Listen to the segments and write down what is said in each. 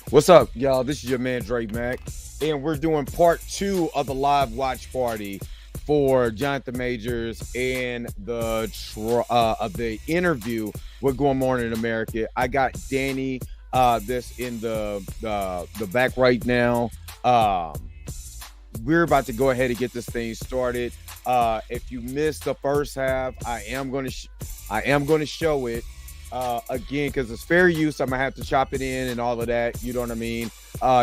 What's up, y'all? This is your man Drake Mack, and we're doing part 2 of the live watch party for Jonathan Majors and the interview with Good Morning America. I got Danny this in the back right now. We're about to go ahead and get this thing started. If you missed the first half, I am going to show it again because it's fair use. I'm gonna have to chop it in and all of that. You know what I mean?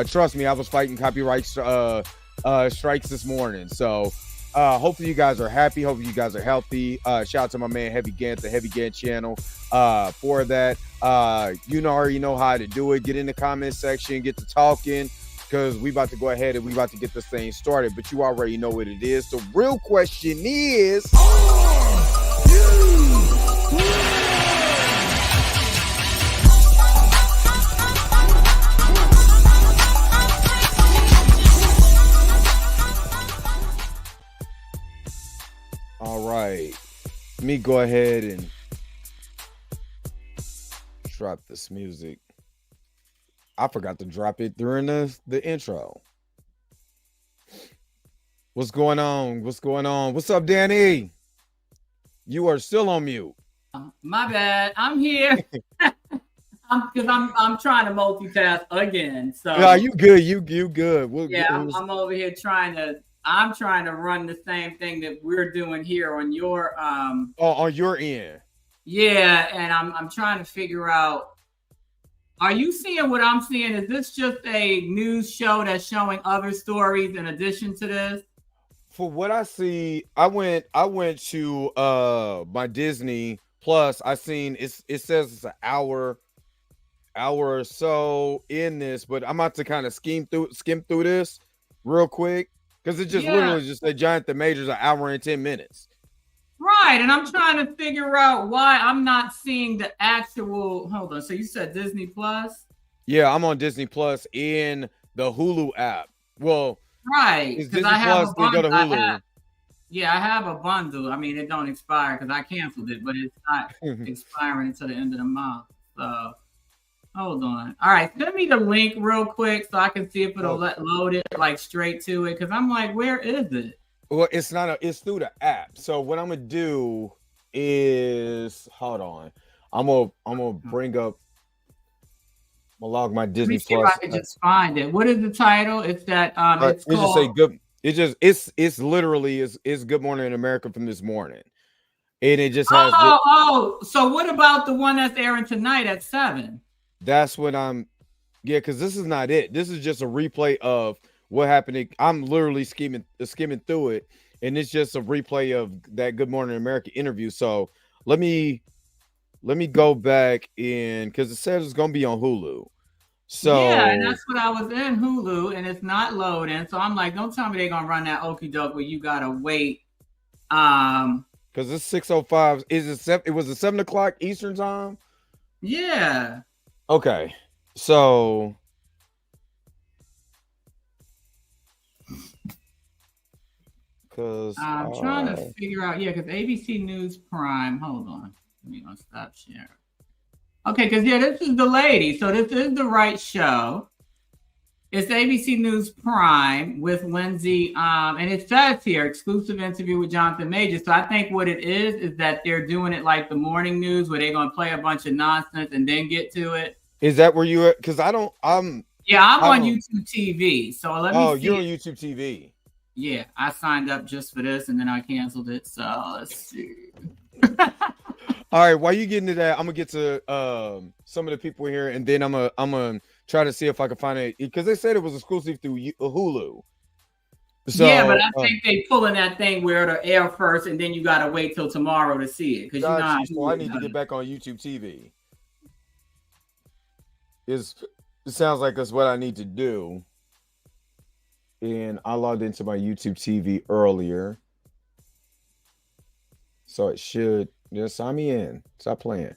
Trust me, I was fighting copyright strikes this morning. So hopefully you guys are happy. Hopefully you guys are healthy. Shout out to my man Heavy Gant, the Heavy Gant channel. For that, already know how to do it. Get in the comment section, get to talking, because we about to go ahead and we about to get this thing started. But you already know what it is. The real question is, all right, let me go ahead and drop this music. I forgot to drop it during the intro. What's going on? What's going on? What's up, Danny? You are still on mute. My bad. I'm here. I'm trying to multitask again. So yeah, you good. You good. I'm over here trying to run the same thing that we're doing here on your on your end. Yeah, and I'm trying to figure out, are you seeing what I'm seeing? Is this just a news show that's showing other stories in addition to this? For what I see, I went to my Disney Plus. I seen it says it's an hour or so in this, but I'm about to kind of skim through this real quick because it just literally just said Jonathan Majors an hour and 10 minutes. Right, and I'm trying to figure out why I'm not seeing the actual. Hold on. So you said Disney Plus? Yeah, I'm on Disney Plus in the Hulu app. Well, right, because I have a bundle. I have a bundle. I mean, it don't expire because I canceled it, but it's not expiring until the end of the month. So hold on. All right, send me the link real quick so I can see if it'll load it like straight to it. Because I'm like, where is it? Well, it's it's through the app. So what I'm gonna do is, hold on, I'm gonna bring up, log my Disney Plus. If I can just find it. What is the title? It's that it's called, just say good. It's literally it's Good Morning America from this morning, and it just has. So what about the one that's airing tonight at 7? That's what because this is not it. This is just a replay of what happened. I'm literally skimming through it, and it's just a replay of that Good Morning America interview. So let me go back in because it says it's gonna be on Hulu. So yeah, and that's what I was in Hulu, and it's not loading. So I'm like, don't tell me they're gonna run that okie doke where you gotta wait. Because it's 6:05. It was at 7 o'clock Eastern time. Yeah. Okay. So because I'm trying to figure out, because ABC News Prime. Hold on, let me stop sharing. Okay, because this is the lady. So this is the right show. It's ABC News Prime with Lindsay, and it says here exclusive interview with Jonathan Majors. So I think what it is that they're doing it like the morning news, where they're gonna play a bunch of nonsense and then get to it. Is that where you? Because I'm on YouTube TV. So let me. Oh, you're on YouTube TV. Yeah, I signed up just for this and then I canceled it. So let's see. All right, while you get into that, I'm gonna get to some of the people here, and then I'm gonna try to see if I can find it because they said it was exclusive through Hulu. So, yeah, but I think they pulling that thing where it'll air first, and then you gotta wait till tomorrow to see it because I need to get back on YouTube TV. It sounds like that's what I need to do. And I logged into my YouTube TV earlier. So it should just sign me in. Stop playing.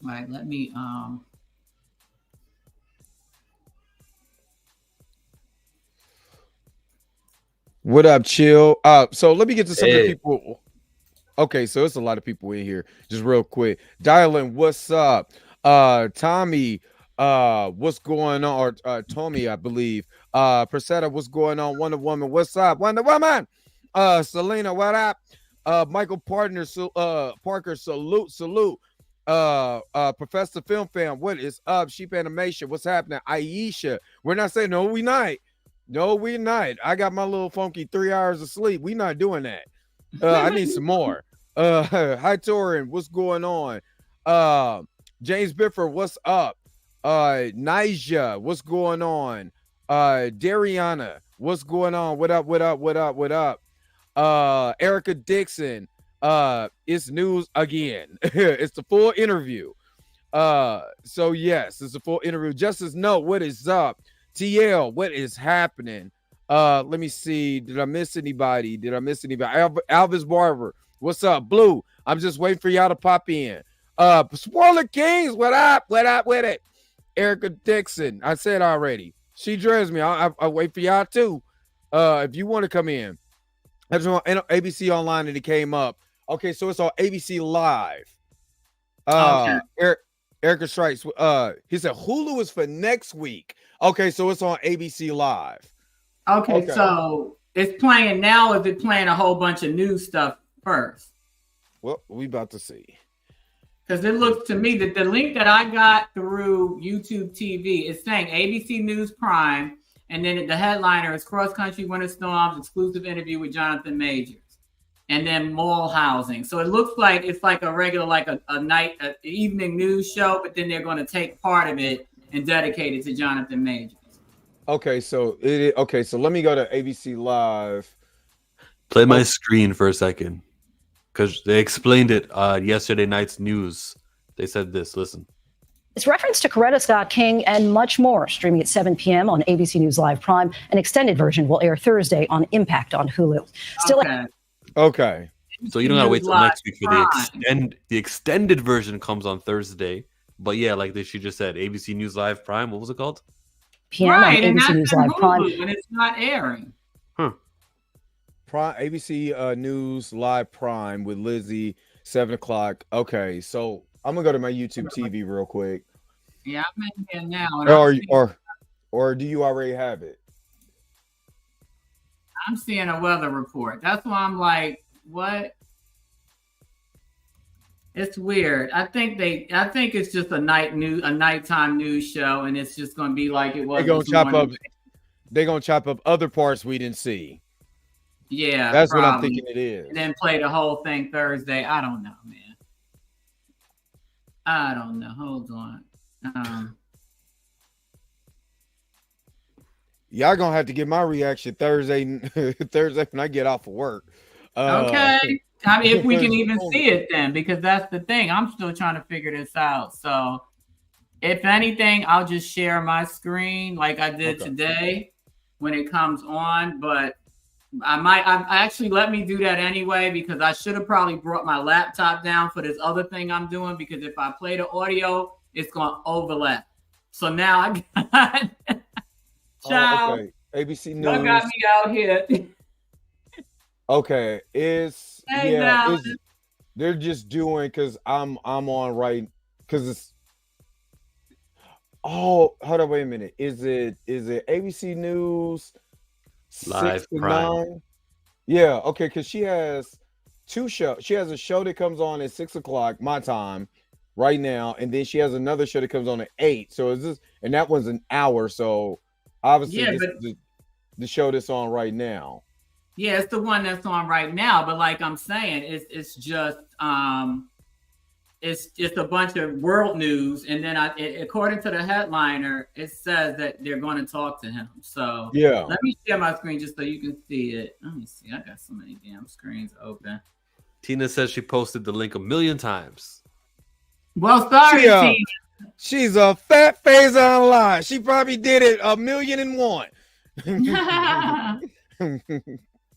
All right, let me What up, chill? So let me get to some of the people. Okay, so it's a lot of people in here. Just real quick. Dialing, what's up? Tommy, What's going on? Or Tommy, I believe. Presetta, what's going on? Wonder Woman, what's up? Wonder Woman. Selena, what up? Michael Parker, salute. Professor Film Fam, what is up? Sheep Animation, what's happening? Aisha, we're not saying no, we not. No, we not. I got my little funky 3 hours of sleep. We not doing that. I need some more. Hi Torin, what's going on? James Bifford, what's up? Nija, what's going on? Dariana, what's going on? What up? Erica Dixon, it's news again. It's the full interview. So yes, it's a full interview. Justice Note, what is up? TL, what is happening? Let me see. Did I miss anybody? Alvis Barber, what's up? Blue, I'm just waiting for y'all to pop in. Spoiler Kings, what up with it? Erica Dixon, I said already. She dressed me. I'll wait for y'all too. If you want to come in. That's on ABC Online and it came up. Okay, so it's on ABC Live. Okay. Erica Strikes. He said Hulu is for next week. Okay, so it's on ABC Live. Okay, so it's playing now. Or is it playing a whole bunch of new stuff first? Well, we about to see. Because it looks to me that the link that I got through YouTube TV is saying ABC News Prime, and then the headliner is Cross Country Winter Storms exclusive interview with Jonathan Majors, and then mall housing. So it looks like it's like a regular, like a evening news show, but then they're going to take part of it and dedicate it to Jonathan Majors. Okay, so let me go to ABC Live. Play my screen for a second. Because they explained it yesterday night's news. They said this, listen. It's reference to Coretta Scott King and much more, streaming at 7 p.m. on ABC News Live Prime. An extended version will air Thursday on Impact on Hulu. Okay. So you don't gotta wait till next week for the extended version comes on Thursday. But yeah, like she just said, ABC News Live Prime. What was it called? PM on ABC News Live Prime. And it's not airing. ABC News Live Prime with Lizzie, 7 o'clock. Okay, so I'm gonna go to my YouTube TV real quick. Yeah, I'm in here now. Or do you already have it? I'm seeing a weather report. That's why I'm like, what? It's weird. I think it's just a nighttime news show, and it's just gonna be like it was. They're gonna chop up other parts we didn't see. Yeah, that's probably what I'm thinking it is. And then play the whole thing Thursday. I don't know, man. I don't know. Hold on. Y'all gonna have to get my reaction Thursday when I get off of work. Okay. I mean, if we can even see it then, because that's the thing. I'm still trying to figure this out. So if anything, I'll just share my screen like I did today when it comes on, but I actually let me do that anyway, because I should have probably brought my laptop down for this other thing I'm doing, because if I play the audio, it's going to overlap. So now I got child. Okay. ABC News. You got me out here. Okay. They're just doing, because I'm on right, because it's hold on, wait a minute. Is it ABC News Live 6 to 9? Yeah, okay, because she has two shows. She has a show that comes on at 6 o'clock my time right now, and then she has another show that comes on at 8. So is this, and that one's an hour. So obviously the show that's on right now. Yeah, it's the one that's on right now. But like I'm saying, it's just it's a bunch of world news, and then according to the headliner, it says that they're going to talk to him. So yeah, let me share my screen just so you can see it. Let me see. I got so many damn screens open. Tina says she posted the link 1,000,000 times. Well, sorry, Tina. She's a fat face online. She probably did it 1,000,001.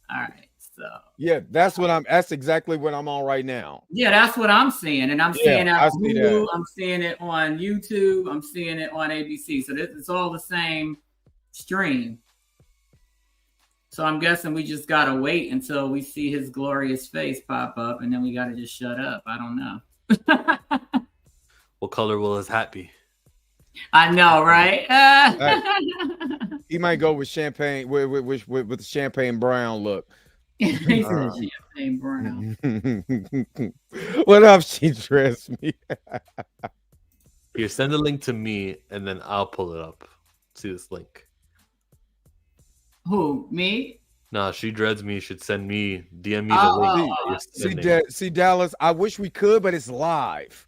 All right. So yeah, that's exactly what I'm on right now. Yeah, that's what I'm seeing. And I'm seeing it on Hulu, I'm seeing it on YouTube, I'm seeing it on ABC. So it's all the same stream. So I'm guessing we just gotta wait until we see his glorious face pop up, and then we gotta just shut up. I don't know. What color will his hat be? I know, right? He might go with champagne with the champagne brown look. He said champagne brown. What up? She dressed me. Here, send the link to me, and then I'll pull it up. See this link. Who, me? Nah, she dreads me. Should send me, DM me the link. See, Dallas, I wish we could, but it's live.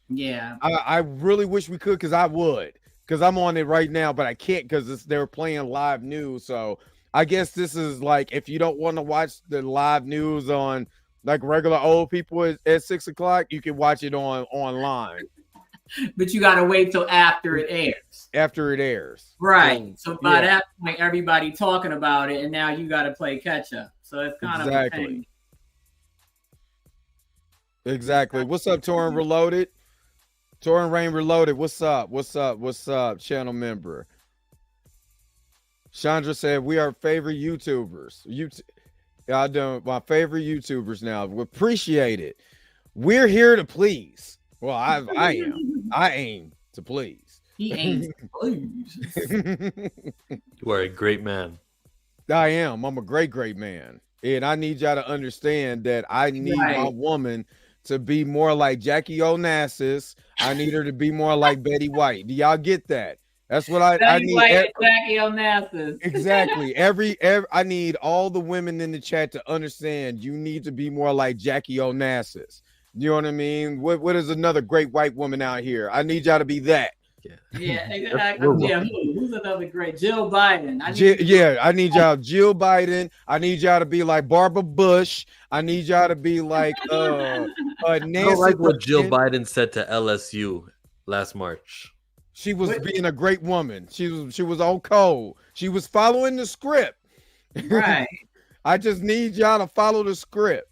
Yeah. I really wish we could, because I would. Because I'm on it right now, but I can't because they're playing live news. So I guess this is like, if you don't want to watch the live news on like regular old people at 6 o'clock, you can watch it online. But you got to wait till after it airs. After it airs. Right. So by that point, everybody talking about it, and now you got to play catch up. So it's kind of a pain. Exactly. What's up, Torrin Reloaded? Torrin Rain Reloaded. What's up? What's up? What's up, channel member? Chandra said, we are favorite YouTubers. I don't, my favorite YouTubers now. We appreciate it. We're here to please. Well, I am. I aim to please. He aims to please. You are a great man. I am. I'm a great man. And I need y'all to understand that I need my woman to be more like Jackie Onassis. I need her to be more like Betty White. Do y'all get that? That's what I need. Jackie Onassis. Exactly. Every I need all the women in the chat to understand you need to be more like Jackie Onassis. You know what I mean? What is another great white woman out here? I need y'all to be that. Yeah, exactly. Yeah, who's another great? Jill Biden. I need y'all Jill Biden. I need y'all to be like Barbara Bush. I need y'all to be like Nancy. I don't like what Jill Biden said to LSU last March. She was being a great woman. She was on code. She was following the script. Right. I just need y'all to follow the script.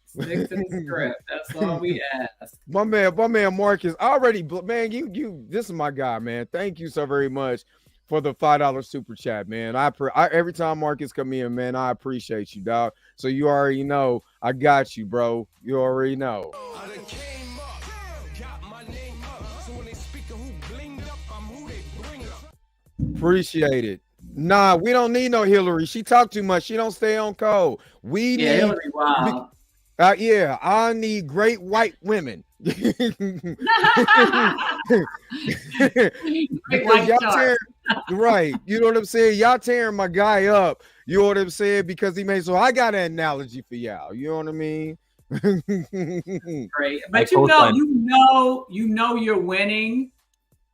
Stick to the script. That's all we ask. My man Marcus already, man, you this is my guy, man. Thank you so very much for the $5 super chat, man. I every time Marcus come in, man, I appreciate you, dog. So you already know I got you, bro. You already know. Appreciate it. Nah, we don't need no Hillary. She talk too much. She don't stay on code. We need Hillary, wow. I need great white women. Great white right. You know what I'm saying? Y'all tearing my guy up. You know what I'm saying? Because he made, so I got an analogy for y'all. You know what I mean? Great. But you know you're winning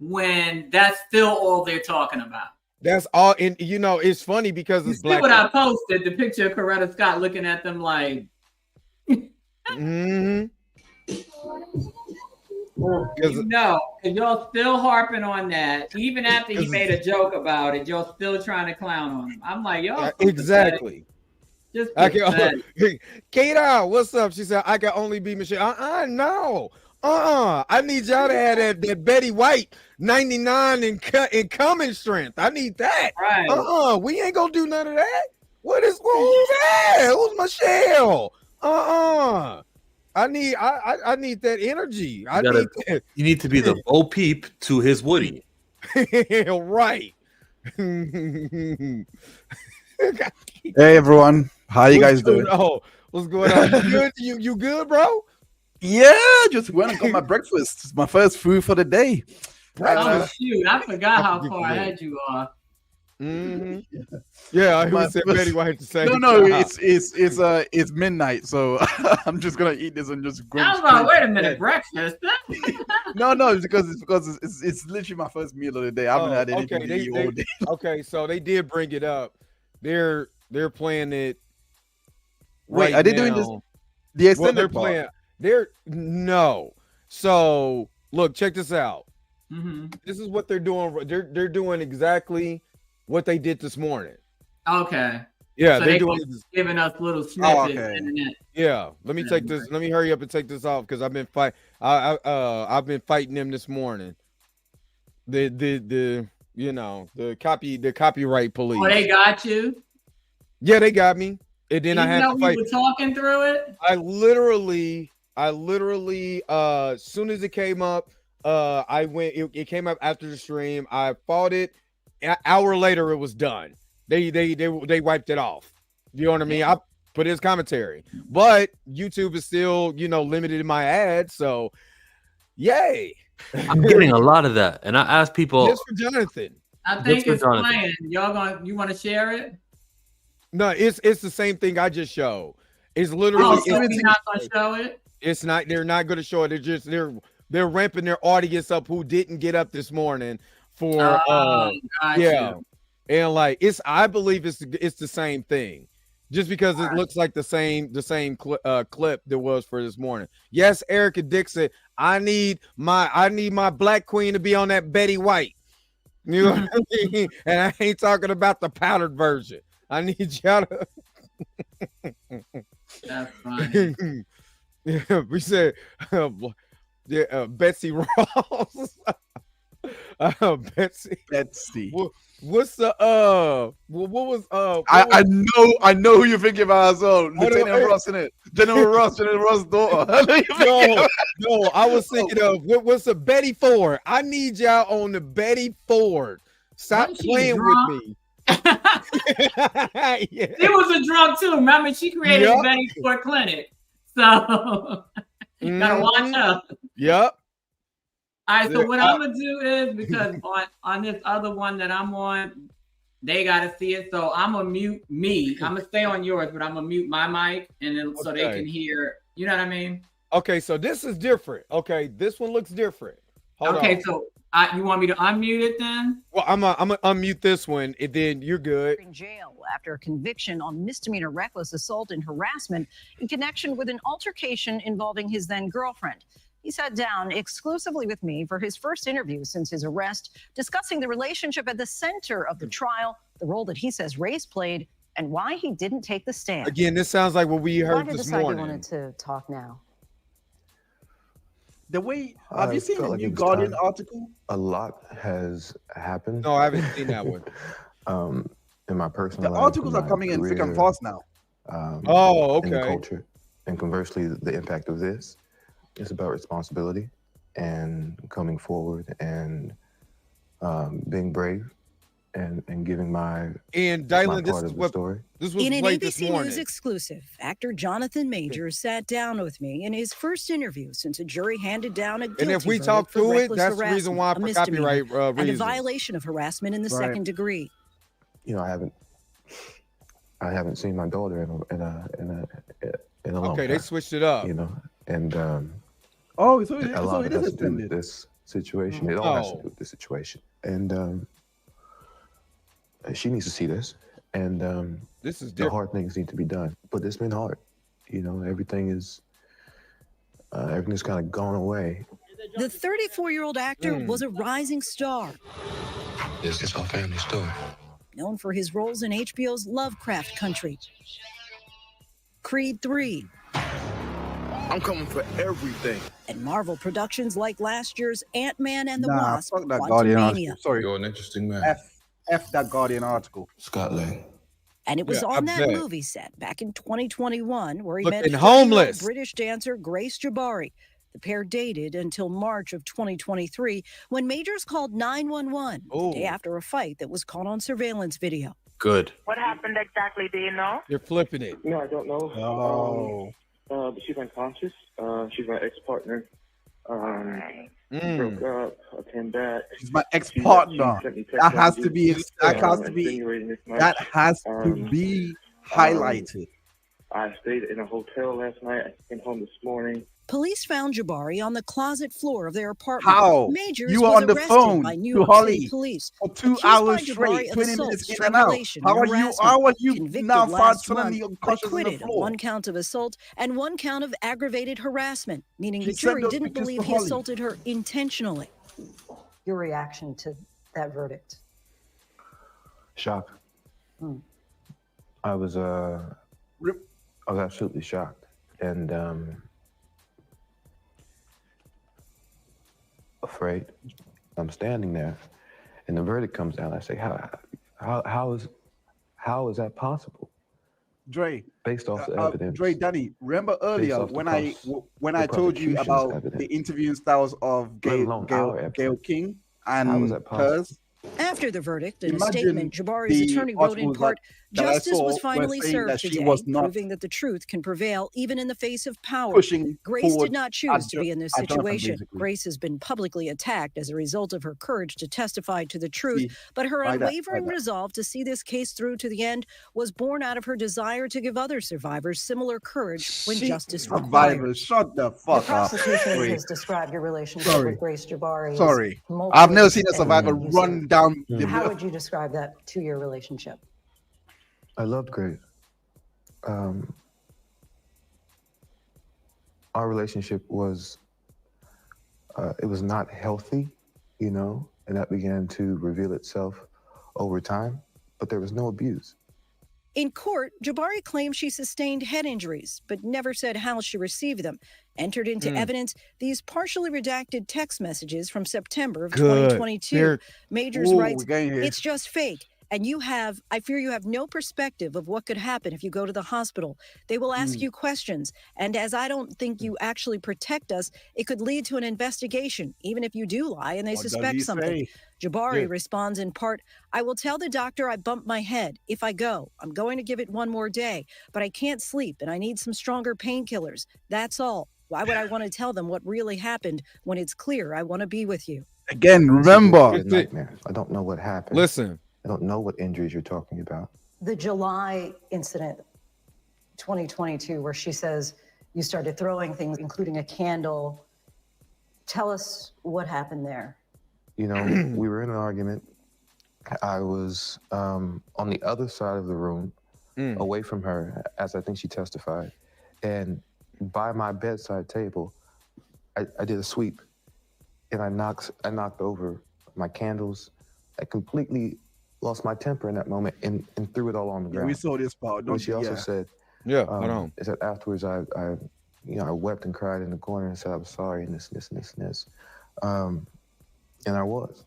when that's still all they're talking about. That's all. And you know, it's funny because it's black. What I posted, the picture of Coretta Scott looking at them like you know, and y'all still harping on that, even after he made a joke about it, y'all still trying to clown on him. I'm like, y'all exactly. Just Kata, what's up? She said, I can only be Michelle. No. I need y'all to have that Betty White 99 and coming strength. I need that. Right. We ain't gonna do none of that. Who's that? Who's Michelle? I need that energy. You need to be the Bo Peep to his Woody. Right. Hey everyone, how you guys doing? What's going on? You good, bro? Yeah, just went and got my breakfast. It's my first food for the day. Oh shoot! I forgot how far ahead you are. Mm-hmm. Yeah, I said Betty White to say. No, it's midnight, so I'm just gonna eat this and just go. I was like, wait a minute, breakfast? No, it's because it's literally my first meal of the day. I haven't had anything to eat all day. Okay, so they did bring it up. They're playing it. Wait, are they doing this? The extended part? No. So look, check this out. Mm-hmm. This is what they're doing. They're doing exactly what they did this morning. Okay. Yeah, so they're giving us little snippets. Yeah. Let me take this. Let me hurry up and take this off because I've been fighting them this morning. The copyright police. Oh, they got you? Yeah, they got me. And then I had to fight. You were talking through it? I literally, as soon as it came up, I went. It came up after the stream. I fought it. An hour later, it was done. They wiped it off. You know what I mean? I put his commentary, but YouTube is still, you know, limited in my ads. So, yay! I'm getting a lot of that, and I asked people. Just for Jonathan. I think it's playing. You want to share it? No, it's the same thing I just showed. It's literally. You're not gonna show it. It's not. They're not gonna show it. They're ramping their audience up who didn't get up this morning for yeah. And like I believe it's the same thing, just because it looks like the same clip there was for this morning. Yes, Erica Dixon. I need my black queen to be on that Betty White. You know what I mean? And I ain't talking about the powdered version. I need y'all to. That's funny. Yeah, we said, Betsy Ross. Betsy. What's the what was I know who you're thinking about as well. Lieutenant Ross, in it. General Ross daughter. No, I was thinking of what's the Betty Ford. I need y'all on the Betty Ford. Stop playing with me. Yeah. She was a drunk too. Remember, she created the Betty Ford Clinic. So you gotta watch her. Yep. All right, so what I'm gonna do is, because on this other one that I'm on, they gotta see it. So I'm gonna mute me. I'm gonna stay on yours, but I'm gonna mute my mic, and then so they can hear. You know what I mean? Okay, so this is different. Okay, this one looks different. Hold on. So you want me to unmute it then? Well, I'm gonna unmute this one, and then you're good. In jail after a conviction on misdemeanor reckless assault and harassment in connection with an altercation involving his then girlfriend. He sat down exclusively with me for his first interview since his arrest, discussing the relationship at the center of the trial, the role that he says race played, and why he didn't take the stand. Again, this sounds like what we heard this morning. Why did you decide you wanted to talk now? The way, have you seen the new Guardian article? A lot has happened. No, I haven't seen that one. In my personal life, articles are coming in thick and fast now. Okay. In the culture, and conversely, the impact of this is about responsibility and coming forward and being brave and giving my Dylan, this is what story. This was in an played ABC this morning. News exclusive, actor Jonathan Majors sat down with me in his first interview since a jury handed down a guilty And if we verdict talk for through it, reckless that's the reason why harassment, for a misdemeanor, copyright and a reasons. violation of harassment in the second degree. You know, I haven't seen my daughter in a long time. Okay, they switched it up. You know, and so it is extended this situation. It all has to do with this situation, and she needs to see this. And this is the different. hard things need to be done, but it's been hard. You know, everything's kind of gone away. The 34-year-old actor was a rising star. This is our family story. Known for his roles in HBO's Lovecraft Country, Creed 3. I'm coming for everything. And Marvel productions like last year's Ant-Man and the Wasp, Fuck that Guardian Quantumania. article. Sorry. You're an interesting man. F that Guardian article. Scott Lang. And it was Yeah, on I that bet. movie set back in 2021 where he Looking met homeless. British dancer Grace Jabbari. The pair dated until March of 2023 when Majors called 911 the day after a fight that was caught on surveillance video. Good. What happened exactly? Do you know? You're flipping it. No, I don't know. But she's unconscious. She's my ex-partner. Broke up. I came back. She's my ex-partner. That has to be highlighted. I stayed in a hotel last night. I came home this morning. Police found Jabbari on the closet floor of their apartment. How? Majors You were was on the arrested phone by New to York Holly City police. for 2 accused by hours Jabbari straight, of 20 assault, minutes in and out. strangulation, How and are harassment. you Convicted now found last suddenly month, unconscious on the acquitted of floor? 1 count of assault and 1 count of aggravated harassment, meaning He the sent jury those didn't pictures believe to he Holly. assaulted her intentionally. Your reaction to that verdict? Shock. I was absolutely shocked, and afraid. I'm standing there, and the verdict comes down. I say, how is that possible? Dre, based off the evidence. Dre, Danny, remember earlier when I told you about the interviewing styles of Gail King and hers? After the verdict, in a statement, Jabbari's attorney wrote in part, justice was finally served today, proving that the truth can prevail even in the face of power. Grace did not choose to be in this situation. Grace has been publicly attacked as a result of her courage to testify to the truth, but her unwavering resolve to see this case through to the end was born out of her desire to give other survivors similar courage when justice required. Shut the fuck up. The prosecution has described your relationship with Grace Jabbari. Sorry. I've never seen a survivor run down. How would you describe that 2-year relationship? I loved Grace. Our relationship was, it was not healthy, you know, and that began to reveal itself over time, but there was no abuse. In court, Jabbari claimed she sustained head injuries, but never said how she received them. Entered into evidence these partially redacted text messages from September of 2022. Majors writes, "It's just fake. And I fear you have no perspective of what could happen if you go to the hospital. They will ask you questions. And as I don't think you actually protect us, it could lead to an investigation, even if you do lie and they suspect something." Jabbari responds in part, "I will tell the doctor I bumped my head. If I go, I'm going to give it one more day, but I can't sleep and I need some stronger painkillers. That's all. Why would I want to tell them what really happened when it's clear I want to be with you?" Again, remember. I don't know what happened. Listen. I don't know what injuries you're talking about. The July incident, 2022, where she says you started throwing things, including a candle. Tell us what happened there. You know, we were in an argument. I was on the other side of the room, away from her, as I think she testified. And by my bedside table, I did a sweep, and I knocked over my candles. I completely lost my temper in that moment and threw it all on the ground. We saw this part. But she also said, is that afterwards I wept and cried in the corner and said I was sorry and this. And I was,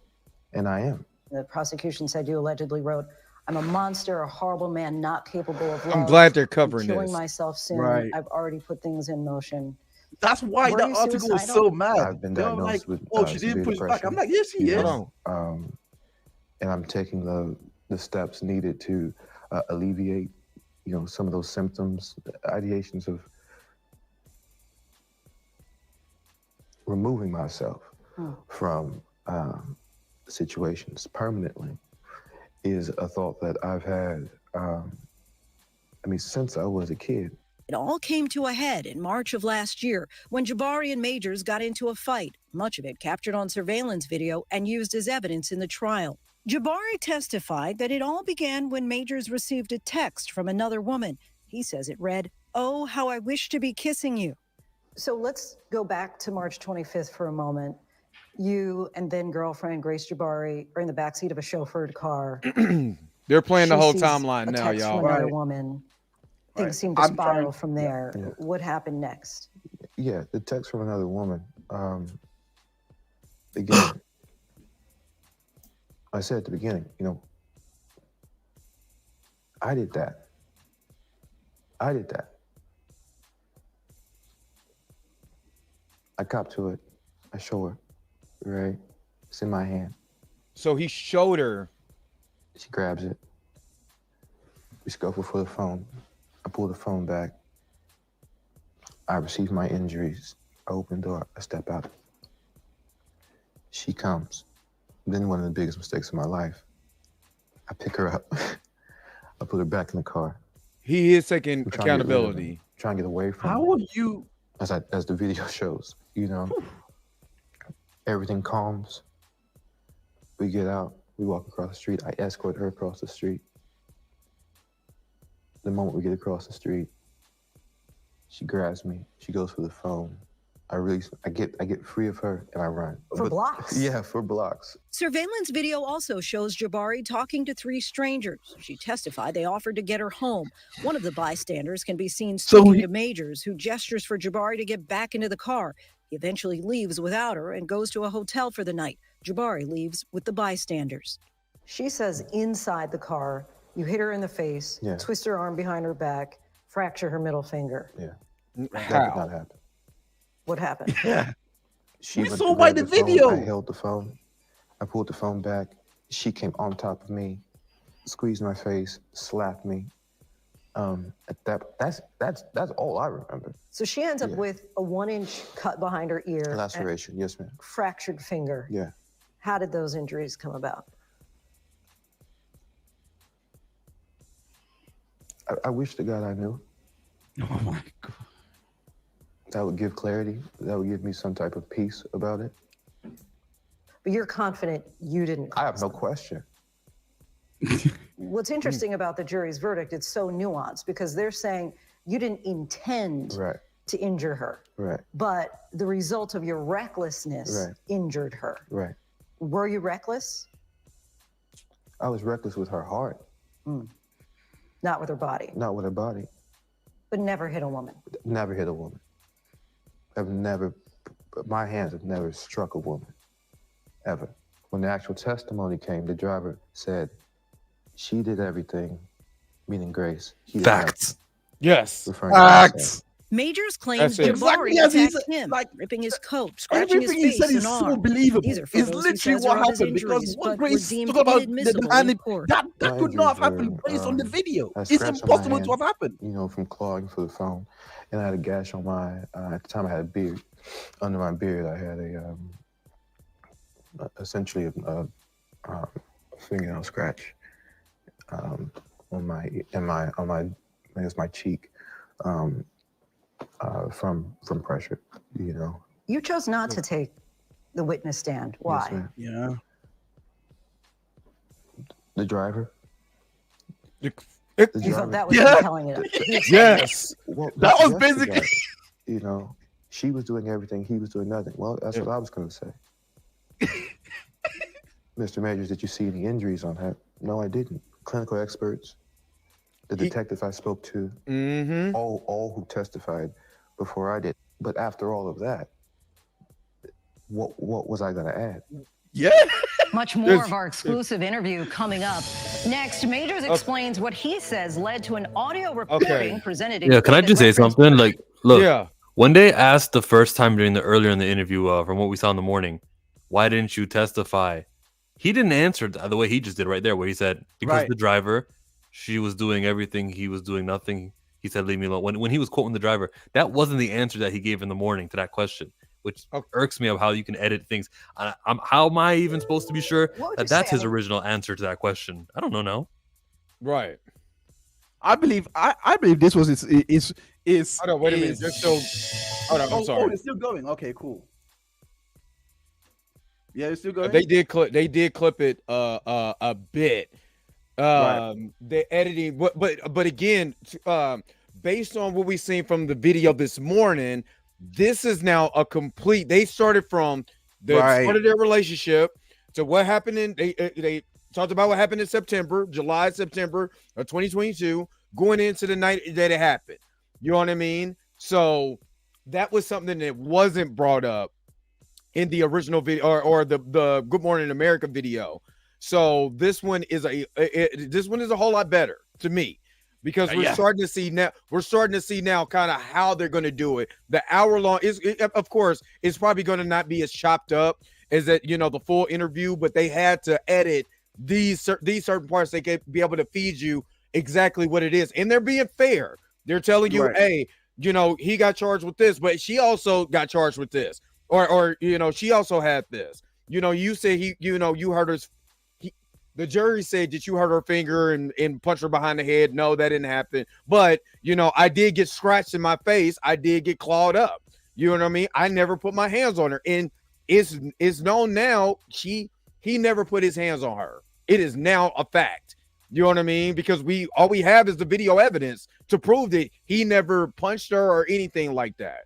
and I am. The prosecution said you allegedly wrote, "I'm a monster, a horrible man, not capable of love. I'm glad they're covering killing this. myself soon. I've already put things in motion." That's why the article was so mad. I've been diagnosed with she didn't push back. I'm like, yes, she is. And I'm taking the steps needed to alleviate, you know, some of those symptoms, ideations of removing myself from situations permanently is a thought that I've had, since I was a kid. It all came to a head in March of last year when Jabbari and Majors got into a fight, much of it captured on surveillance video and used as evidence in the trial. Jabbari testified that it all began when Majors received a text from another woman. He says it read, "Oh, how I wish to be kissing you." So let's go back to March 25th for a moment. You and then girlfriend Grace Jabbari are in the backseat of a chauffeured car. They're playing the whole timeline now, y'all. From another woman. Things seem to spiral from there. Yeah. What happened next? Yeah, the text from another woman. Again, I said at the beginning, you know, I did that. I cop to it. I show her, right? It's in my hand. So he showed her. She grabs it. We scuffle for the phone. I pull the phone back. I receive my injuries. I open the door. I step out. She comes. Then one of the biggest mistakes of my life. I pick her up. I put her back in the car. He is taking accountability. Trying to get away from How would you? As the video shows, you know, everything calms. We get out. We walk across the street. I escort her across the street. The moment we get across the street, she grabs me. She goes for the phone. I get free of her and I run. For blocks? Yeah, for blocks. Surveillance video also shows Jabbari talking to three strangers. She testified they offered to get her home. One of the bystanders can be seen speaking to Majors, who gestures for Jabbari to get back into the car. He eventually leaves without her and goes to a hotel for the night. Jabbari leaves with the bystanders. She says inside the car, You hit her in the face, twist her arm behind her back, fracture her middle finger. Yeah. That did not happen. What happened? Yeah. She We saw by the video. I held the phone. I pulled the phone back. She came on top of me, squeezed my face, slapped me. That's all I remember. So she ends up with a 1-inch cut behind her ear. Laceration, yes, ma'am. Fractured finger. Yeah. How did those injuries come about? I wish to God I knew. Oh my God. That would give clarity. That would give me some type of peace about it. But you're confident you didn't. I have no question. What's interesting about the jury's verdict, it's so nuanced because they're saying you didn't intend to injure her. Right. But the result of your recklessness injured her. Right. Were you reckless? I was reckless with her heart. Not with her body. Not with her body. But never hit a woman. Never hit a woman. My hands have never struck a woman. Ever. When the actual testimony came, the driver said, she did everything, meaning Grace. Facts. Yes. Facts. Majors claims Exactly Jabbari as he attacked said, him, like, ripping his coat, scratching his Everything he face said and is so arm. believable. These are It's photos he literally says what are of his happened because injuries, what but were Grace deemed talked about inadmissible and in court. that could not have injuries happened were, based on the video. I It's scratched on my impossible to have hand, happened. You know, from clawing for the phone. And I had a gash on my, at the time I had a beard. Under my beard, I had essentially a fingernail scratch on my I guess my cheek from pressure, you know. You chose not to take the witness stand. Why? Yes, ma'am. Yeah. The driver. You thought that was compelling enough. Yes. Well, That was yes to basically. that. You know, she was doing everything, he was doing nothing. Well, that's what I was going to say. Mr. Majors, did you see any injuries on her? No, I didn't. Clinical experts, the detective I spoke to, all who testified before I did. But after all of that, what was I going to add? Yeah. Much more of our exclusive interview coming up. Next, Majors explains what he says led to an audio recording presented in can I just say something? Like, look, when they asked the first time earlier in the interview, from what we saw in the morning, why didn't you testify? He didn't answer the way he just did right there, where he said, because the driver, she was doing everything, he was doing nothing. He said, leave me alone. When he was quoting the driver, that wasn't the answer that he gave in the morning to that question, which irks me of how you can edit things. How am I even supposed to be sure that that's his original answer to that question? I don't know now. Right. I believe this was his Hold on, wait a minute. They're still. Hold on, I'm sorry. Oh, it's still going. Okay, cool. Yeah, it's still going. They did clip it a bit. The editing, but again, based on what we've seen from the video this morning, this is now a complete. They started from the start of their relationship to what happened in. They talked about what happened in September of 2022, going into the night that it happened. You know what I mean? So that was something that wasn't brought up in the original video or the Good Morning America video. So this one is a whole lot better to me, because we're starting to see now kind of how they're going to do it. The hour long of course, it's probably going to not be as chopped up as that, you know, the full interview, but they had to edit these certain parts. They could be able to feed you exactly what it is, and they're being fair. They're telling you, hey, you know, he got charged with this, but she also got charged with this, or you know, she also had this. You know, you say you hurt her. The jury said that you hurt her finger and punched her behind the head. No, that didn't happen. But, you know, I did get scratched in my face. I did get clawed up. You know what I mean? I never put my hands on her. And it's known now he never put his hands on her. It is now a fact. You know what I mean? Because all we have is the video evidence to prove that he never punched her or anything like that.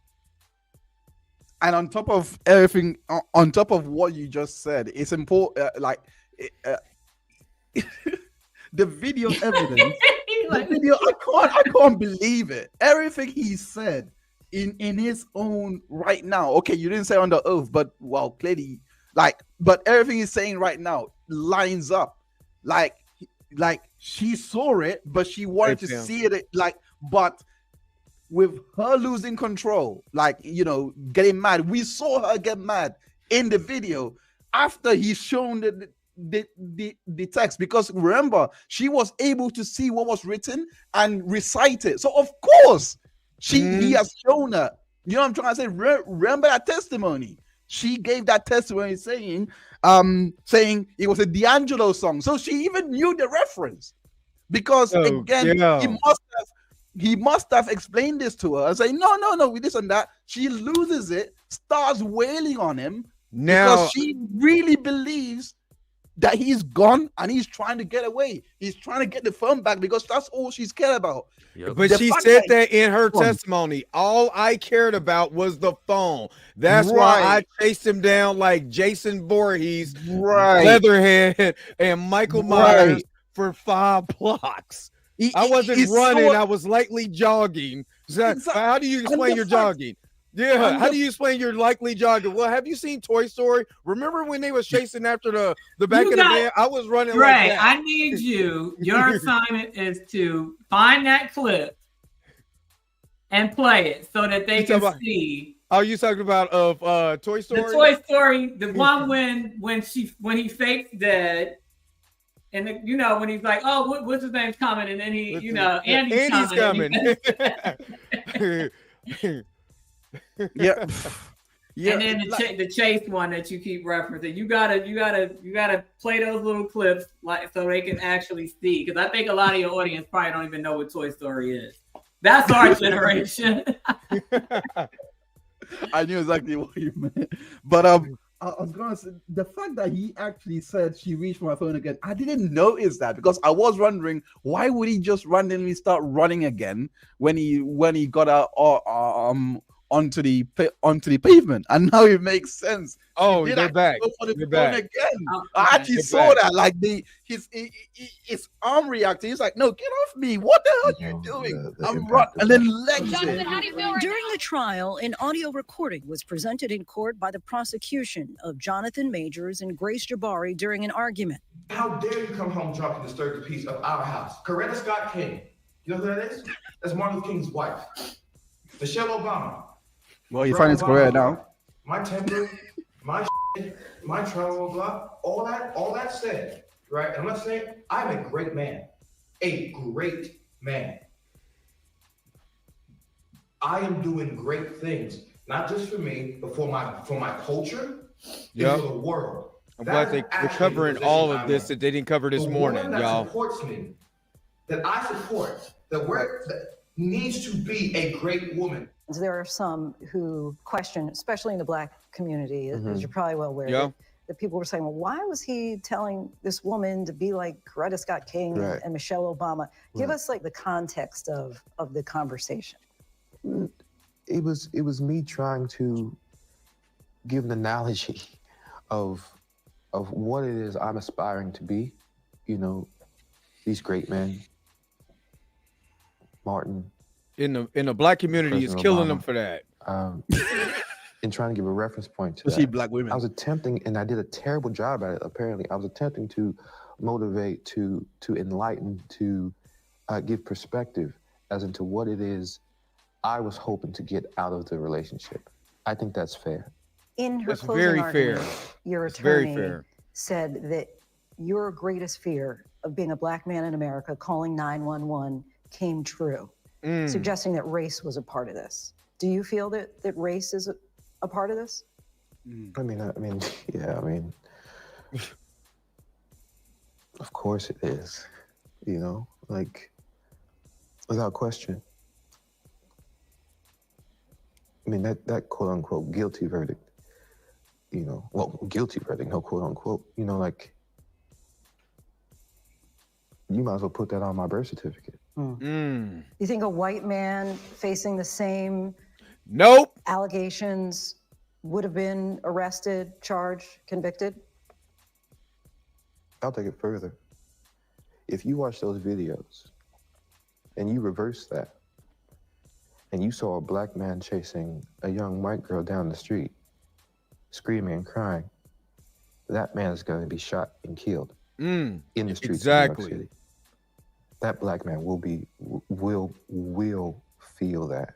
And on top of everything, on top of what you just said, it's important. The video evidence, I can't believe it. Everything he said in his own right now. Okay, you didn't say on the oath, but well, clearly, but everything he's saying right now lines up. Like like she saw it, but she wanted to see it like, but with her losing control, like, you know, getting mad. We saw her get mad in the video after he's shown the text, because remember, she was able to see what was written and recite it. So of course he has shown her. You know what I'm trying to say? Remember that testimony. She gave that testimony saying it was a D'Angelo song. So she even knew the reference, because he must have explained this to her and say, no, with this and that. She loses it, starts wailing on him because she really believes that he's gone and he's trying to get away. He's trying to get the phone back because that's all she's cared about. Yep. But she said that in her testimony, all I cared about was the phone. That's why I chased him down like Jason Voorhees, Leatherhead, and Michael Myers for 5 blocks. I wasn't running. I was lightly jogging. How do you explain your jogging? Yeah, how do you explain your likely jogging? Well, have you seen Toy Story? Remember when they was chasing after the back of the van? I was running like that. I need you. Your assignment is to find that clip and play it so that they can see. Oh, you talking about Toy Story? The Toy Story, the one when he fakes dead. And when he's like, "Oh, what's his name's coming?" and then Andy's coming. Yeah. And then the chase one that you keep referencing, you gotta play those little clips like so they can actually see, because I think a lot of your audience probably don't even know what Toy Story is. That's our generation. I knew exactly what you meant, but I was gonna say the fact that he actually said she reached for my phone again. I didn't notice that, because I was wondering why would he just randomly start running again when he got out onto the pavement, and now it makes sense. Oh, they're back. They're back again. I actually saw that, like his arm reacted. He's like, "No, get off me! What the hell are you doing?" I'm running, and then legs it. During the trial, an audio recording was presented in court by the prosecution of Jonathan Majors and Grace Jabbari during an argument. How dare you come home drunk and disturb the peace of our house? Coretta Scott King. You know who that is? That's Martin Luther King's wife. Michelle Obama. Well, you find it's Coretta now. My temper, my my travel, blah, all that said, right? And I'm not saying I'm a great man. A great man. I am doing great things, not just for me, but for my culture, and for the world. I'm glad they're covering all of this that they didn't cover this morning, y'all. Supports me, that I support, that needs to be a great woman. There are some who question, especially in the Black community, as you're probably well aware, that people were saying, well, why was he telling this woman to be like Coretta Scott King and Michelle Obama? Give us like the context of the conversation. It was me trying to give an analogy of what it is I'm aspiring to be. You know, these great men, Martin. In the Black community is killing them for that. And trying to give a reference point to that. Black women. I was attempting, and I did a terrible job at it, apparently. I was attempting to motivate, to enlighten, to give perspective as into what it is I was hoping to get out of the relationship. I think that's fair. In her closing argument, your attorney said that your greatest fear of being a Black man in America calling 911 came true. Suggesting that race was a part of this. Do you feel that race is a part of this? I mean, of course it is, you know, like, without question. I mean, that quote unquote guilty verdict, you know, well, guilty verdict, no quote unquote, you know, like, you might as well put that on my birth certificate. You think a white man facing the same allegations would have been arrested, charged, convicted? I'll take it further. If you watch those videos and you reverse that, and you saw a Black man chasing a young white girl down the street, screaming and crying, that man is going to be shot and killed in the streets of New York City. that black man will feel that.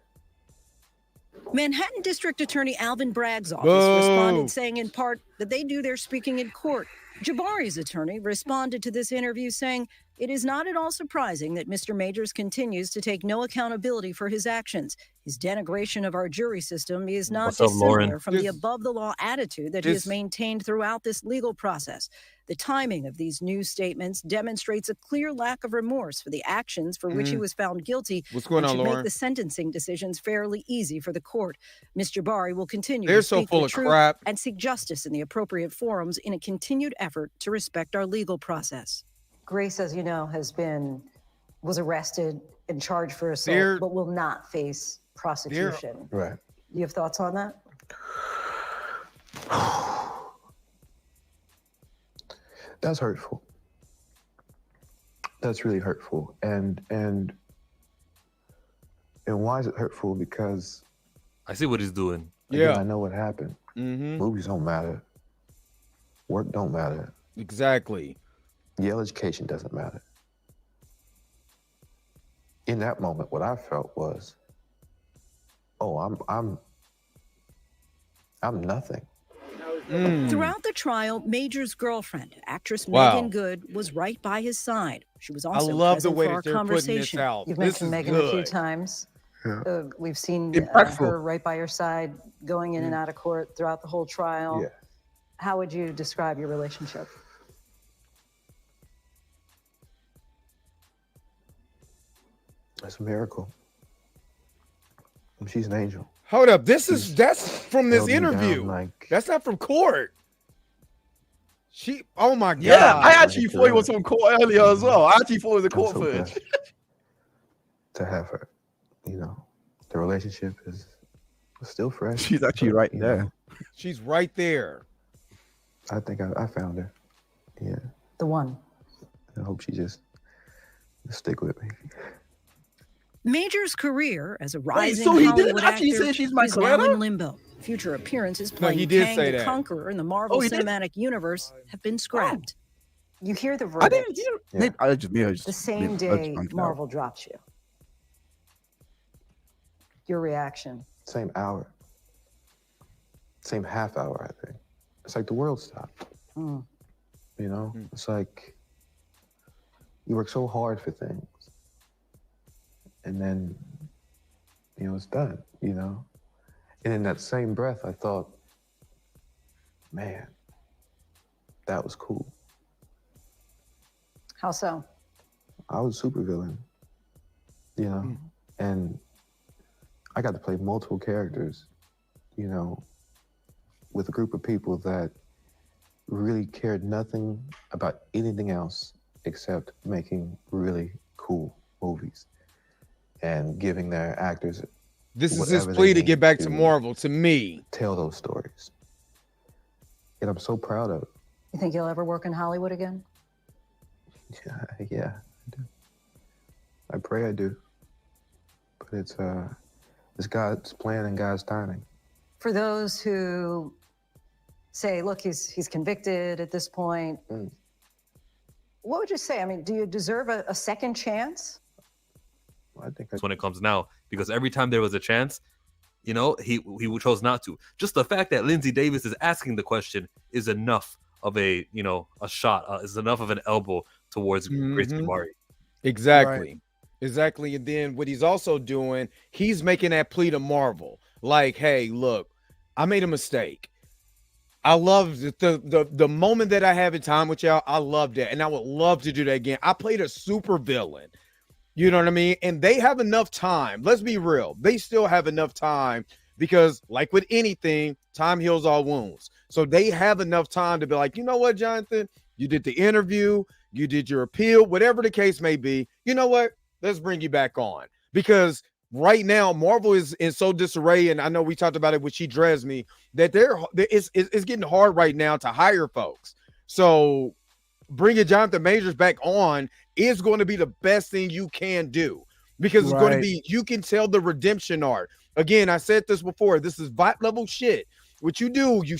Manhattan District Attorney Alvin Bragg's office responded saying in part that they do their speaking in court. Jabbari's attorney responded to this interview saying it is not at all surprising that Mr. Majors continues to take no accountability for his actions. His denigration of our jury system is not dissimilar from the above-the-law attitude that he has maintained throughout this legal process. The timing of these new statements demonstrates a clear lack of remorse for the actions for which he was found guilty. What's going on, should Lauren? make the sentencing decisions fairly easy for the court. Mr. Jabbari will continue They're to so speak full the of truth crap. and seek justice in the appropriate forums in a continued effort to respect our legal process. Grace, as you know, was arrested and charged for assault, but will not face prosecution. Right. Do you have thoughts on that? That's hurtful. That's really hurtful. And why is it hurtful? Because I see what he's doing. Again, I know what happened. Movies don't matter. Work don't matter. Exactly. Yale education doesn't matter. In that moment, what I felt was, oh, I'm nothing. Throughout the trial, Major's girlfriend, actress Megan Good, was right by his side. She was also present for our conversation. You've mentioned Megan a few times. Yeah. We've seen her right by your side, going in and out of court throughout the whole trial. Yeah. How would you describe your relationship? It's a miracle. She's an angel. Hold up. That's from this interview. That's not from court. Oh my God. Yeah, I actually thought it was on court earlier as well. I actually thought it was a court footage. To have her, the relationship is still fresh. She's actually right there. She's right there. I think I found her. Yeah. The one. I hope she just stick with me. Major's career as a rising so he Hollywood didn't actually actor say she's my is now Coletta? in limbo. Future appearances playing he did Kang say the that. Conqueror in the Marvel he did? Cinematic Universe have been scrapped. You hear the I verdict didn't hear. I just the same day Marvel drops you. Your reaction? Same hour. Same half hour, I think. It's like the world stopped. It's like you work so hard for things. And then, it's done, And in that same breath, I thought, man, that was cool. How so? I was a supervillain, and I got to play multiple characters, with a group of people that really cared nothing about anything else except making really cool movies and giving their actors. This is his plea to get back to Marvel, to me. Tell those stories. And I'm so proud of it. You think you'll ever work in Hollywood again? Yeah, I do. I pray I do. But it's God's plan and God's timing. For those who say, look, he's convicted at this point, what would you say? I mean, do you deserve a second chance? I think that's when it comes now, because every time there was a chance, he chose not to. Just the fact that Lindsay Davis is asking the question is enough of a shot, is enough of an elbow towards Grace Jabbari. Exactly. Right. Exactly. And then what he's also doing, he's making that plea to Marvel. Like, hey, look, I made a mistake. I love the moment that I have in time with y'all. I love that. And I would love to do that again. I played a super villain. You know what I mean? And they have enough time. Let's be real. They still have enough time because, like with anything, time heals all wounds. So they have enough time to be like, you know what, Jonathan? You did the interview. You did your appeal. Whatever the case may be. You know what? Let's bring you back on. Because right now, Marvel is in so disarray. And I know we talked about it when She Dressed Me, that it's getting hard right now to hire folks. So bringing Jonathan Majors back on is going to be the best thing you can do, because it's going to be, you can tell the redemption arc. Again, I said this before, this is bot level shit. what you do, you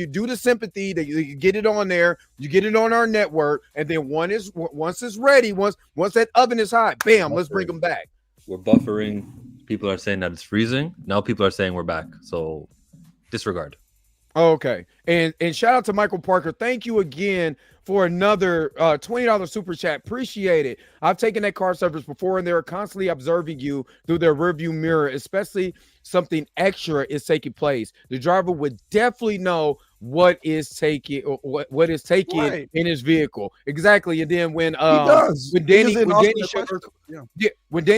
do the sympathy, that you get it on there, you get it on our network, and then once it's ready, once that oven is hot, bam, let's bring them back. We're buffering. People are saying that it's freezing. Now people are saying we're back. So disregard. Okay. And shout out to Michael Parker. Thank you again for another $20 super chat. Appreciate it. I've taken that car service before, and they're constantly observing you through their rearview mirror, especially something extra is taking place. The driver would definitely know what is taking right in his vehicle. Exactly. And then when Danny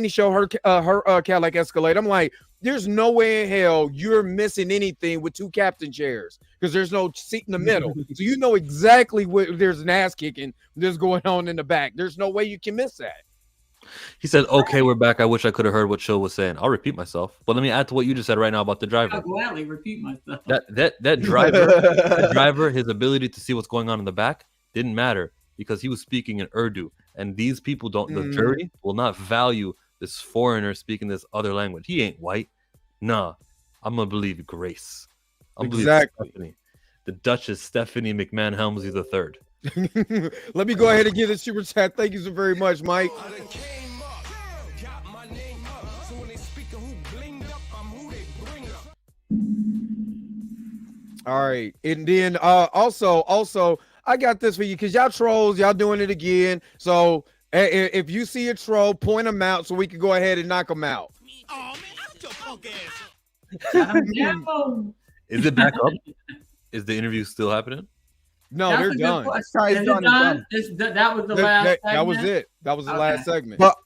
showed her Cadillac Escalade, I'm like, there's no way in hell you're missing anything with two captain chairs, because there's no seat in the middle. So you know exactly what there's an ass kicking that's going on in the back. There's no way you can miss that. He said, okay, we're back. I wish I could have heard what Chill was saying. I'll repeat myself. But let me add to what you just said right now about the driver. I'll gladly repeat myself. That driver, his ability to see what's going on in the back didn't matter, because he was speaking in Urdu. And these people the jury will not value this foreigner speaking this other language. He ain't white. Nah, I'm going to believe Grace. I'm believe Stephanie. The Duchess Stephanie McMahon Helmsley III. Let me go ahead and give this super chat. Thank you so very much, Mike. All right. And then also, I got this for you, because y'all trolls, y'all doing it again. So if you see a troll, point them out so we can go ahead and knock them out. Oh, man, I'm your punk ass. Is it back up? Is the interview still happening? No, they're done. That was the last segment? That was it. That was the last segment. But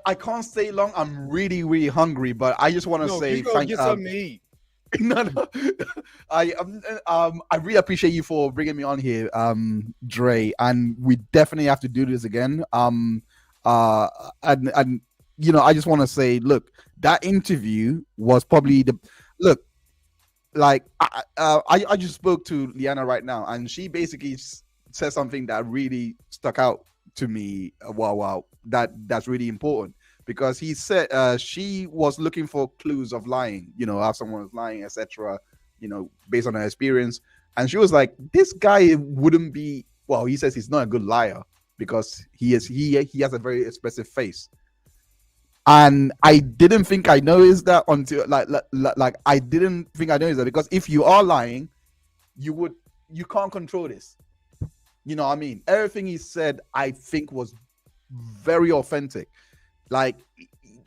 I can't stay long. I'm really, really hungry, but I just want to say thank you. Get something to eat. No. I really appreciate you for bringing me on here, Dre, and we definitely have to do this again. And you know, I just want to say, look, that interview was probably I just spoke to Liana right now, and she basically said something that really stuck out to me. Wow, that's really important, because he said she was looking for clues of lying, you know, how someone was lying, etc., you know, based on her experience. And she was like, this guy wouldn't be, well, he says he's not a good liar because he has a very expressive face. And I didn't think I noticed that until like I didn't think I noticed that, because if you are lying, you can't control this. You know what I mean? Everything he said, I think, was very authentic. Like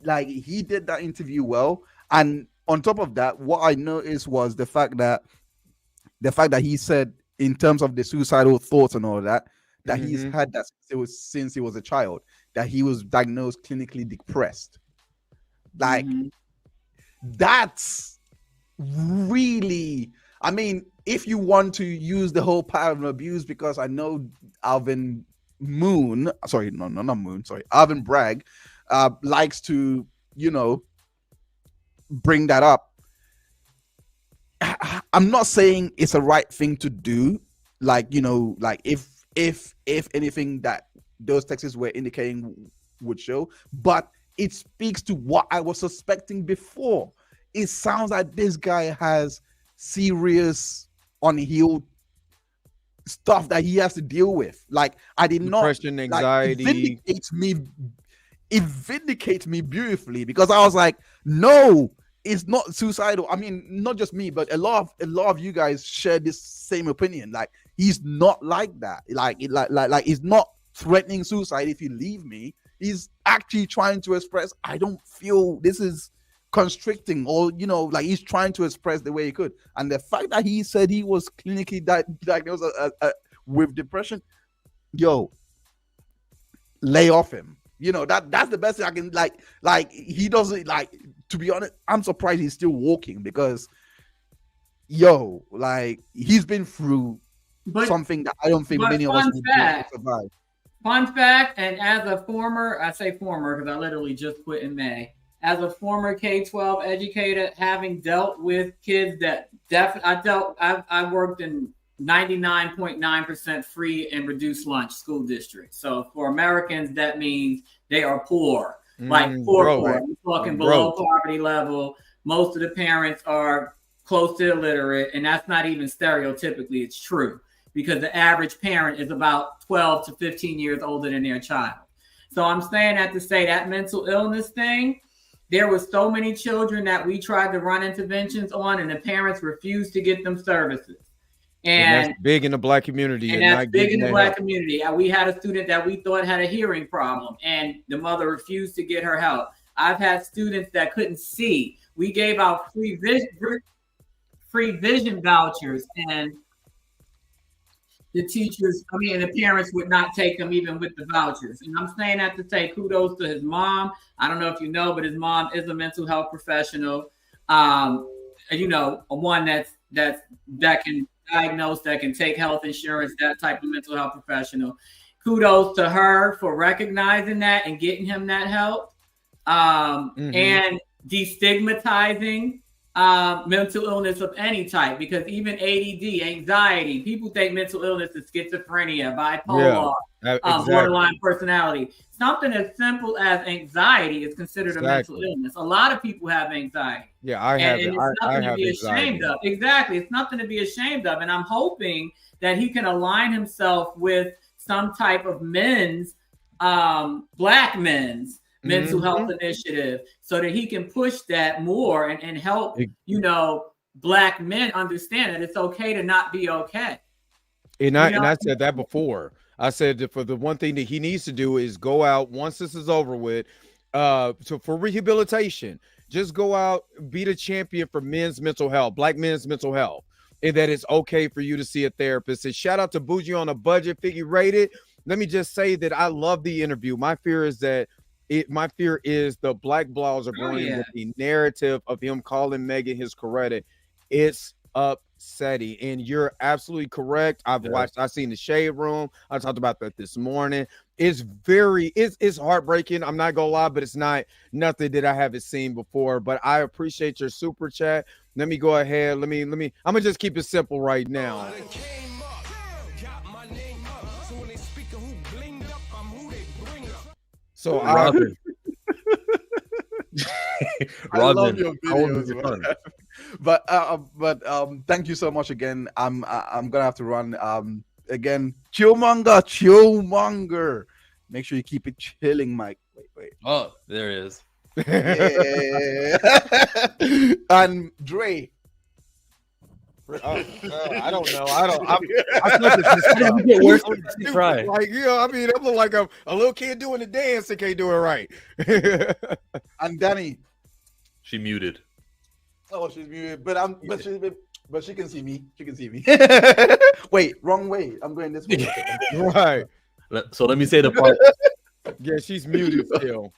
he did that interview well. And on top of that, what I noticed was the fact that he said, in terms of the suicidal thoughts and all that he's had that since he was a child, that he was diagnosed clinically depressed. Like that's really, I mean, if you want to use the whole pattern of abuse, because I know Alvin Bragg likes to, you know, bring that up. I'm not saying it's a right thing to do. Like, you know, like if anything that those texts were indicating would show, but it speaks to what I was suspecting before. It sounds like this guy has serious unhealed stuff that he has to deal with. Like, I did not depression, anxiety. It vindicates me beautifully, because I was like, no, it's not suicidal. I mean, not just me, but a lot of you guys share this same opinion. Like, he's not like that. Like he's not threatening suicide if you leave me. He's actually trying to express, I don't feel this is constricting, or, you know, like he's trying to express the way he could. And the fact that he said he was clinically diagnosed with depression, yo, lay off him. You know, that's the best thing I can, like he doesn't, like, to be honest, I'm surprised he's still walking, because yo, like, he's been through something that I don't think many of us would survive. Fun fact, and as a former, I say former because I literally just quit in May. As a former K-12 educator, having dealt with kids that I worked in 99.9% free and reduced lunch school districts. So for Americans, that means they are poor, like poor. We're talking below poverty level. Most of the parents are close to illiterate, and that's not even stereotypically, it's true, because the average parent is about 12 to 15 years older than their child. So I'm saying that to say that mental illness thing, there was so many children that we tried to run interventions on, and the parents refused to get them services. And that's big in the Black community. And that's big in the Black community. We had a student that we thought had a hearing problem, and the mother refused to get her help. I've had students that couldn't see. We gave out free vision vouchers, and the teachers, the parents would not take them even with the vouchers. And I'm saying that to say kudos to his mom. I don't know if you know, but his mom is a mental health professional. One that can diagnose, that can take health insurance, that type of mental health professional. Kudos to her for recognizing that and getting him that help. And destigmatizing mental illness of any type, because even ADD, anxiety, people think mental illness is schizophrenia, bipolar, borderline personality. Something as simple as anxiety is considered a mental illness. A lot of people have anxiety. Yeah, I have it. And it's nothing to be ashamed of. Exactly. It's nothing to be ashamed of. And I'm hoping that he can align himself with some type of Black men's mental health initiative, so that he can push that more and help, Black men understand that it's okay to not be okay. And I said that before. I said that for the one thing that he needs to do is go out once this is over with, for rehabilitation. Just go out, be the champion for men's mental health, Black men's mental health, and that it's okay for you to see a therapist. And shout out to Bougie on a budget, figure rated. Let me just say that I love the interview. My fear is the Black blogs are going with the narrative of him calling Megan his Coretta. It's upsetting, and you're absolutely correct. I've seen the Shade Room. I talked about that this morning. It's heartbreaking. I'm not gonna lie, but it's not nothing that I haven't seen before. But I appreciate your super chat. Let me go ahead. Let me. I'm gonna just keep it simple right now. So Robin. I love your videos, but thank you so much again. I'm gonna have to run again. Chillmonger. Make sure you keep it chilling, Mike. Wait. Oh, there it is. Yeah. And Dre. I don't know. I get worse when you cry. I'm like a little kid doing the dance and can't do it right. And Danny, she muted. Oh, she's muted, but she can see me. She can see me. Wait, wrong way. I'm going this way. Right. So let me say the part. Yeah, she's muted still.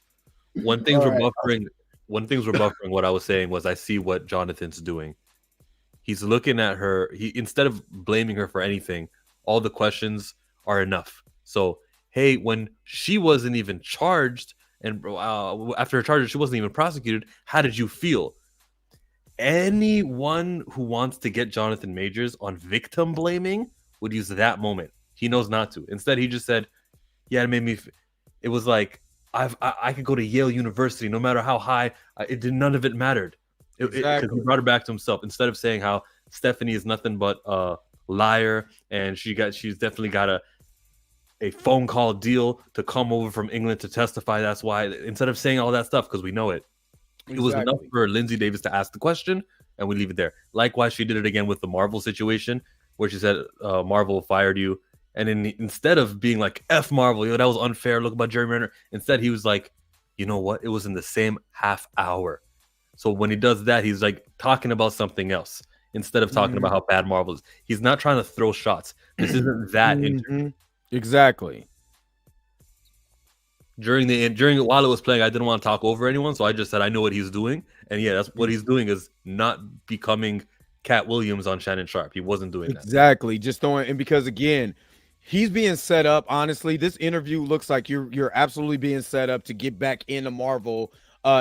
When things were buffering, what I was saying was I see what Jonathan's doing. He's looking at her. Instead of blaming her for anything, all the questions are enough. So, hey, when she wasn't even charged, and after her charges, she wasn't even prosecuted, how did you feel? Anyone who wants to get Jonathan Majors on victim blaming would use that moment. He knows not to. Instead, he just said, yeah, it made me. It was like, I could go to Yale University, no matter how high. None of it mattered. Because he brought her back to himself, instead of saying how Stephanie is nothing but a liar and she's definitely got a phone call deal to come over from England to testify. That's why, instead of saying all that stuff, because we know it, it was enough for Lindsay Davis to ask the question and we leave it there. Likewise, she did it again with the Marvel situation where she said Marvel fired you, and instead of being like F Marvel, that was unfair, look about Jeremy Renner, instead he was like, you know what, it was in the same half hour. So when he does that, he's like talking about something else instead of talking about how bad Marvel is. He's not trying to throw shots. This isn't that interview. Exactly. While it was playing, I didn't want to talk over anyone, so I just said I know what he's doing, and yeah, that's what he's doing is not becoming Cat Williams on Shannon Sharp. He wasn't doing that. Exactly. Just throwing, and because again, he's being set up. Honestly, this interview looks like you're absolutely being set up to get back into Marvel.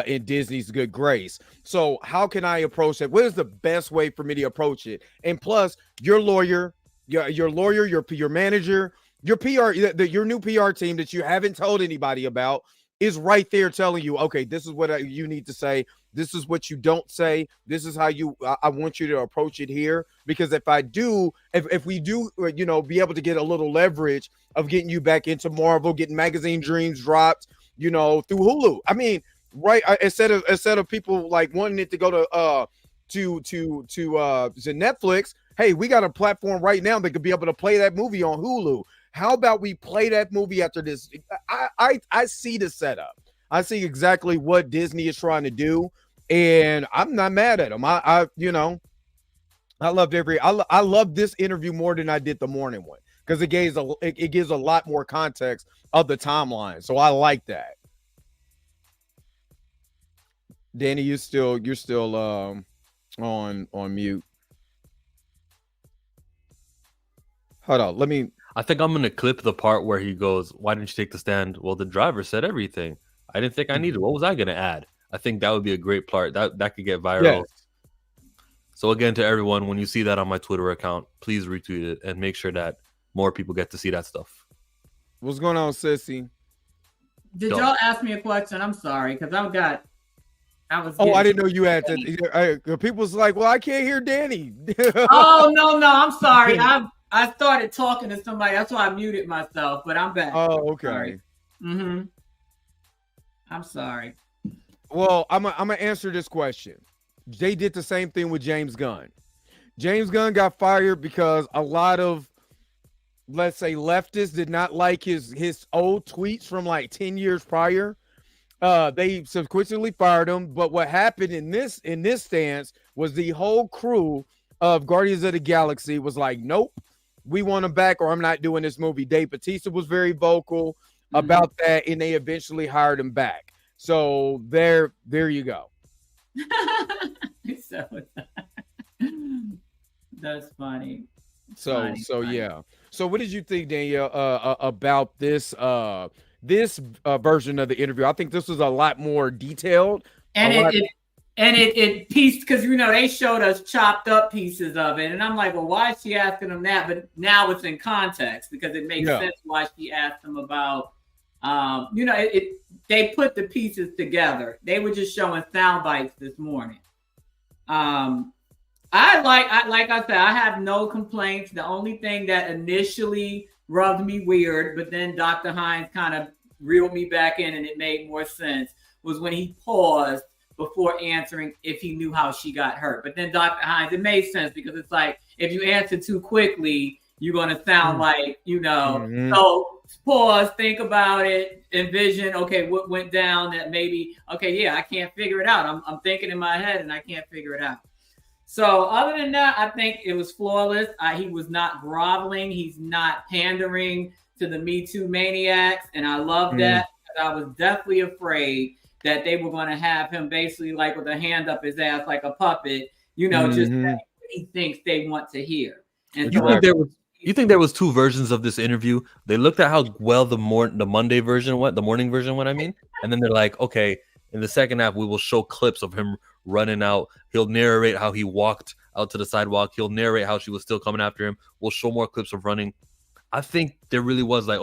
In Disney's good grace. So how can I approach it? What is the best way for me to approach it? And plus, your lawyer, your manager, your PR, your new PR team that you haven't told anybody about is right there telling you, okay, this is what you need to say. This is what you don't say. This is how I want you to approach it here. Because if we do, be able to get a little leverage of getting you back into Marvel, getting Magazine Dreams dropped, through Hulu. I mean, right? Instead of people like wanting it to go to Netflix. Hey, we got a platform right now that could be able to play that movie on Hulu. How about we play that movie after this? I see the setup. I see exactly what Disney is trying to do, and I'm not mad at them. I love this interview more than I did the morning one because it gives a lot more context of the timeline. So I like that. Danny, you're still on mute. Hold on, I think I'm gonna clip the part where he goes, "Why didn't you take the stand?" Well, the driver said everything. I didn't think I needed. What was I gonna add? I think that would be a great part. That could get viral. Yes. So again, to everyone, when you see that on my Twitter account, please retweet it and make sure that more people get to see that stuff. What's going on, Sissy? Did y'all ask me a question? I'm sorry, because I didn't know you had to. People was like, "Well, I can't hear Danny." Oh no, I'm sorry. I started talking to somebody. That's why I muted myself, but I'm back. Oh, okay. I'm sorry. Well, I'm gonna answer this question. They did the same thing with James Gunn. James Gunn got fired because a lot of, let's say, leftists did not like his old tweets from like 10 years prior. They subsequently fired him. But what happened in this stance was the whole crew of Guardians of the Galaxy was like, nope, we want him back or I'm not doing this movie. Dave Bautista was very vocal about that, and they eventually hired him back. So there you go. That's funny. So yeah. So what did you think, Danielle, about this version of the interview? I think this was a lot more detailed. And it pieced, because they showed us chopped up pieces of it, and I'm like, well, why is she asking him that? But now it's in context because it makes sense why she asked him about. They put the pieces together. They were just showing sound bites this morning. Like I said, I have no complaints. The only thing that initially rubbed me weird, but then Dr. Hines kind of reeled me back in and it made more sense, was when he paused before answering if he knew how she got hurt. But then Dr. Hines, it made sense because it's like, if you answer too quickly, you're going to sound like, so pause, think about it, envision, okay, what went down that maybe, okay, yeah, I can't figure it out. I'm thinking in my head and I can't figure it out. So other than that, I think it was flawless. He was not groveling. He's not pandering to the Me Too maniacs. And I love that. I was definitely afraid that they were going to have him basically like with a hand up his ass like a puppet, just saying what he thinks they want to hear. And you think there was two versions of this interview? They looked at how well the Monday version went, the morning version went, and then they're like, okay, in the second half, we will show clips of him running out. He'll narrate how he walked out to the sidewalk. He'll narrate how she was still coming after him. We'll show more clips of running. I think there really was like,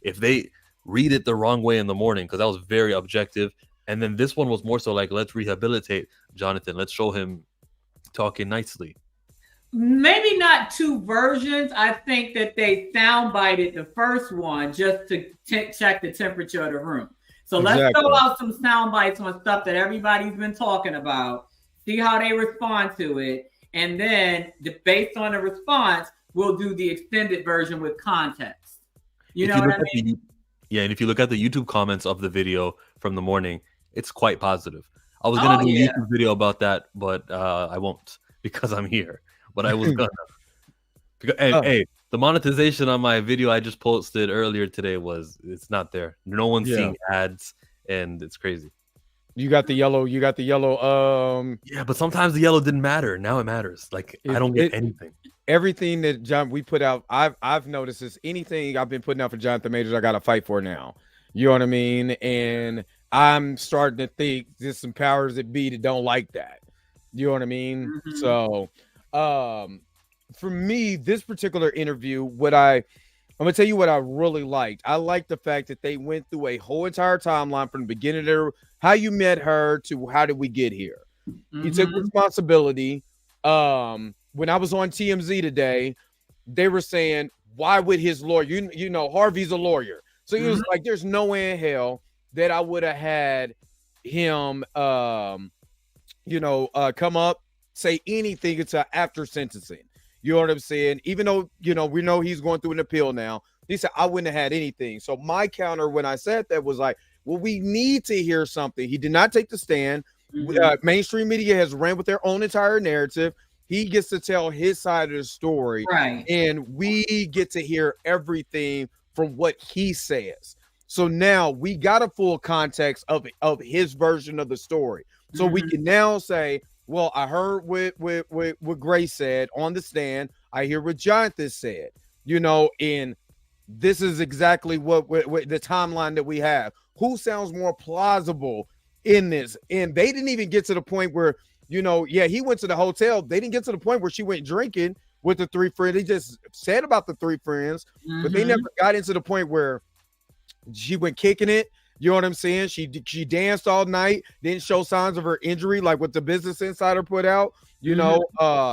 if they read it the wrong way in the morning, because that was very objective. And then this one was more so like, let's rehabilitate Jonathan. Let's show him talking nicely. Maybe not two versions. I think that they soundbited the first one just to check the temperature of the room. So let's throw out some sound bites on stuff that everybody's been talking about, see how they respond to it. And then based on the response, we'll do the extended version with context. You know what I mean? And if you look at the YouTube comments of the video from the morning, it's quite positive. I was going to do a YouTube video about that, but I won't because I'm here. But I was gonna. Hey, the monetization on my video I just posted earlier today it's not there. No one's seeing ads, and it's crazy. You got the yellow. Yeah, but sometimes the yellow didn't matter. Now it matters. Like I don't get anything. Everything that we put out, I've noticed is anything I've been putting out for Jonathan Majors, I got to fight for now. You know what I mean? And I'm starting to think there's some powers that be that don't like that. You know what I mean? Mm-hmm. So. For me, this particular interview, what I I'm gonna tell you what I really liked. I liked the fact that they went through a whole entire timeline from the beginning of how you met her to how did we get here. He took responsibility. When I was on TMZ today, they were saying, why would his lawyer, you know, Harvey's a lawyer. So he was like, there's no way in hell that I would have had him, come up, say anything until after sentencing. You know what I'm saying? Even though, you know, we know he's going through an appeal now. He said, I wouldn't have had anything. So my counter when I said that was like, well, we need to hear something. He did not take the stand. Mainstream media has ran with their own entire narrative. He gets to tell his side of the story. Right. And we get to hear everything from what he says. So now we got a full context of his version of the story. So we can now say, well, I heard what Grace said on the stand. I hear what Jonathan said, you know, and this is exactly what the timeline that we have. Who sounds more plausible in this? And they didn't even get to the point where, you know, yeah, he went to the hotel. They didn't get to the point where she went drinking with the three friends. They just said about the three friends, but they never got into the point where she went kicking it. You know what I'm saying? She danced all night, didn't show signs of her injury, like what the Business Insider put out. You know,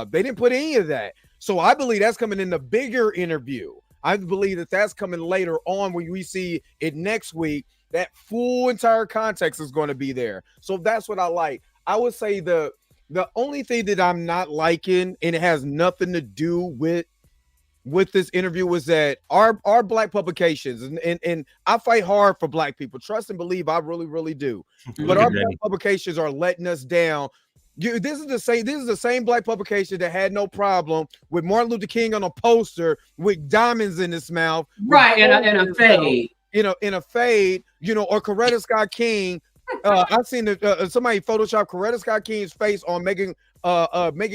they didn't put any of that. So I believe that's coming in the bigger interview. I believe that that's coming later on when we see it next week. That full entire context is going to be there. So that's what I like. I would say the only thing that I'm not liking, and it has nothing to do with this interview, was that our black publications, and I fight hard for black people. Trust and believe, I really, really do. But our black publications are letting us down. This is the same black publication that had no problem with Martin Luther King on a poster with diamonds in his mouth. Right, in a fade. In a fade, you know, or Coretta Scott King. I've seen somebody Photoshop Coretta Scott King's face on Megan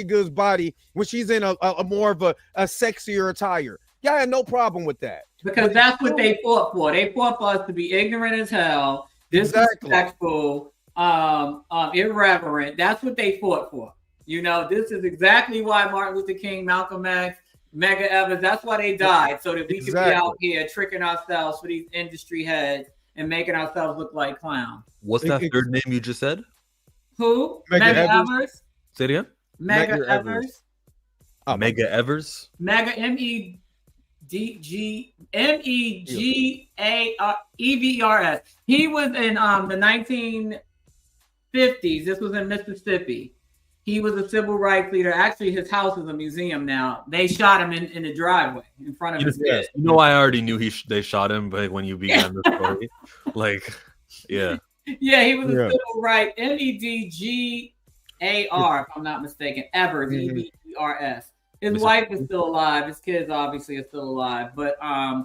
Good's body when she's in a more of a sexier attire. Yeah, I had no problem with that. Because that's what they fought for. They fought for us to be ignorant as hell, disrespectful, irreverent. That's what they fought for. You know, this is exactly why Martin Luther King, Malcolm X, Medgar Evers, that's why they died, so that we could be out here tricking ourselves for these industry heads and making ourselves look like clowns. What's that third name you just said? Who? Medgar Evers. Say it again. Medgar Evers. Oh, Medgar Evers. Medgar Evers. He was in the 1950s. This was in Mississippi. He was a civil rights leader. Actually, his house is a museum now. They shot him in the driveway in front of his bed. You know, I already knew they shot him, but when you began the story, like, yeah. Yeah, he was a civil rights, Medgar, if I'm not mistaken, Evers, Evers. His wife is still alive. His kids obviously are still alive, but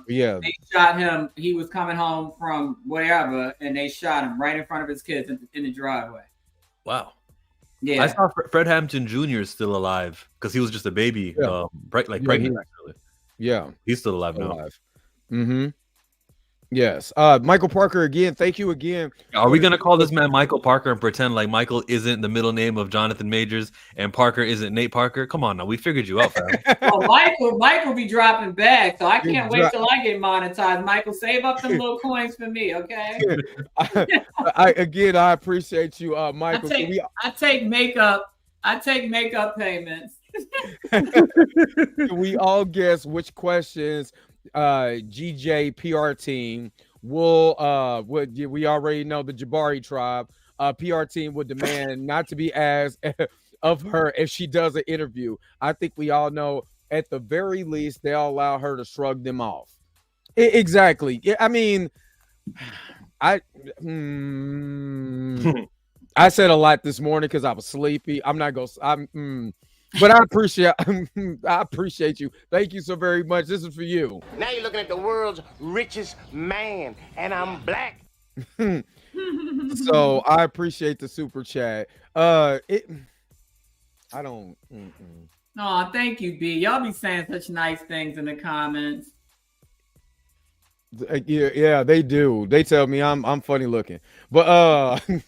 they shot him. He was coming home from wherever, and they shot him right in front of his kids in the driveway. Wow. Yeah, I saw Fred Hampton Jr. is still alive because he was just a baby, pregnant actually. Yeah, he's still alive now. Yes. Michael Parker again. Thank you again. Are we gonna call this man Michael Parker and pretend like Michael isn't the middle name of Jonathan Majors and Parker isn't Nate Parker? Come on now, we figured you out, fam. Well, Michael be dropping bags, so I can't wait till I get monetized. Michael, save up them little coins for me, okay? I appreciate you, Michael. I take makeup payments. We all guess which questions GJ PR team will we already know the Jabbari tribe PR team would demand not to be asked of her if she does an interview. I think we all know at the very least they'll allow her to shrug them off. Exactly. Yeah, I mean, I said a lot this morning because I was sleepy. But I appreciate you. Thank you so very much. This is for you. Now you're looking at the world's richest man, and I'm black. So I appreciate the super chat. I don't. Oh, thank you, B. Y'all be saying such nice things in the comments. Yeah, they do. They tell me I'm funny looking, but and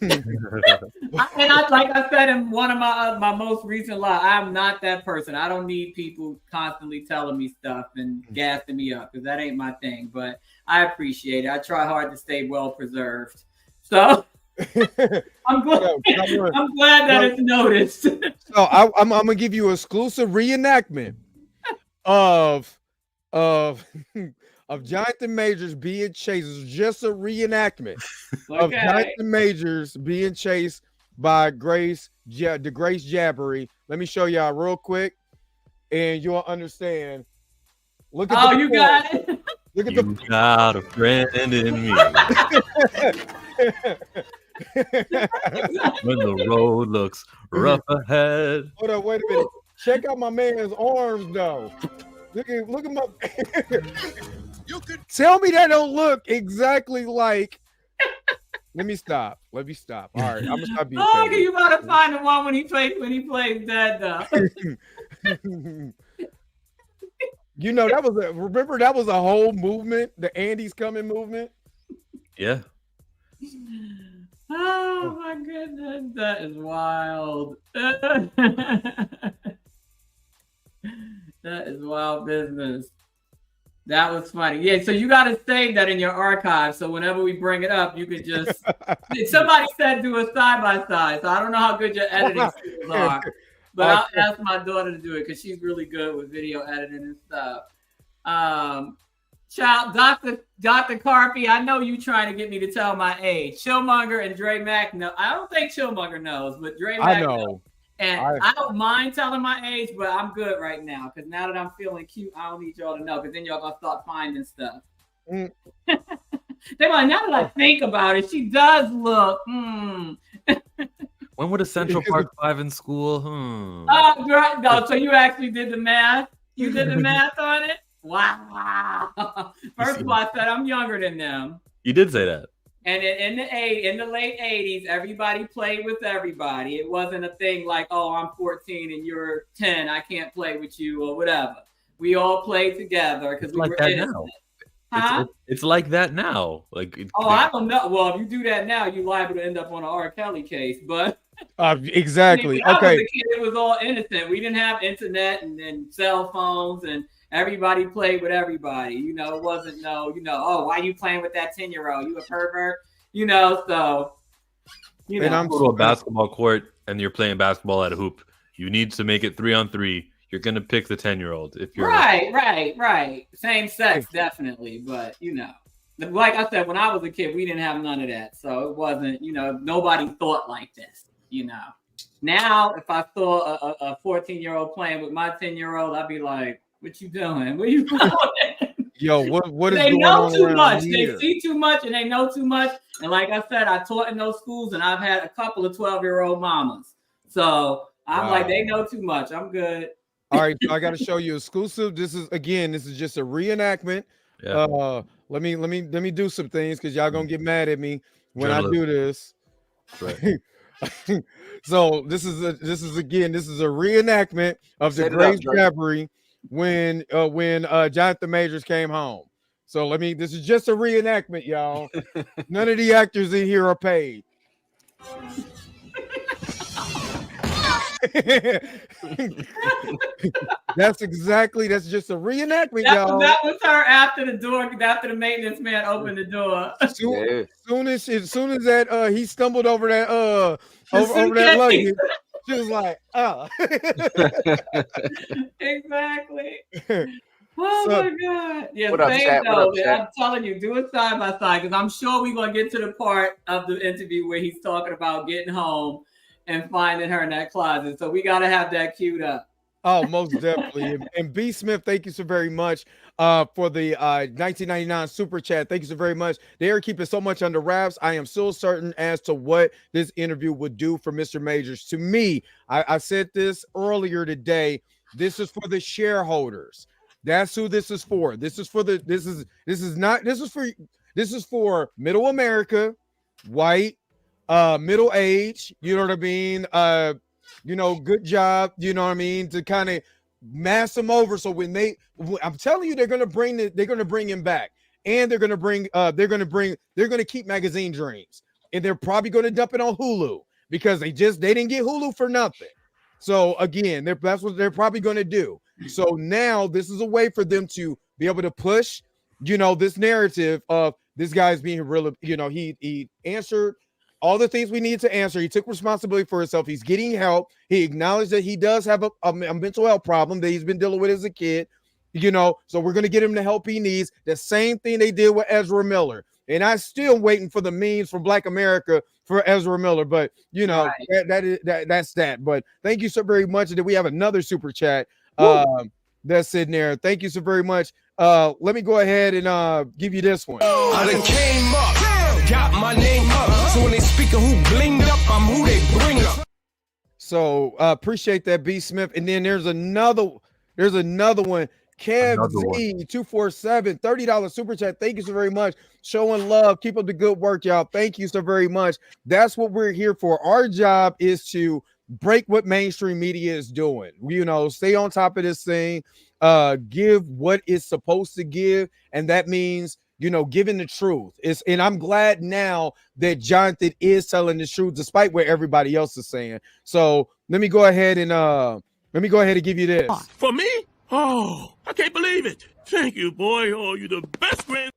like I said in one of my most recent lives, I'm not that person. I don't need people constantly telling me stuff and gassing me up because that ain't my thing. But I appreciate it. I try hard to stay well preserved. So I'm glad that it's noticed. So I'm gonna give you an exclusive reenactment of Jonathan Majors being chased. It's just a reenactment of Jonathan Majors being chased by Grace Jabbari. Let me show y'all real quick, and you'll understand. Look at you got it. Look at you got a friend in me. When the road looks rough ahead. Hold on, wait a minute. Check out my man's arms, though. Look at my. Tell me that don't look exactly like. Let me stop. All right, I'm gonna stop being. Oh, you gotta find the one when he plays dead, though. You know that was a whole movement, the Andy's coming movement. Yeah. Oh my goodness, that is wild. That is wild business. That was funny. Yeah, so you got to save that in your archive. So whenever we bring it up, you could just. Somebody said do a side by side. So I don't know how good your editing skills are, but I'll ask my daughter to do it because she's really good with video editing and stuff. Child, Dr. Carpy, I know you trying to get me to tell my age. Chillmonger and Dre Mack know. I don't think Chillmonger knows, but Dre Mack knows. And I don't mind telling my age, but I'm good right now because now that I'm feeling cute, I don't need y'all to know because then y'all gonna start finding stuff. They're like, now that I think about it, she does look. When would a Central Park 5 in school? Oh, right. No, so you actually did the math. You did the math on it. Wow. First of all, I said I'm younger than them. You did say that. And in the late 80s, everybody played with everybody. It wasn't a thing like, oh, I'm 14 and you're 10. I can't play with you or whatever. We all played together because we were innocent. Huh? It's like that now. I don't know. Well, if you do that now, you're liable to end up on an R. Kelly case. But exactly. I mean, okay. It was all innocent. We didn't have internet and cell phones and everybody played with everybody. It wasn't oh, why are you playing with that 10-year-old? You a pervert? So. And I'm to a basketball court and you're playing basketball at a hoop. You need to make it 3-on-3. You're gonna pick the 10-year-old if you're right. Same sex, definitely. But like I said, when I was a kid, we didn't have none of that. So it wasn't, nobody thought like this. Now if I saw a 14-year-old playing with my 10-year-old, I'd be like, what you doing? What are you doing? Yo, what is they going know on too much. Here? They see too much and they know too much. And like I said, I taught in those schools and I've had a couple of 12-year-old mamas. So I'm like, they know too much. I'm good. All right, so I got to show you exclusive. This is just a reenactment. Yeah. Let me do some things because y'all gonna get mad at me when I do this. Right. So this is a reenactment of the Grace Jabbari when Jonathan Majors came home. So this is just a reenactment, y'all. None of the actors in here are paid. That's just a reenactment, y'all. That was her after the maintenance man opened the door. As soon as that he stumbled over that over that luggage, she was like, oh. Exactly. Oh my God. Yeah, I'm telling you, do it side by side because I'm sure we're gonna get to the part of the interview where he's talking about getting home and finding her in that closet. So we got to have that queued up. Oh, most definitely. And B. Smith, thank you so very much for the 1999 super chat. Thank you so very much. They are keeping so much under wraps. I am still certain as to what this interview would do for Mr. Majors. To me, I said this earlier today. This is for the shareholders. That's who this is for. This is for middle America, white, middle age, you know what I mean? Good job, you know what I mean? To kind of mass them over. So I'm telling you, they're gonna bring him back. and they're gonna keep Magazine Dreams, and they're probably gonna dump it on Hulu because they didn't get Hulu for nothing. So again, that's what they're probably gonna do. So now this is a way for them to be able to push, this narrative of this guy's being real. He answered all the things we needed to answer. He took responsibility for himself. He's getting help. He acknowledged that he does have a mental health problem that he's been dealing with as a kid, so we're going to get him the help he needs. The same thing they did with Ezra Miller. And I'm still waiting for the memes from Black America for Ezra Miller. But, right. That's that. But thank you so very much. And then we have another super chat that's sitting there. Thank you so very much. Let me go ahead and give you this one. I done came up. Got my name up, so when they speak of who blinged up, I'm who they bring up. So appreciate that, B Smith. And then there's another one. Kev Z 247 $30 super chat. Thank you so very much. Showing love. Keep up the good work, y'all. Thank you so very much. That's what we're here for. Our job is to break what mainstream media is doing. Stay on top of this thing. Give what it's supposed to give, and that means giving the truth. And I'm glad now that Jonathan is telling the truth despite what everybody else is saying. So let me go ahead and give you this. For me? Oh, I can't believe it. Thank you, boy. Oh, you're the best friend.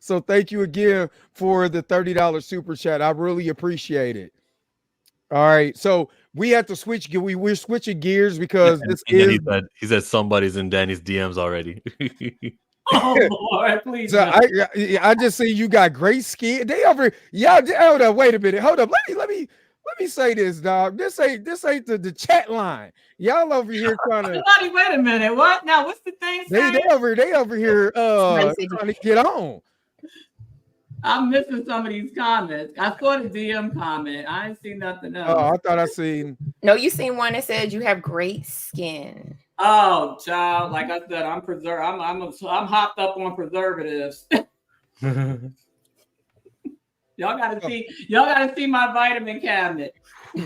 So thank you again for the $30 super chat. I really appreciate it. All right, so we have to switch. We're switching gears because he said somebody's in Danny's DMs already. Oh Lord, please. So I just see you got great skin. They over hold up. Wait a minute. Hold up. Let me say this, dog. This ain't the chat line. Y'all over here trying to. Wait a minute. What now? What's the thing? They over here trying to get on. I'm missing some of these comments. I saw the DM comment. I ain't seen nothing else. Oh, I thought I seen. No, you seen one that said you have great skin. Oh, child. Like I said, I'm hopped up on preservatives. Y'all gotta see my vitamin cabinet.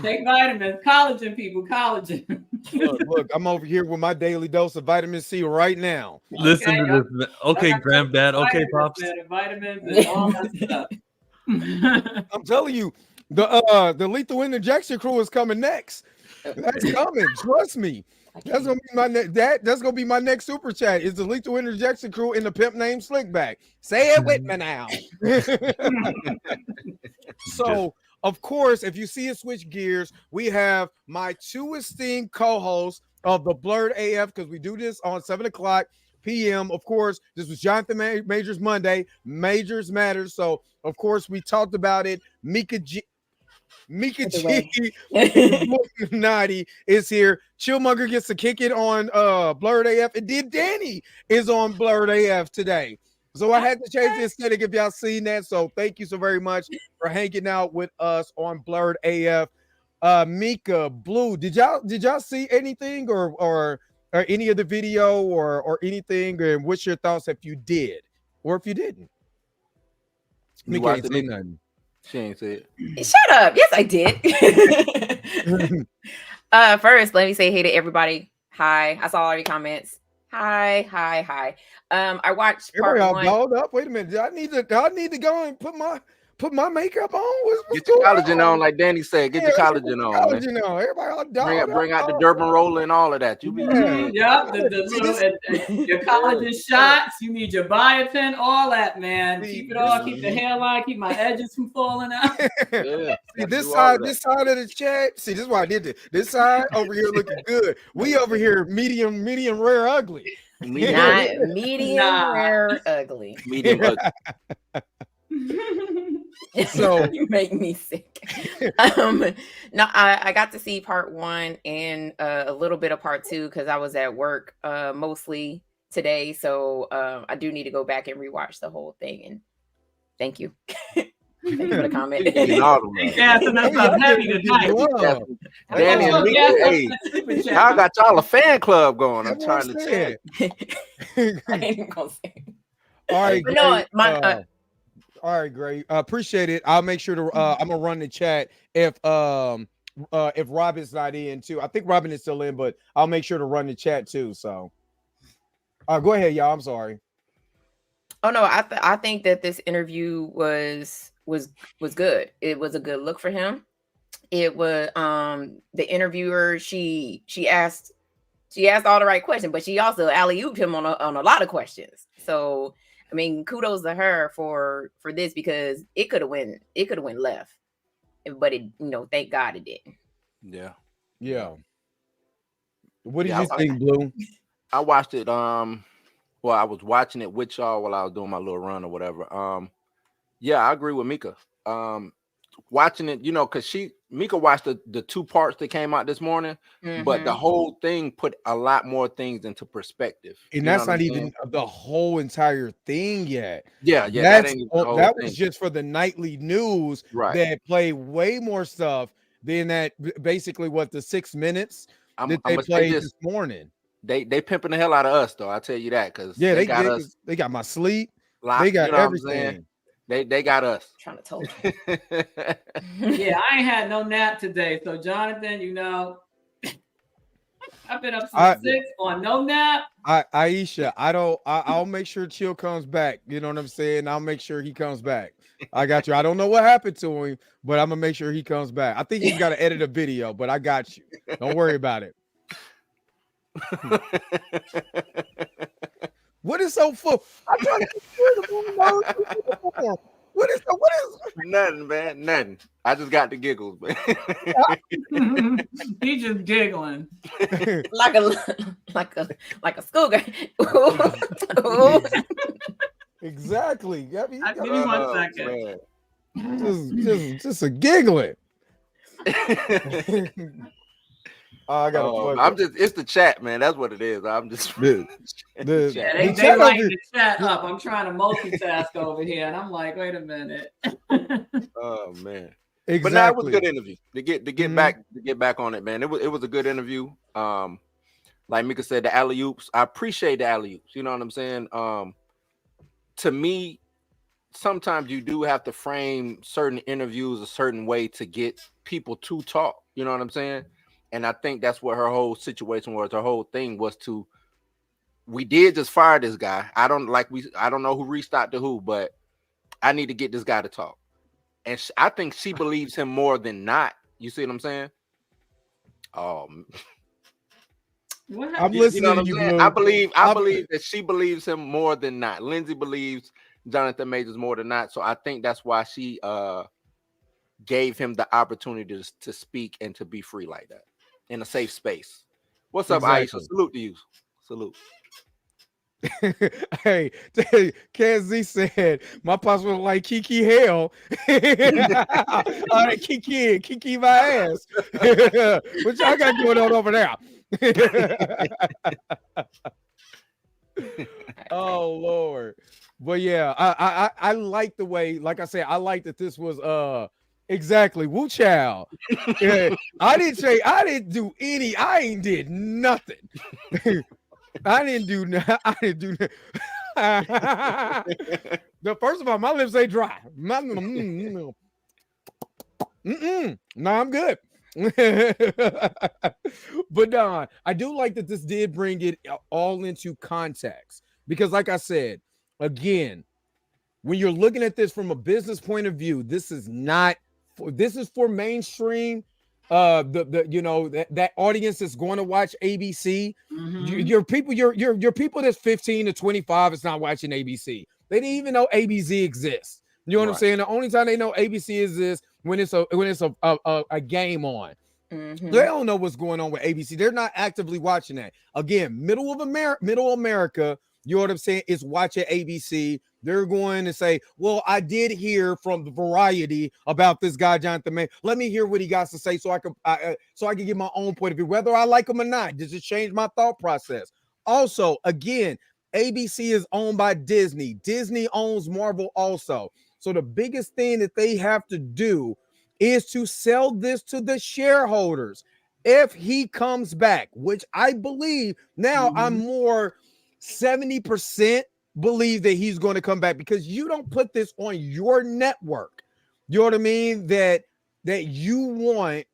Take vitamins, collagen, people, collagen. Look, I'm over here with my daily dose of vitamin C right now. Listen to this. Okay, granddad. Okay, pops. Vitamins and all that stuff. I'm telling you, the lethal interjection crew is coming next. That's coming. Trust me. That's gonna be that's gonna be my next super chat. Is the lethal interjection crew in the pimp named Slickback? Say it with me now. So, of course, if you see us switch gears, we have my two esteemed co-hosts of the Blurred AF, because we do this on 7:00 p.m. Of course, this was Jonathan Majors Monday. Majors Matters. So, of course, we talked about it. Mika G Naughty is here. Chillmonger gets to kick it on Blurred AF, and then Danny is on Blurred AF today. So I had to change the aesthetic if y'all seen that. So thank you so very much for hanging out with us on Blurred AF. Mika, Blue, did y'all see anything or any of the video or anything? And what's your thoughts if you did or if you didn't? Mika ain't say nothing. She ain't say it. Shut up. Yes, I did. First, let me say hey to everybody. Hi. I saw all your comments. Hi. I watched part one. Hold up. Wait a minute. I need to go and put my makeup on. Get your collagen on, like Danny said. Get your collagen on. Collagen on. Everybody all dolled bring out the Durban roller and all of that. You be yeah. Your collagen shots. You need your biotin, all that, man. Keep it all. Keep the hairline. Keep my edges from falling out. Yeah. See, this side of the chat. See, this is why I did it. This side over here looking good. We over here medium rare ugly. Medium rare ugly. Medium ugly. So you make me sick. No, I got to see part one and a little bit of part two because I was at work mostly today. So I do need to go back and rewatch the whole thing. And thank you. Thank you for the comment. Danny and Mika, hey, y'all got y'all a fan club going. I'm trying to tell you. I ain't gonna say. All right, but no, all right, great. Appreciate it. I'll make sure to. I'm gonna run the chat if Robin's not in too. I think Robin is still in, but I'll make sure to run the chat too. So, Go ahead, y'all. I'm sorry. Oh no, I think that this interview was good. It was a good look for him. It was the interviewer, she asked all the right questions, but she also alley-ooped him on a lot of questions. So I mean, kudos to her for this, because it could have went left, but it, thank God it didn't. Yeah. What did you think, Blue? I watched it. Well, I was watching it with y'all while I was doing my little run or whatever. Yeah, I agree with Mika. Watching it, because Mika watched the 2 parts that came out this morning, but the whole thing put a lot more things into perspective. And that's not even the whole entire thing yet. Yeah, that was just for the nightly news, right? That played way more stuff than that. Basically, what the 6 minutes that they played this morning. They pimping the hell out of us, though. I tell you that, because they got us. They got my sleep. Locked, they got everything. They got us. Trying to tell you. Yeah, I ain't had no nap today. So Jonathan, I've been up since 6 on no nap. Aisha, I'll make sure Chill comes back. You know what I'm saying? I'll make sure he comes back. I got you. I don't know what happened to him, but I'm gonna make sure he comes back. I think he's got to edit a video, but I got you. Don't worry about it. What is so full? What is nothing, man? Nothing. I just got the giggles, man. He's just giggling like a schoolgirl. Exactly. Give me 1 second. Just a giggling. It's the chat, man. That's what it is. I'm just they lighting the chat up. I'm trying to multitask over here, and I'm like, wait a minute. Oh man. Exactly. But now it was a good interview. To get back on it, man. It was a good interview. Like Mika said, the alley-oops. I appreciate the alley-oops. You know what I'm saying? To me, sometimes you do have to frame certain interviews a certain way to get people to talk. You know what I'm saying? And I think that's what her whole situation was. Her whole thing was we did just fire this guy. I don't know who reached out to who, but I need to get this guy to talk. And I think she believes him more than not. You see what I'm saying? I'm listening to you. I believe that she believes him more than not. Lindsay believes Jonathan Majors more than not. So I think that's why she gave him the opportunity to speak and to be free like that in a safe space. What's up, Aisha? Salute to you. Salute. Hey, KZ said my pops was like Kiki hell. All right, Kiki my ass. What y'all got going on over there? Oh Lord. But yeah, I like the way, like I said, I like that this was exactly Woo Chow. I ain't did nothing. I didn't do nothing. First of all, my lips ain't dry. No, I'm good. But I do like that this did bring it all into context, because like I said, again, when you're looking at this from a business point of view, this is for mainstream. That audience that's going to watch ABC. Your people that's 15 to 25 is not watching ABC. They didn't even know ABC exists. You know what I'm saying? The only time they know ABC exists when it's a game on. They don't know what's going on with ABC. They're not actively watching that. Again, middle America, you know what I'm saying, is watching ABC. They're going to say, well, I did hear from the Variety about this guy, Jonathan May. Let me hear what he got to say so I can get my own point of view, whether I like him or not. Does it change my thought process? Also, again, ABC is owned by Disney. Disney owns Marvel also. So the biggest thing that they have to do is to sell this to the shareholders. If he comes back, which I believe now, I'm more 70% believe that he's going to come back, because you don't put this on your network. You know what I mean? That you want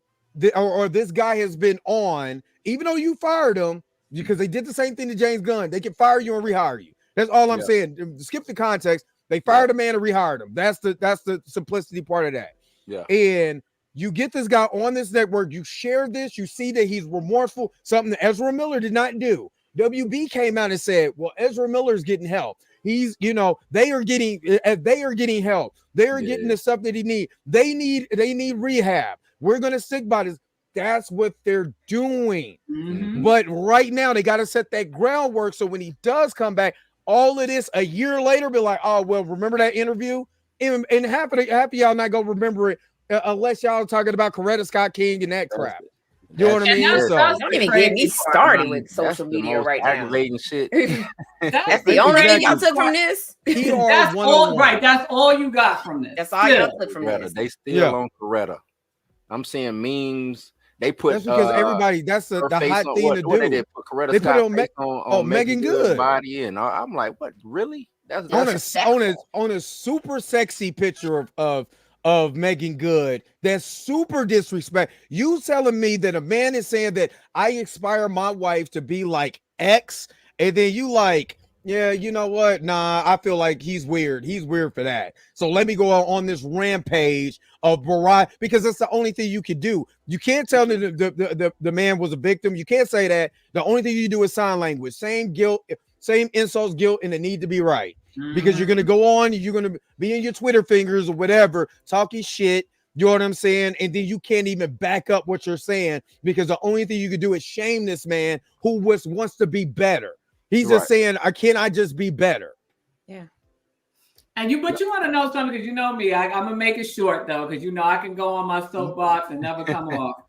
or this guy has been on, even though you fired him, because they did the same thing to James Gunn. They can fire you and rehire you. That's all I'm saying. Skip the context. They fired a man and rehired him. That's the simplicity part of that. Yeah. And you get this guy on this network. You share this. You see that he's remorseful. Something that Ezra Miller did not do. WB came out and said, "Well, Ezra Miller's getting help. He's, they are getting help. They are getting the stuff that he need. They need rehab. We're gonna stick by this." That's what they're doing. Mm-hmm. But right now they got to set that groundwork so when he does come back, all of this a year later be like, "Oh well, remember that interview?" And half of y'all not gonna remember it unless y'all talking about Coretta Scott King and that crap. You know what I mean? So don't even get me started with social media right now. Aggravating shit. That's the only thing y'all took from this. That's all right. That's all you got from this. That's all y'all took from this. They still on Coretta. I'm seeing memes. They put that's because everybody. That's the hot thing to do. They put Coretta they Scott put on Megan Good body, and I'm like, what? Really? That's on a super sexy picture of Megan Good. That's super disrespect. You telling me that a man is saying that I inspire my wife to be like X, and then you like, yeah, you know what? Nah, I feel like he's weird. He's weird for that. So let me go on this rampage of variety because that's the only thing you could do. You can't tell me the man was a victim. You can't say that. The only thing you do is sign language. Same guilt, same insults, guilt, and the need to be right. Because you're going to go on, you're going to be in your Twitter fingers or whatever, talking shit, you know what I'm saying? And then you can't even back up what you're saying because the only thing you can do is shame this man who wants to be better. He's just saying, can I just be better? Yeah. But you want to know something because you know me. I'm going to make it short, though, because I can go on my soapbox and never come off.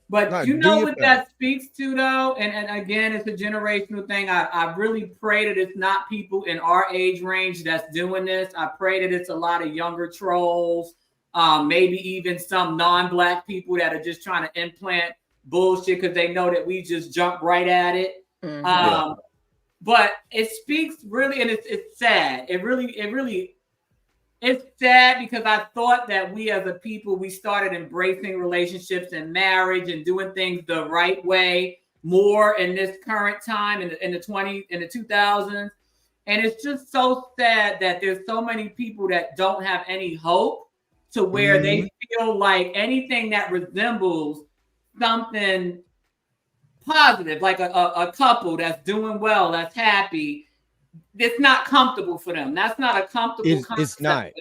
But what that speaks to, though, and again, it's a generational thing. I really pray that it's not people in our age range that's doing this. I pray that it's a lot of younger trolls, maybe even some non-Black people that are just trying to implant bullshit because they know that we just jump right at it. Mm-hmm. But it speaks really, and it's sad. It's sad because I thought that we as a people, we started embracing relationships and marriage and doing things the right way more in this current time in the 2000s. And it's just so sad that there's so many people that don't have any hope to where they feel like anything that resembles something positive, like a couple that's doing well, that's happy, it's not comfortable for them. That's not a comfortable concept it's not.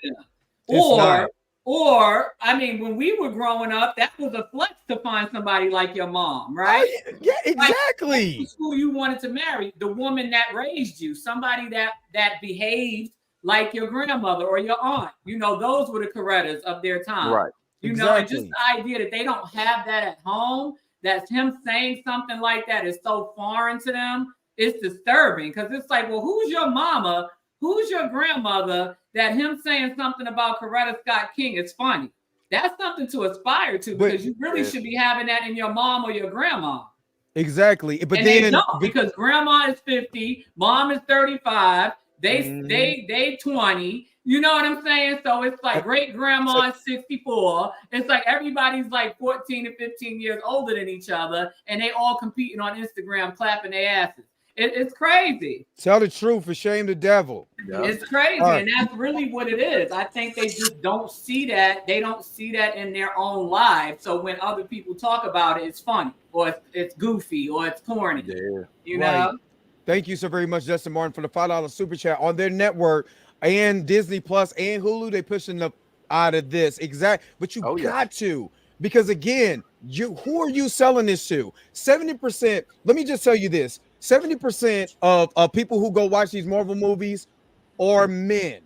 For them. Or I mean, when we were growing up, that was a flex to find somebody like your mom, right? Oh, yeah, exactly. Like, who you wanted to marry, the woman that raised you, somebody that behaved like your grandmother or your aunt. Those were the Corettas of their time. Right. And just the idea that they don't have that at home, that's him saying something like that is so foreign to them. It's disturbing because it's like, well, who's your mama? Who's your grandmother that him saying something about Coretta Scott King is funny? That's something to aspire to because you really should be having that in your mom or your grandma. Exactly. But and then they don't because grandma is 50, mom is 35, they 20. You know what I'm saying? So it's like great grandma is 64. It's like everybody's like 14 and 15 years older than each other, and they all competing on Instagram, clapping their asses. It's crazy. Tell the truth and shame the devil. Yep. It's crazy, and that's really what it is. I think they just don't see that. They don't see that in their own lives. So when other people talk about it, it's funny, or it's goofy, or it's corny. Yeah. You know? Thank you so very much, Justin Martin, for the $5 super chat on their network and Disney Plus and Hulu. They pushing up out of this. Exactly. But you got to, because again, who are you selling this to? 70%. Let me just tell you this. 70% of people who go watch these Marvel movies are men.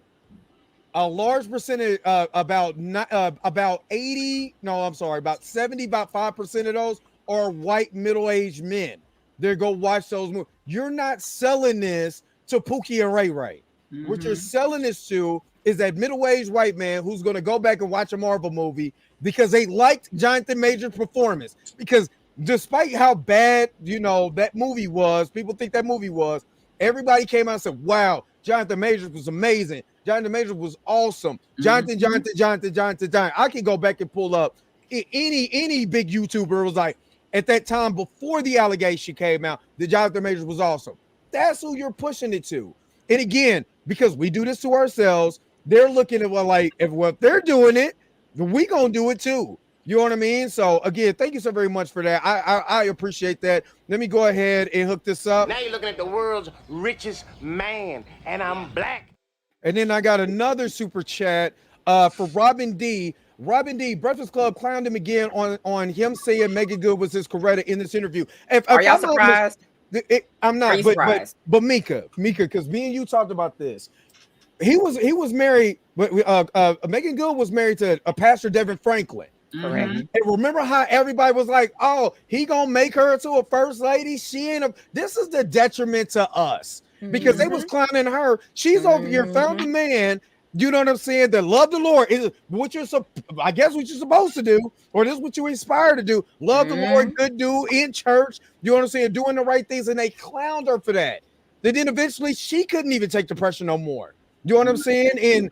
A large percentage, about 70, about 5% of those are white middle-aged men. They go watch those movies. You're not selling this to Pookie and Ray Ray. Mm-hmm. What you're selling this to is that middle-aged white man who's going to go back and watch a Marvel movie because they liked Jonathan Major's performance. Because despite how bad, that movie was, people think that movie was, everybody came out and said, wow, Jonathan Majors was amazing. Jonathan Majors was awesome. Jonathan. I can go back and pull up any big YouTuber was like, at that time before the allegation came out that Jonathan Majors was awesome. That's who you're pushing it to. And again, because we do this to ourselves, they're looking at if they're doing it, then we gonna do it too. You know what I mean? So again, thank you so very much for that. I appreciate that. Let me go ahead and hook this up. Now you're looking at the world's richest man, and I'm black. And then I got another super chat for Robin D. Robin D. Breakfast Club clowned him again on him saying Megan Good was his Coretta in this interview. Are y'all surprised? I'm not, but Mika, because me and you talked about this. He was married. Megan Good was married to a Pastor Devin Franklin. Correct. And remember how everybody was like, "Oh, he gonna make her to a first lady." She ain't. This is the detriment to us because they was clowning her. She's over here found a man. You know what I'm saying? That love the Lord is what I guess what you're supposed to do, or this is what you inspire to do. Love the Lord, good dude in church. You know what I'm saying? Doing the right things, and they clowned her for that. Then eventually she couldn't even take the pressure no more. You know what I'm saying? And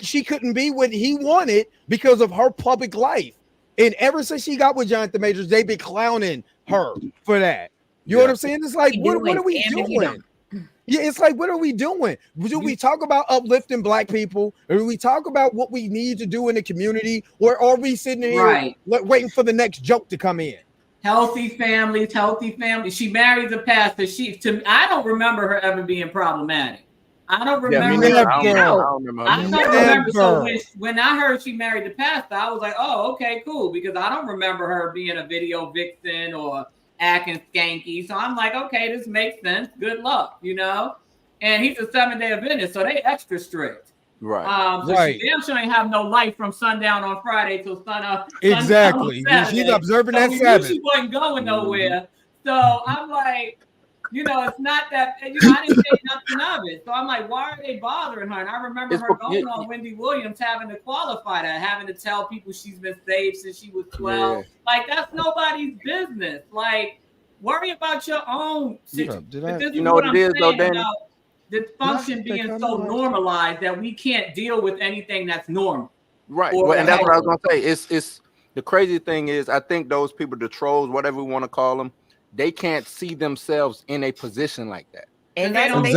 she couldn't be what he wanted because of her public life. And ever since she got with Jonathan Majors, they've been clowning her for that. You know what I'm saying? It's like, what are we doing? Yeah, it's like, what are we doing? Do we talk about uplifting black people? Or do we talk about what we need to do in the community? Or are we sitting here waiting for the next joke to come in? Healthy families. She married the pastor. I don't remember her ever being problematic. I don't remember. I don't remember. So when I heard she married the pastor, I was like, oh, okay, cool. Because I don't remember her being a video vixen or acting skanky. So I'm like, okay, this makes sense. Good luck, you know? And he's a 7-day Adventist, so they extra strict. Right. She damn sure ain't have no light from sundown on Friday till sun Exactly. She's observing that Sabbath. She wasn't going nowhere. So I'm like, you know, it's not that, I didn't say nothing of it. So I'm like, why are they bothering her? And I remember her going on Wendy Williams having to qualify that, having to tell people she's been saved since she was 12. Yeah. Like, that's nobody's business. Like, worry about your own situation. You know what it is, though, Danny? Dysfunction being so normalized that we can't deal with anything that's normal. Right. And that's what I was going to say. It's the crazy thing is, I think those people, the trolls, whatever we want to call them, they can't see themselves in a position like that. And that's what they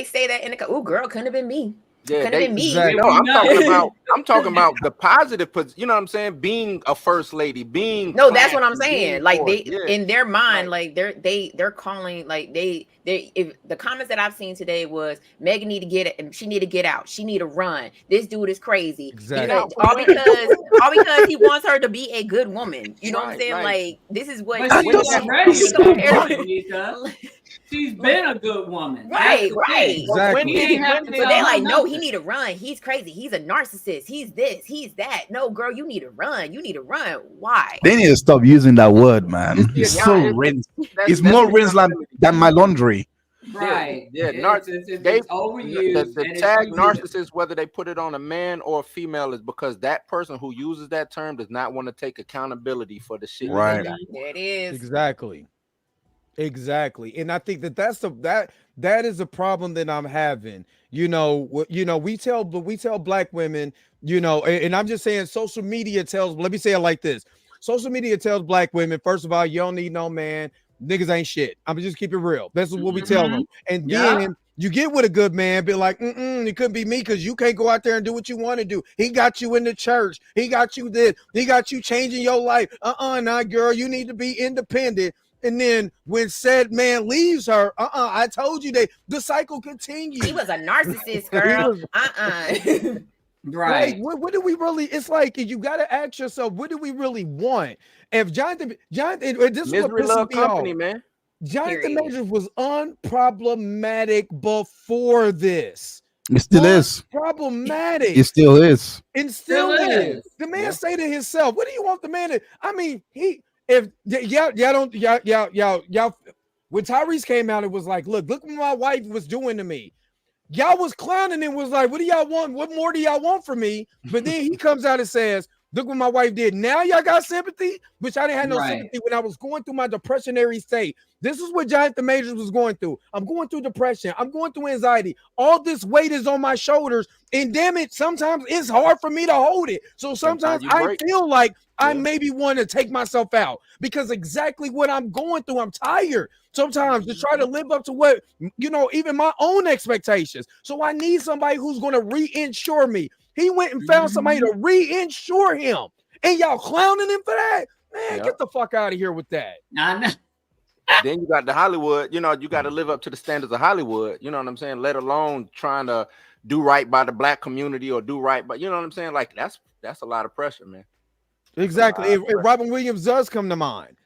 say that in the girl, couldn't have been me. Yeah, could have been me. Exactly. No, I'm talking about the positive, you know what I'm saying? Being a first lady, being that's what I'm saying. Like in their mind, like they're calling, like if the comments that I've seen today was Megan need to she need to get out. She need to run. This dude is crazy. Exactly. All because he wants her to be a good woman. You know what I'm saying? Right. Like this is what she's been a good woman. Right. Exactly. So they're like, no, he need to run. He's crazy. He's a narcissist. He's this, he's that. No, girl, you need to run. You need to run. Why? They need to stop using that word, man. It's so rinsed. It's more rinsed than my laundry. Right. Yeah. It's overused. The tag narcissist, whether they put it on a man or a female, is because that person who uses that term does not want to take accountability for the shit. Right. It is. Exactly. And I think that is a problem that I'm having. We tell black women, and I'm just saying social media let me say it like this. Social media tells black women, first of all, you don't need no man. Niggas ain't shit. I'm gonna just keep it real. That's what we tell them. And then you get with a good man, be like, it couldn't be me because you can't go out there and do what you want to do. He got you in the church. He got you this. He got you changing your life. Nah, girl, you need to be independent. And then when said man leaves her, I told you the cycle continues. He was a narcissist, girl. Right. What do we really? It's like you got to ask yourself, what do we really want? If Jonathan, this is what pisses me off, man. Jonathan Majors was unproblematic before this. It still is problematic. It still is. It still is. The man say to himself, "What do you want the man to?" I mean, when Tyrese came out, it was like, look what my wife was doing to me. Y'all was clowning and was like, what do y'all want? What more do y'all want from me? But then he comes out and says, Look what my wife did. Now y'all got sympathy, which I didn't have no Right. sympathy when I was going through my depressionary state. This is what Jonathan Majors was going through. I'm going through depression. I'm going through anxiety. All this weight is on my shoulders. And damn it, sometimes it's hard for me to hold it. So sometimes I feel like I maybe want to take myself out because exactly what I'm going through, I'm tired sometimes to try to live up to what, even my own expectations. So I need somebody who's going to reinsure me. He went and found somebody to reinsure him. And y'all clowning him for that? Man, get the fuck out of here with that. Then you got the Hollywood, you got to live up to the standards of Hollywood. You know what I'm saying? Let alone trying to do right by the black community or do right, but you know what I'm saying? Like that's a lot of pressure, man. Exactly. If Robin Williams does come to mind,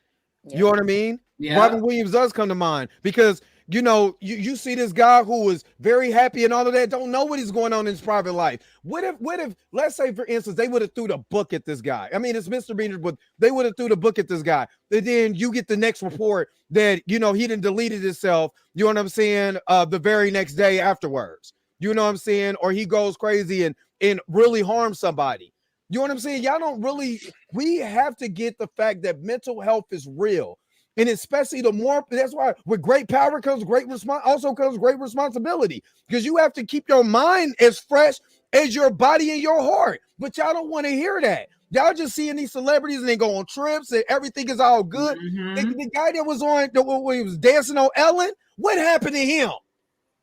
you know what I mean? Yeah. Robin Williams does come to mind because you see this guy who is very happy and all of that, don't know what is going on in his private life. What if let's say for instance they would have threw the book at this guy? I mean, it's Mr. Beaner, but they would have threw the book at this guy. And then you get the next report that he done deleted himself. You know what I'm saying? The very next day afterwards. You know what I'm saying? Or he goes crazy and really harms somebody. You know what I'm saying? Y'all don't really. We have to get the fact that mental health is real. And especially that's why with great power comes great responsibility, because you have to keep your mind as fresh as your body and your heart. But y'all don't want to hear that. Y'all just seeing these celebrities and they go on trips and everything is all good. The guy that was when he was dancing on Ellen, what happened to him?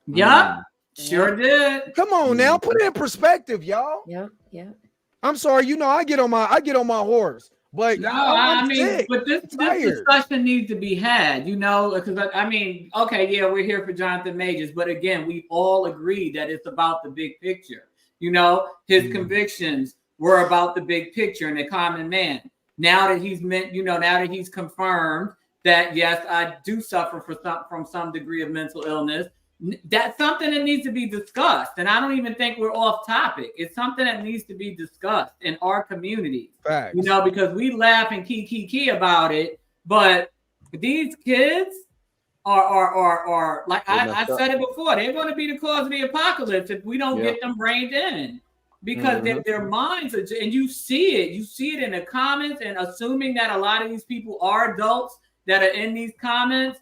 Yup, sure did. Come on now, put it in perspective, y'all. Yep. I'm sorry, I get on my horse. But no, I mean, but this discussion needs to be had, because okay, yeah, we're here for Jonathan Majors, but again, we all agree that it's about the big picture. His convictions were about the big picture and the common man. Now that he's confirmed that yes, I do suffer from some degree of mental illness. That's something that needs to be discussed. And I don't even think we're off topic. It's something that needs to be discussed in our communities. Facts. Because we laugh and key about it, but these kids are like I said it before, they're going to be the cause of the apocalypse if we don't get them reined in. Because their minds are, and you see it in the comments, and assuming that a lot of these people are adults that are in these comments,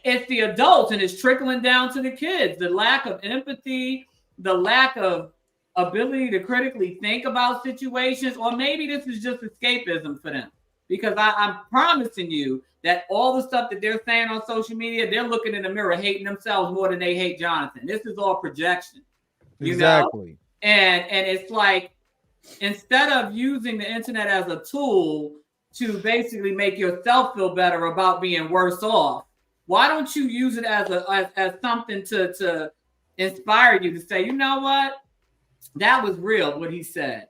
it's the adults and it's trickling down to the kids. The lack of empathy, the lack of ability to critically think about situations, or maybe this is just escapism for them. Because I'm promising you that all the stuff that they're saying on social media, they're looking in the mirror hating themselves more than they hate Jonathan. This is all projection. Exactly. And it's like, instead of using the internet as a tool to basically make yourself feel better about being worse off, why don't you use it as something to inspire you to say, you know what, that was real what he said.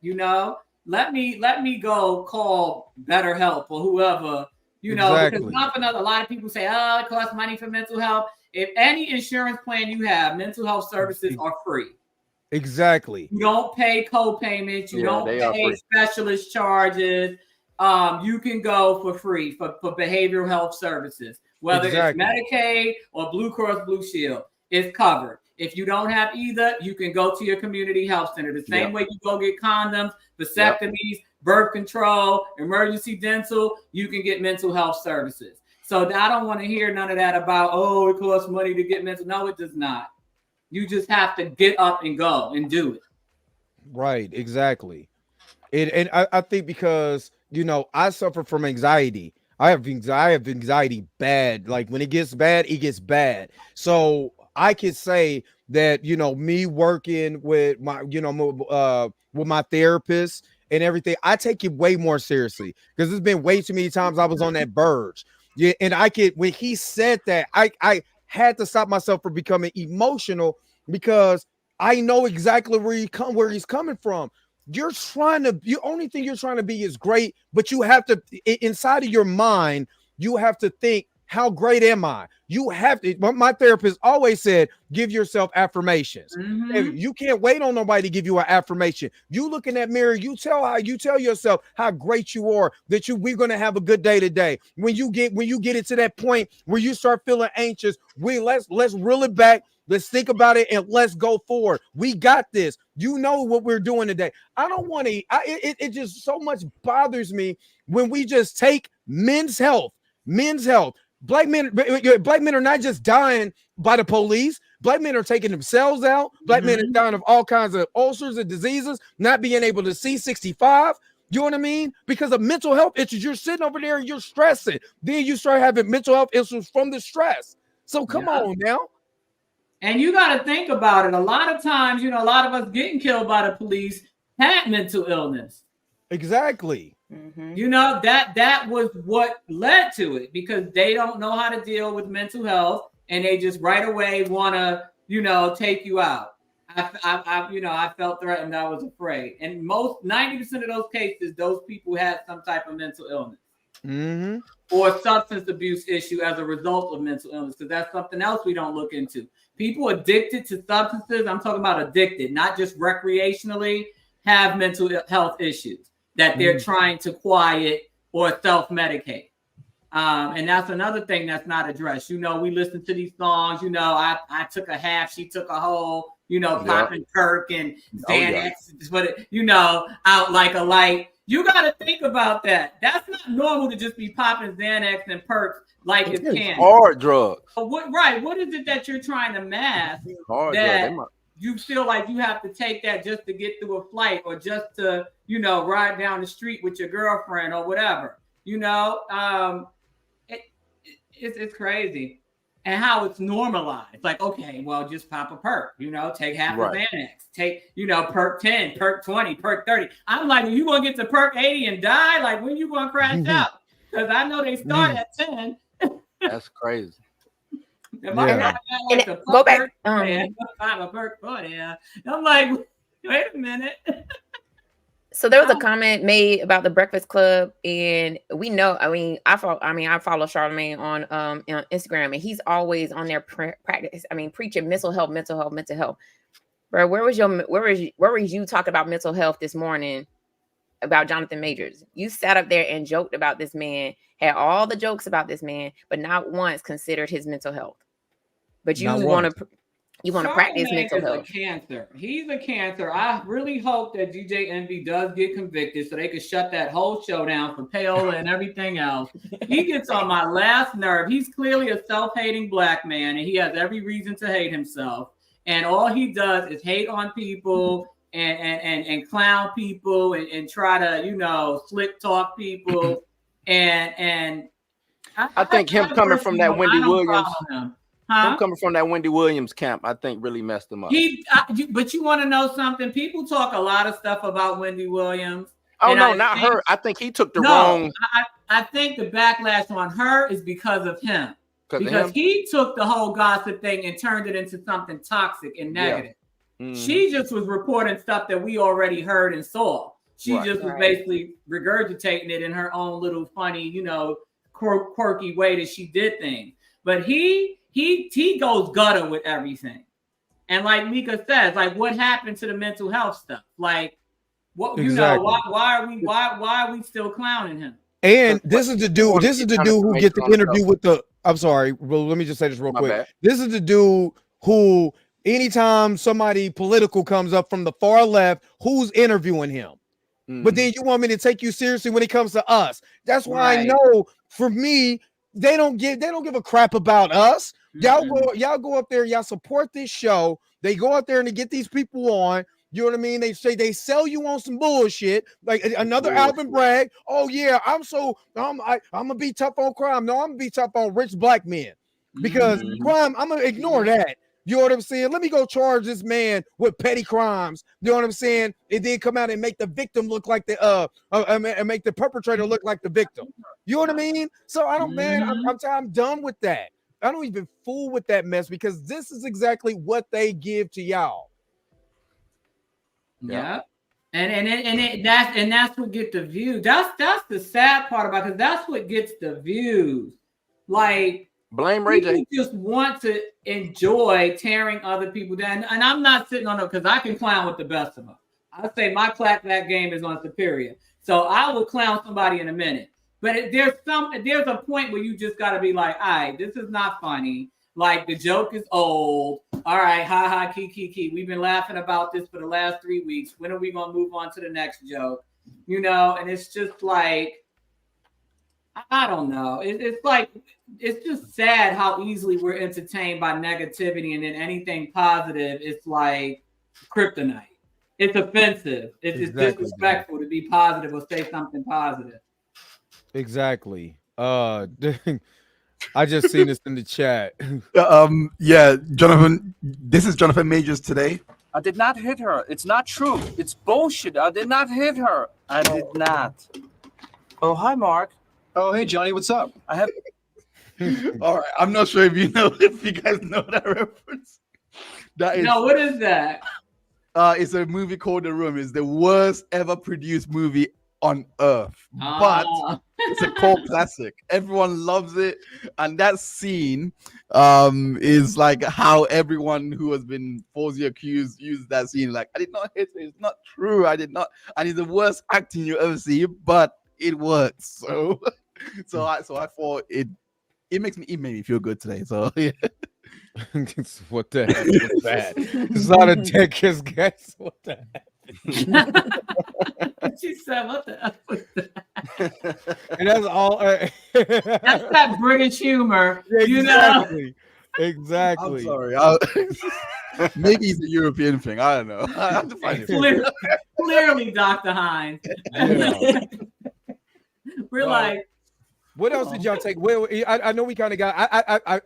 Let me go call BetterHelp or whoever. Because not for nothing, a lot of people say, it costs money for mental health. If any insurance plan you have, mental health services are free. Exactly. You don't pay co-payments. You don't pay specialist charges. You can go for free for behavioral health services. Whether it's Medicaid or Blue Cross Blue Shield, it's covered. If you don't have either, you can go to your community health center. The same way you go get condoms, vasectomies, birth control, emergency dental, you can get mental health services. So I don't want to hear none of that about, it costs money to get mental. No, it does not. You just have to get up and go and do it. Right, exactly. And I think because, I suffer from anxiety. I have anxiety bad. Like when it gets bad, it gets bad. So I could say that, me working with my, with my therapist and everything, I take it way more seriously because there's been way too many times I was on that verge. Yeah. And when he said that, I had to stop myself from becoming emotional because I know exactly where he's coming from. The only thing you're trying to be is great, but you have to, inside of your mind, you have to think, how great am I? You have to, my therapist always said, give yourself affirmations. If you can't wait on nobody to give you an affirmation. You look in that mirror, you tell yourself how great you are, that we're going to have a good day today. When you get it to that point where you start feeling anxious, let's reel it back. Let's think about it and let's go forward. We got this. You know what we're doing today. I don't want to. It just so much bothers me when we just take men's health. Black men are not just dying by the police. Black men are taking themselves out. Black men are dying of all kinds of ulcers and diseases, not being able to see 65. You know what I mean? Because of mental health issues. You're sitting over there and you're stressing. Then you start having mental health issues from the stress. So come on now. And you got to think about it. A lot of times, a lot of us getting killed by the police had mental illness. Exactly. That was what led to it, because they don't know how to deal with mental health, and they just right away want to, take you out. I felt threatened. I was afraid. And 90% of those cases, those people had some type of mental illness or substance abuse issue as a result of mental illness, because that's something else we don't look into. People addicted to substances, I'm talking about addicted, not just recreationally, have mental health issues that they're trying to quiet or self-medicate. And that's another thing that's not addressed. We listen to these songs, I took a half, she took a whole, popping perk and Xanax, but out like a light. You got to think about that. That's not normal to just be popping Xanax and perks like it's candy. Hard drugs. What is it that you're trying to mask that you feel like you have to take that just to get through a flight, or just to, ride down the street with your girlfriend or whatever? It's crazy. And how it's normalized. Like, okay, well, just pop a perk, take half of Xanax, take, perk 10, perk 20, perk 30. I'm like, you going to get to perk 80 and die? Like, when you going to crash out? Because I know they start at 10. That's crazy. Go back. I'm like, wait a minute. So there was a comment made about the Breakfast Club, and we know. I follow Charlamagne on Instagram, and he's always on there preaching mental health. Bro, where was you talking about mental health this morning about Jonathan Majors? You sat up there and joked about this man, had all the jokes about this man, but not once considered his mental health. But you want to practice mental health. He's a cancer. I really hope that DJ Envy does get convicted so they could shut that whole show down for Paola and everything else. He gets on my last nerve. He's clearly a self-hating black man, and he has every reason to hate himself. And all he does is hate on people and clown people and try to, slick talk people. And I think him coming from that Wendy Williams. Him coming from that Wendy Williams camp, I think really messed him up. But you want to know something? People talk a lot of stuff about Wendy Williams. Oh, no, not her. I think he took the wrong. I think the backlash on her is because of him. Because he took the whole gossip thing and turned it into something toxic and negative. Yeah. She just was reporting stuff that we already heard and saw. She just was basically regurgitating it in her own little funny, quirky way that she did things. But he goes gutter with everything. And like Mika says, like, what happened to the mental health stuff? Like, what why are we still clowning him? And this is the dude who gets the interview with the. I'm sorry, well, let me just say this real quick. This is the dude who, anytime somebody political comes up from the far left, who's interviewing him. But then you want me to take you seriously when it comes to us. That's why I know, for me, they don't give a crap about us. Y'all go up there, y'all support this show. They go out there and they get these people on. You know what I mean? They say they sell you on some bullshit, like another Alvin Bragg. Oh yeah, I'm gonna be tough on crime. No, I'm gonna be tough on rich black men, because crime, I'm gonna ignore that. You know what I'm saying? Let me go charge this man with petty crimes. You know what I'm saying? And then come out and make the victim look like and make the perpetrator look like the victim. You know what I mean? So I don't, man. I'm done with that. I don't even fool with that mess, because this is exactly what they give to y'all. Yeah. And that's what gets the views. That's the sad part about it, because that's what gets the views. Like, blame Ray J. Just want to enjoy tearing other people down. And I'm not sitting on it, because I can clown with the best of them. I say my clapback game is on superior. So I will clown somebody in a minute. But there's a point where you just got to be like, all right, this is not funny. Like the joke is old. All right, ha ha, key. We've been laughing about this for the last 3 weeks. When are we gonna move on to the next joke? You know, and it's just like, I don't know. It's like, it's just sad how easily we're entertained by negativity, and then anything positive, it's like kryptonite. It's offensive. It's disrespectful to be positive or say something positive. Exactly. I just seen this in the chat. Yeah, Jonathan. This is Jonathan Majors today. I did not hit her. It's not true. It's bullshit. I did not hit her. I did not. Oh, hi, Mark. Oh, hey, Johnny. What's up? I have. All right. I'm not sure if you guys know that reference. That is. No, what is that? It's a movie called The Room. It's the worst ever produced movie on earth, but it's a cult classic. Everyone loves it, and that scene is like how everyone who has been falsely accused used that scene. Like, I did not hit it. It's not true. I did not. And it's the worst acting you ever see, but it works. So I thought it made me feel good today. So yeah. What the heck was that? It's not a Texas guess. What the heck? She said, "What the hell was that?" And that's all. That's that British humor, Exactly. you know. Exactly. I'm sorry. Maybe it's a European thing. I don't know. I have to find it. Clearly, Dr. Hines. Yeah. We're like. What else did y'all take? Well, I know we kind of got.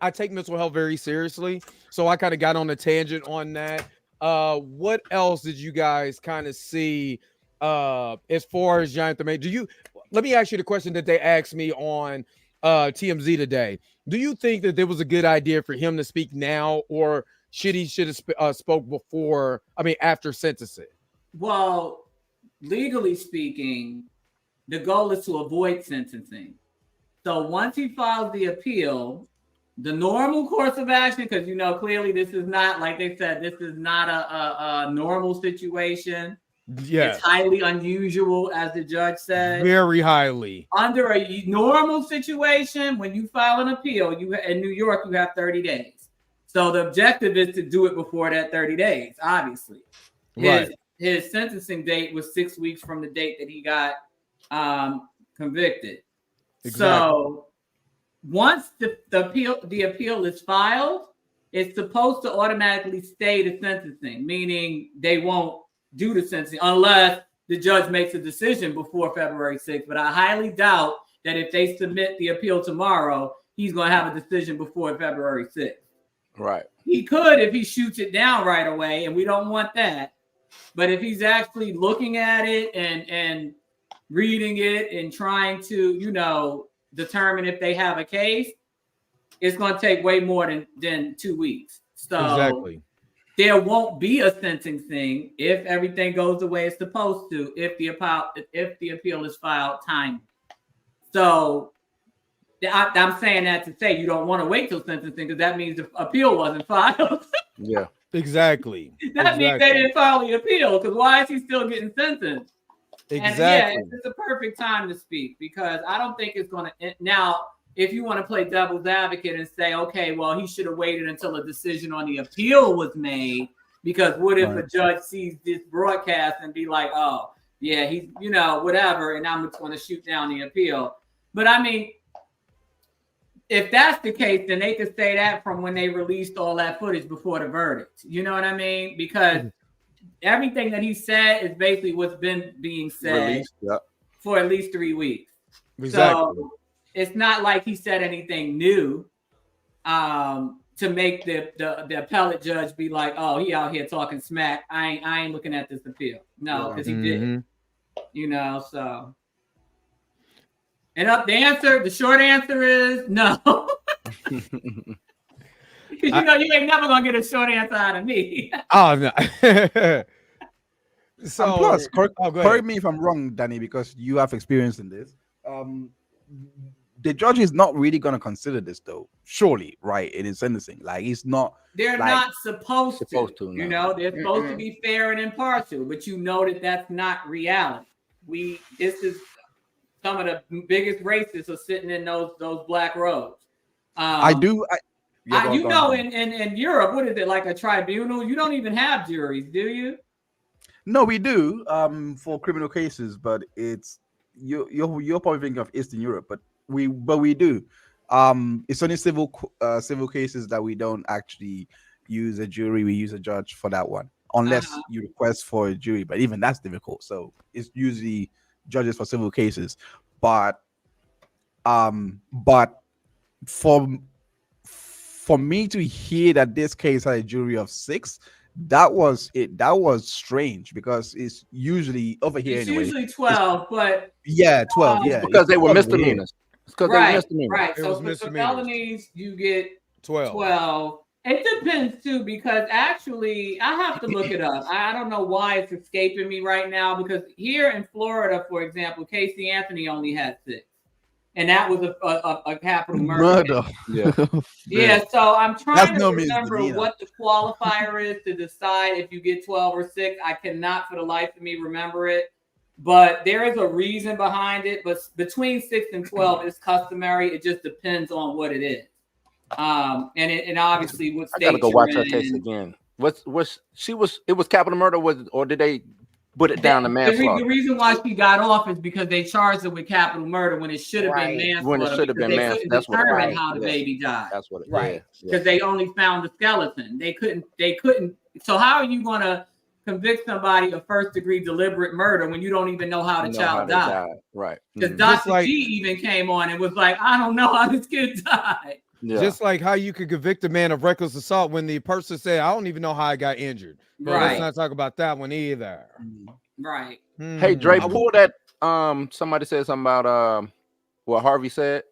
I take mental health very seriously, so I kind of got on a tangent on that. What else did you guys kind of see as far as Jonathan May? Let me ask you the question that they asked me on TMZ today. Do you think that there was a good idea for him to speak now, or should have spoke before? I mean, after sentencing. Well, legally speaking, the goal is to avoid sentencing. So once he files the appeal, the normal course of action, because clearly this is not, like they said, this is not a normal situation. Yeah, it's highly unusual, as the judge said. Very highly. Under a normal situation, when you file an appeal, in New York, you have 30 days. So the objective is to do it before that 30 days, obviously. His sentencing date was 6 weeks from the date that he got convicted. Exactly. So once the appeal is filed, it's supposed to automatically stay the sentencing, meaning they won't do the sentencing unless the judge makes a decision before February 6th. But I highly doubt that if they submit the appeal tomorrow, he's going to have a decision before February 6th. Right. He could if he shoots it down right away, and we don't want that. But if he's actually looking at it and reading it and trying to, determine if they have a case, it's going to take way more than 2 weeks. So exactly. There won't be a sentencing if everything goes the way it's supposed to, if the appeal is filed timely. So I'm saying that to say you don't want to wait till sentencing, because that means the appeal wasn't filed. Yeah, exactly. That means they didn't file the appeal, because why is he still getting sentenced? Exactly. And it's the perfect time to speak, because I don't think it's going to. Now, if you want to play devil's advocate and say, okay, well, he should have waited until a decision on the appeal was made, because what if a judge sees this broadcast and be like, oh, yeah, he's, whatever, and I'm going to shoot down the appeal. But I mean, if that's the case, then they could say that from when they released all that footage before the verdict. You know what I mean? Because everything that he said is basically what's been being said for at least 3 weeks. Exactly. So it's not like he said anything new to make the appellate judge be like, oh, he out here talking smack. I ain't looking at this appeal. No, because he didn't. So. And the short answer is no. Because you ain't never gonna get a short answer out of me. Oh no. So and plus, correct me if I'm wrong, Danny, because you have experience in this. The judge is not really gonna consider this, though. Surely, right? It is sentencing. Like, it's not. They're not supposed to. No. They're supposed to be fair and impartial, but that's not reality. This is some of the biggest racists are sitting in those black robes. I You know, in Europe, what is it, like a tribunal? You don't even have juries, do you? No, we do for criminal cases, but it's you're probably thinking of Eastern Europe, but we do. It's only civil cases that we don't actually use a jury. We use a judge for that one, unless you request for a jury. But even that's difficult. So it's usually judges for civil cases. But for me to hear that this case had a jury of 6, that was it. That was strange because it's usually over here. It's anyway. usually 12, but 12. Yeah, because they were misdemeanors. Right. So for felonies, you get 12. It depends too, because actually, I have to look it up. I don't know why it's escaping me right now. Because here in Florida, for example, Casey Anthony only had 6. And that was a capital murder. Yeah. So I'm trying to remember what the qualifier is to decide if you get 12 or 6. I cannot for the life of me remember it. But there is a reason behind it. But between 6 and 12 is customary. It just depends on what it is. And obviously what state I gotta go watch her case again. It was capital murder, or did they put it down to manslaughter? The reason why she got off is because they charged her with capital murder when it should have been manslaughter. When it should have been manslaughter. That's what determine how the baby died. That's what it right. Because they only found the skeleton. They couldn't. So how are you gonna convict somebody of first-degree deliberate murder when you don't even know how the child died? Right. Because Dr. G even came on and was like, I don't know how this kid died. Yeah. Just like how you could convict a man of reckless assault when the person said, I don't even know how I got injured. But let's not talk about that one either. Right. Hey, Dre, pull that. Somebody said something about what Harvey said.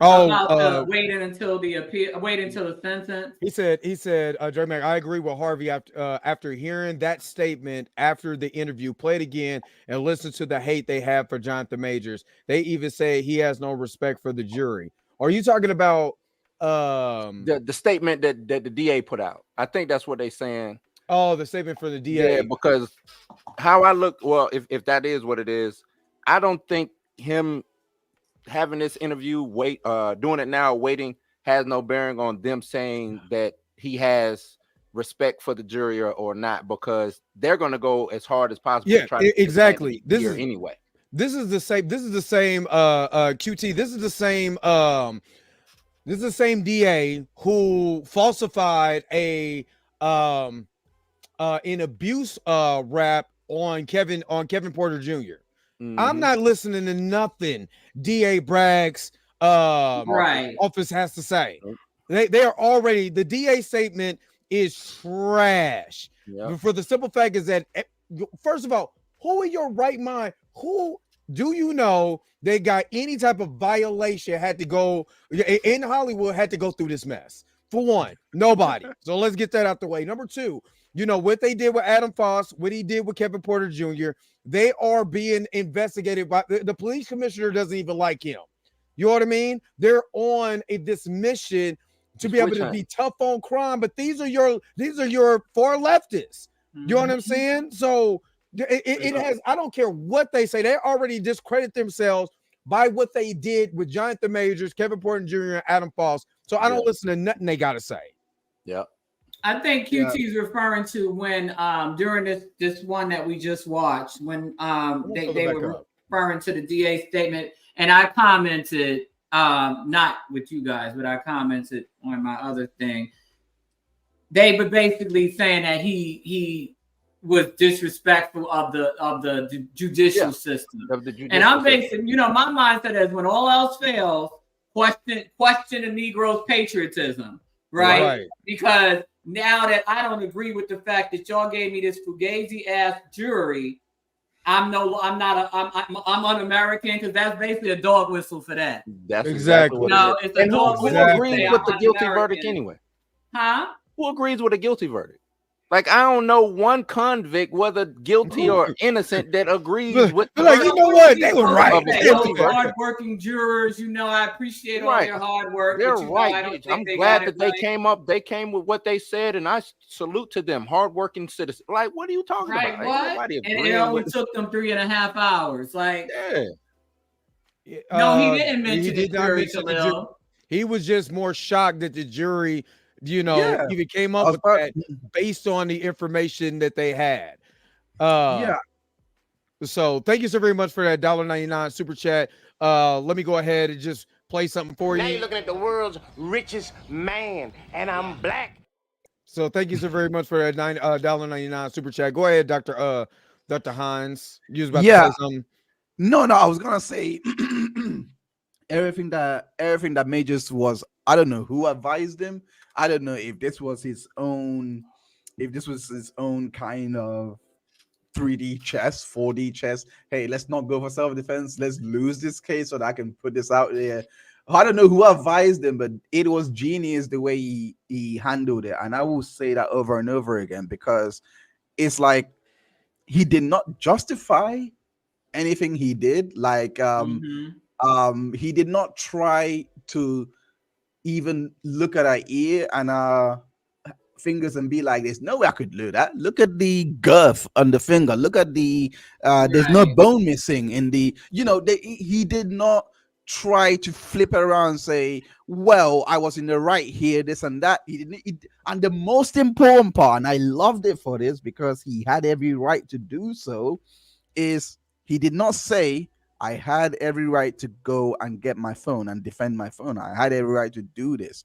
Waiting until the sentence. He said, Dre Mac, I agree with Harvey after hearing that statement after the interview. Play it again and listen to the hate they have for Jonathan Majors. They even say he has no respect for the jury. Are you talking about the statement that the DA put out? I think that's what they're saying. Oh, the statement for the DA. Yeah, because how I look, well, if that is what it is, I don't think him having this interview, doing it now, waiting, has no bearing on them saying that he has respect for the jury or not, because they're going to go as hard as possible. Yeah, to try to exactly. This is anyway. This is the same. QT. This is the same DA who falsified an abuse rap on Kevin Porter Jr. I'm not listening to nothing DA Bragg's office has to say. They are already, the DA statement is trash. Yep. For the simple fact is that, first of all, who in your right mind, who do you know they got any type of violation had to go in Hollywood, had to go through this mess? For one, nobody. So let's get that out the way. Number two, you know what they did with Adam Foss, what he did with Kevin Porter Jr., they are being investigated by the police commissioner. Doesn't even like him. You know what I mean? They're on this mission to be able to be tough on crime, but these are your far leftists. You know what I'm saying? So it has, I don't care what they say, they already discredit themselves by what they did with Jonathan Majors, Kevin Porter Jr., and Adam Foss. So I don't listen to nothing they got to say. Yeah. I think QT is referring to when during this one that we just watched, when they were referring to the DA statement, and I commented, not with you guys, but I commented on my other thing. They were basically saying that he was disrespectful of the judicial system. And I'm basing, my mindset is when all else fails, question a Negro's patriotism, right? Because now that I don't agree with the fact that y'all gave me this fugazi ass jury, I'm un-American, because that's basically a dog whistle for that. That's exactly what it is. It's a dog whistle. Who agrees with the guilty verdict anyway? Huh? Who agrees with a guilty verdict? Like, I don't know one convict, whether guilty or innocent, that agrees with. Like, you know what? They were right. Hardworking jurors, I appreciate all your hard work. They're right. I'm glad that they came up. They came with what they said, and I salute to them. Hardworking citizens. Like, what are you talking about? What? And it only took them 3.5 hours. Like, No, he didn't mention He did the not jury, mention the jury. Khalil. He was just more shocked that the jury, even came up with that based on the information that they had. So thank you so very much for that $1.99 super chat. Let me go ahead and just play something for you. Now you're looking at the world's richest man, and I'm black. So thank you so very much for that $1.99 super chat. Go ahead, Dr. Hines. You was about to say something. No, I was gonna say everything that Majors was. I don't know who advised him. I don't know if this was his own kind of 3D chess, 4D chess. Hey, let's not go for self-defense. Let's lose this case so that I can put this out there. I don't know who advised him, but it was genius the way he handled it. And I will say that over and over again, because it's like he did not justify anything he did. Like he did not try to even look at our ear and our fingers and be like, there's no way I could do that. Look at the girth on the finger. Look at the there's no bone missing in the, he did not try to flip it around and say, well, I was in the right here, this and that. He didn't. And the most important part, and I loved it for this because he had every right to do so, is he did not say, I had every right to go and get my phone and defend my phone. I had every right to do this.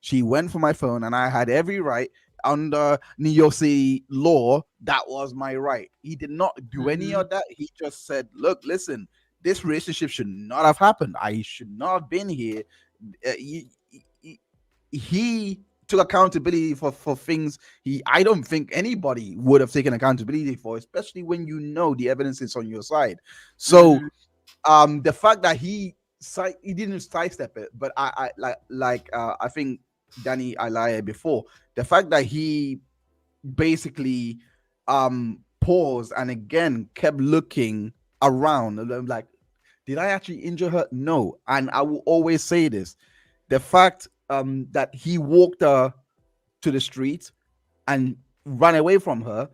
She went for my phone and I had every right under New York City law. That was my right. He did not do any of that. He just said, look, listen, this relationship should not have happened. I should not have been here. He took accountability for things I don't think anybody would have taken accountability for, especially when the evidence is on your side. So the fact that he didn't sidestep it, but I think Danny Alaya before, the fact that he basically paused and again kept looking around and I'm like, did I actually injure her? No. And I will always say this, the fact that he walked her to the street and ran away from her,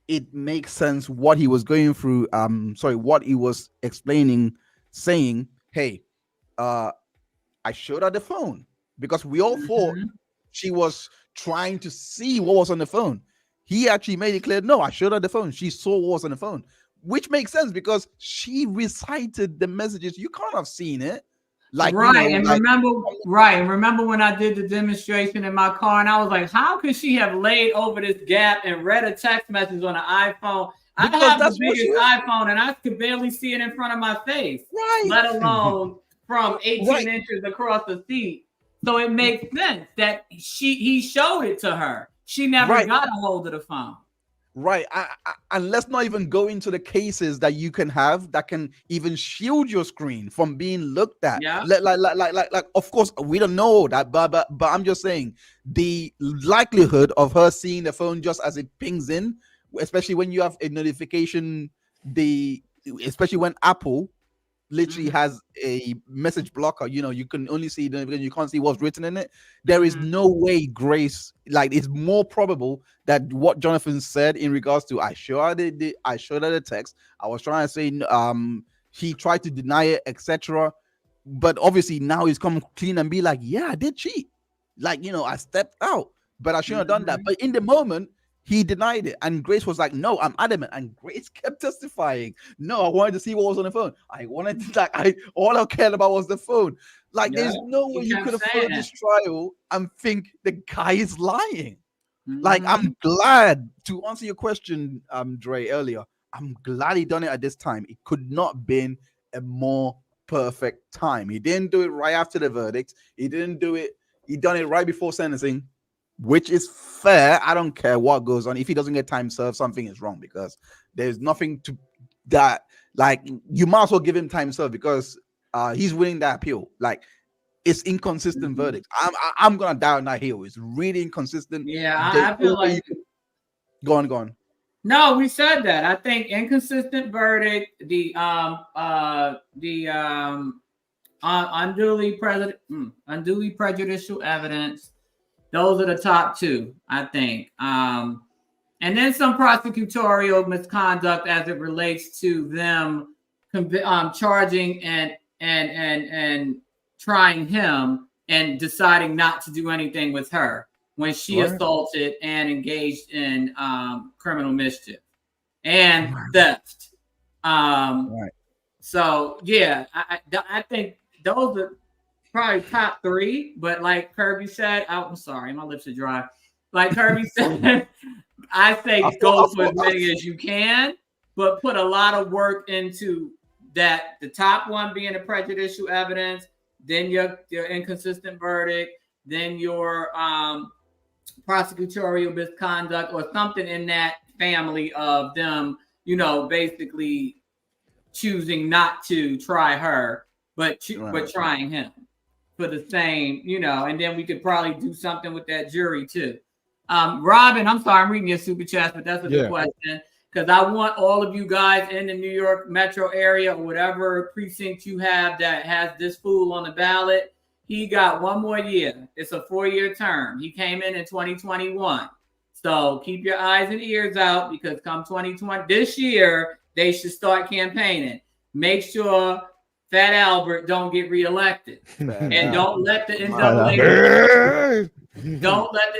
it makes sense what he was going through. What he was explaining, saying, hey, I showed her the phone because we all thought she was trying to see what was on the phone. He actually made it clear, no, I showed her the phone. She saw what was on the phone, which makes sense because she recited the messages. You can't have seen it. Remember when I did the demonstration in my car and I was like, how could she have laid over this gap and read a text message on an iPhone? I have the biggest iPhone and I could barely see it in front of my face, let alone from 18 inches across the seat. So it makes sense that he showed it to her. She never got a hold of the phone. Right. And let's not even go into the cases that you can have that can even shield your screen from being looked at. Yeah. Like of course, we don't know that, but I'm just saying the likelihood of her seeing the phone just as it pings in, especially when you have a notification, especially when Apple literally has a message blocker, you can only see the notification, you can't see what's written in it. There is no way Grace, it's more probable that what Jonathan said in regards to I showed her the text, I was trying to say he tried to deny it, etc. But obviously now he's come clean and be like, yeah, I did cheat. I stepped out, but I shouldn't have done that. But in the moment, he denied it. And Grace was like, no, I'm adamant. And Grace kept testifying. No, I wanted to see what was on the phone. I wanted to, all I cared about was the phone. There's no way you could have followed this trial and think the guy is lying. I'm glad, to answer your question, Dre, earlier, I'm glad he done it at this time. It could not been a more perfect time. He didn't do it right after the verdict. He didn't do it. He done it right before sentencing, which is fair. I don't care what goes on. If he doesn't get time served, something is wrong because there's nothing to that. You might as well give him time served because he's winning that appeal. It's inconsistent verdict. I'm gonna die on that hill. It's really inconsistent. Yeah, I feel like go on. No, we said that. I think inconsistent verdict, the unduly prejudicial evidence. Those are the top two, I think. And then some prosecutorial misconduct as it relates to them charging and trying him and deciding not to do anything with her when she assaulted and engaged in criminal mischief and theft. So yeah, I think those are probably top three. But like Kirby said, I'm sorry, my lips are dry. Like Kirby said, I say go for as many as you can, but put a lot of work into that. The top one being the prejudicial evidence, then your inconsistent verdict, then your prosecutorial misconduct or something in that family of them, basically choosing not to try her, but trying him for the same, and then we could probably do something with that jury too. Robin, I'm sorry, I'm reading your super chat, but that's a good question. Because I want all of you guys in the New York metro area or whatever precinct you have that has this fool on the ballot. He got one more year. It's a 4-year term. He came in 2021. So keep your eyes and ears out because come 2020, this year, they should start campaigning. Make sure Fat Albert don't get reelected. And don't let the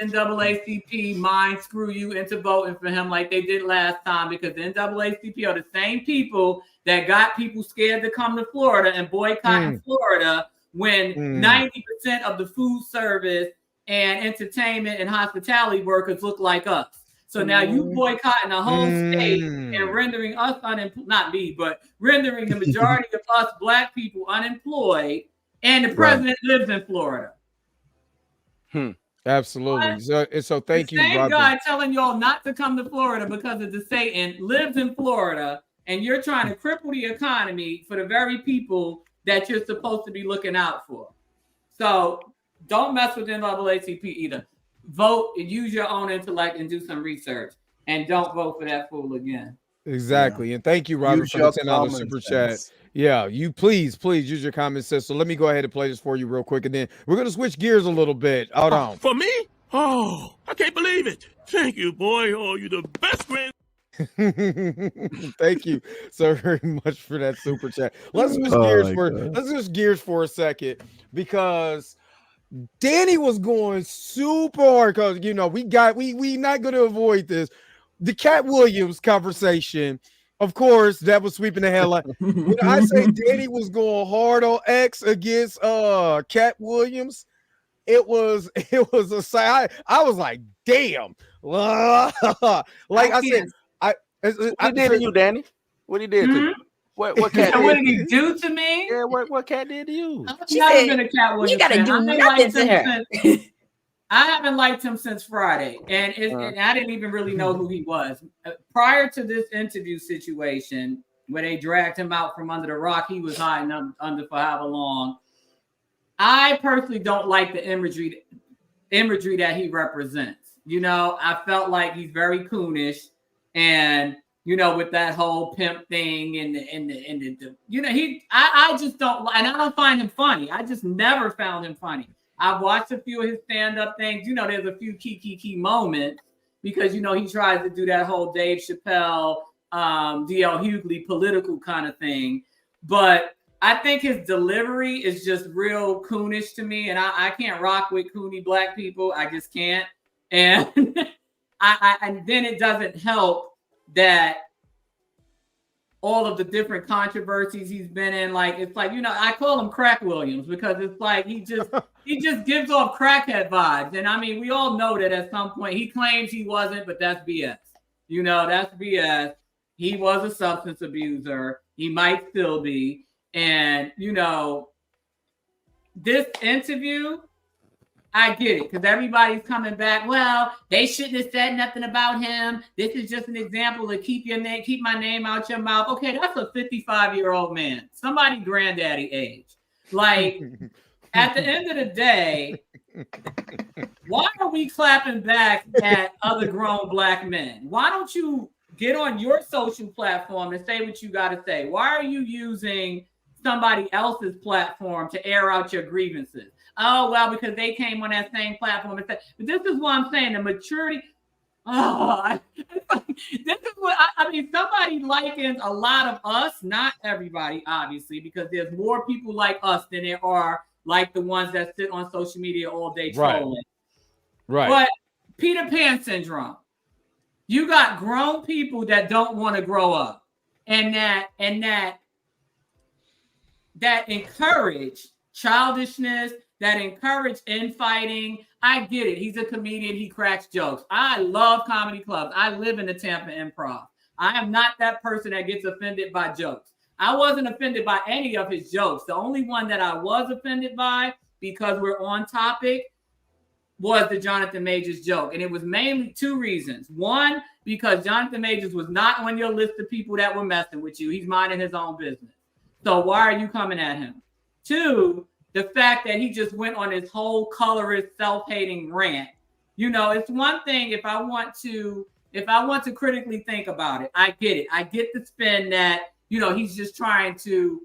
NAACP mind screw you into voting for him like they did last time, because the NAACP are the same people that got people scared to come to Florida and boycott in Florida when 90% of the food service and entertainment and hospitality workers look like us. So now you boycotting the whole state and rendering us unemployed, not me, but rendering the majority of us Black people unemployed, and the president lives in Florida. Absolutely. So thank you, Same Robin. guy telling y'all not to come to Florida because of the Satan lives in Florida, and you're trying to cripple the economy for the very people that you're supposed to be looking out for. So don't mess with NAACP either. Vote and use your own intellect and do some research, and don't vote for that fool again. Exactly. And thank you, Robert, for the $10 super chat. Yeah, you please use your common sense. So let me go ahead and play this for you real quick, and then we're going to switch gears a little bit. Hold on. For me? Oh, I can't believe it. Thank you, boy. Oh, you're the best grand. Thank you so very much for that super chat. Let's switch gears for a second, because Danny was going super hard because we not going to avoid this. The Cat Williams conversation, of course, that was sweeping the headline. When I say Danny was going hard on X against Cat Williams, it was a sign. I was like, damn. Like I said, what he did to you, Danny? What he did to you? What Cat did? What did he do to me? Yeah, what Cat did to you? I've never been a Cat Williams. You gotta do nothing to her. I haven't liked him since Friday, and I didn't even really know who he was prior to this interview situation where they dragged him out from under the rock he was hiding under for however long. I personally don't like the imagery that he represents. I felt like he's very coonish, and with that whole pimp thing and I just don't, and I don't find him funny. I just never found him funny. I've watched a few of his stand-up things. There's a few key moments because, he tries to do that whole Dave Chappelle, D.L. Hughley political kind of thing. But I think his delivery is just real coonish to me. And I can't rock with coony Black people. I just can't. And and then it doesn't help that all of the different controversies he's been in, like it's like I call him Crack Williams because it's like he just gives off crackhead vibes, and I mean we all know that at some point he claims he wasn't, but that's BS. That's BS. He was a substance abuser. He might still be, and this interview, I get it, because everybody's coming back. Well, they shouldn't have said nothing about him. This is just an example to keep my name out your mouth. Okay, that's a 55-year-old man, somebody granddaddy age. Like, at the end of the day, why are we clapping back at other grown Black men? Why don't you get on your social platform and say what you got to say? Why are you using somebody else's platform to air out your grievances? Oh, well, because they came on that same platform and said, but this is what I'm saying, the maturity. This is what I mean, somebody likens a lot of us, not everybody, obviously, because there's more people like us than there are like the ones that sit on social media all day trolling. Right. But Peter Pan syndrome. You got grown people that don't want to grow up, and that encourage childishness, that encourage infighting. I get it. He's a comedian. He cracks jokes. I love comedy clubs. I live in the Tampa Improv. I am not that person that gets offended by jokes. I wasn't offended by any of his jokes. The only one that I was offended by, because we're on topic, was the Jonathan Majors joke. And it was mainly two reasons. One, because Jonathan Majors was not on your list of people that were messing with you. He's minding his own business. So why are you coming at him? Two, the fact that he just went on his whole colorist self-hating rant. You know, it's one thing if I want to critically think about it. I get it. I get the spin that, you know, he's just trying to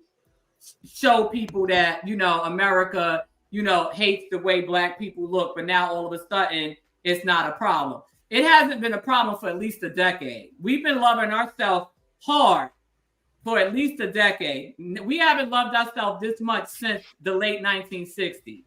show people that, you know, America, you know, hates the way black people look, but now all of a sudden it's not a problem. It hasn't been a problem for at least a decade. We've been loving ourselves hard for at least a decade. We haven't loved ourselves this much since the late 1960s.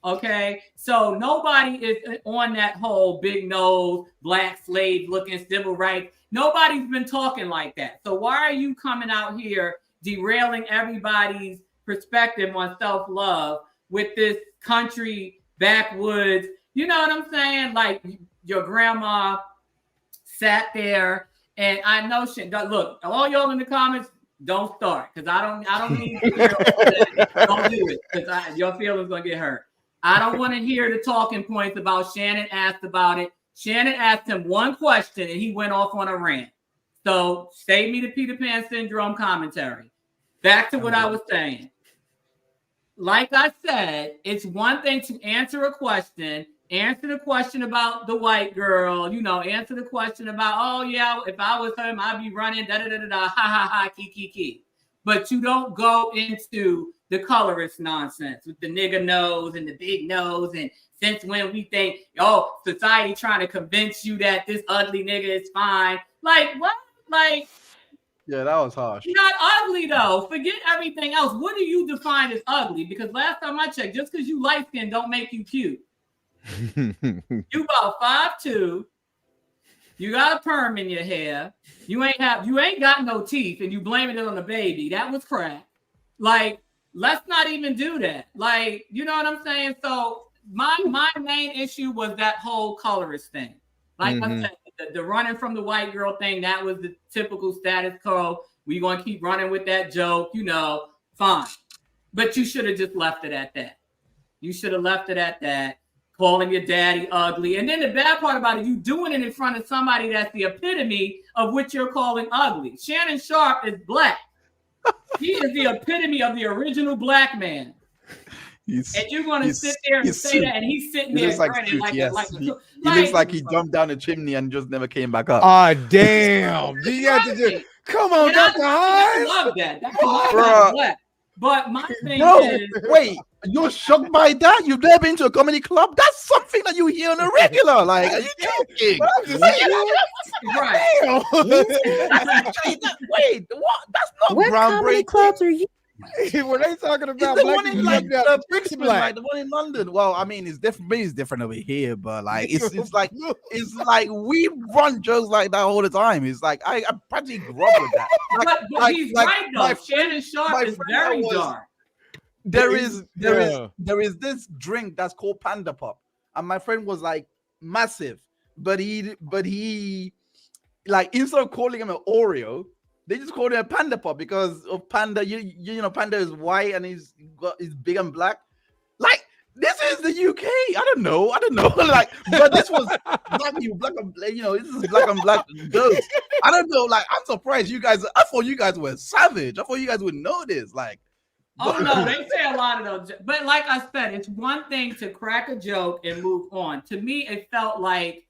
Okay, so nobody is on that whole big nose, black slave looking civil rights. Nobody's been talking like that. So why are you coming out here derailing everybody's perspective on self-love with this country backwoods? You know what I'm saying? Like your grandma sat there, and I know shit. Look, all y'all in the comments, don't start, because I don't need to hear all that. Don't do it, because your feelings gonna get hurt. I don't want to hear the talking points about Shannon asked about it. Shannon asked him one question and he went off on a rant. So save me the Peter Pan syndrome commentary. Back to what I was saying. Like I said, it's one thing to answer a question, answer the question about the white girl, you know, answer the question about, oh yeah, if I was him, I'd be running, da-da-da-da-da, ha-ha-ha, ki-ki-ki. But you don't go into the colorist nonsense with the nigger nose and the big nose. And since when we think, oh, society trying to convince you that this ugly nigga is fine. Like, what? Like, yeah, that was harsh. Not ugly, though. Forget everything else. What do you define as ugly? Because last time I checked, just because you light skinned don't make you cute. You about 5'2". You got a perm in your hair. You ain't got no teeth, and you blaming it on the baby. That was crap. Like, let's not even do that. Like, you know what I'm saying? So my main issue was that whole colorist thing. Like I said, the running from the white girl thing, that was the typical status quo. We're going to keep running with that joke, you know, fine. But you should have just left it at that. You should have left it at that, calling your daddy ugly. And then the bad part about it, you doing it in front of somebody that's the epitome of what you're calling ugly. Shannon Sharp is black. He is the epitome of the original black man. And you're going to sit there and say that, and he's sitting there grinning like he looks like he jumped down the chimney and just never came back up. Ah, damn. You have to just come on, Dr. I love that. That's black. But my thing is, wait, you're shocked by that? You've never been to a comedy club? That's something that you hear on a regular. Like, are you joking? Right. Wait, what? That's not what comedy clubs are you? Were they talking about the black one in people? like the Brixton, like the one in London. Well, I mean, it's different over here, but like it's like we run jokes like that all the time. It's like I practically grew up with that. But he's right though. Shannon Sharp is very dark. There is this drink that's called Panda Pop, and my friend was like massive, but he like instead of calling him an Oreo, they just called him a Panda Pop because of Panda. You know, Panda is white and he's big and black. Like, this is the UK. I don't know. Like, but this was black and you know, this is black and black girls. I don't know. Like, I'm surprised you guys. I thought you guys were savage. I thought you guys would know this. Like, oh no, they say a lot of those. But like I said, it's one thing to crack a joke and move on. To me, it felt like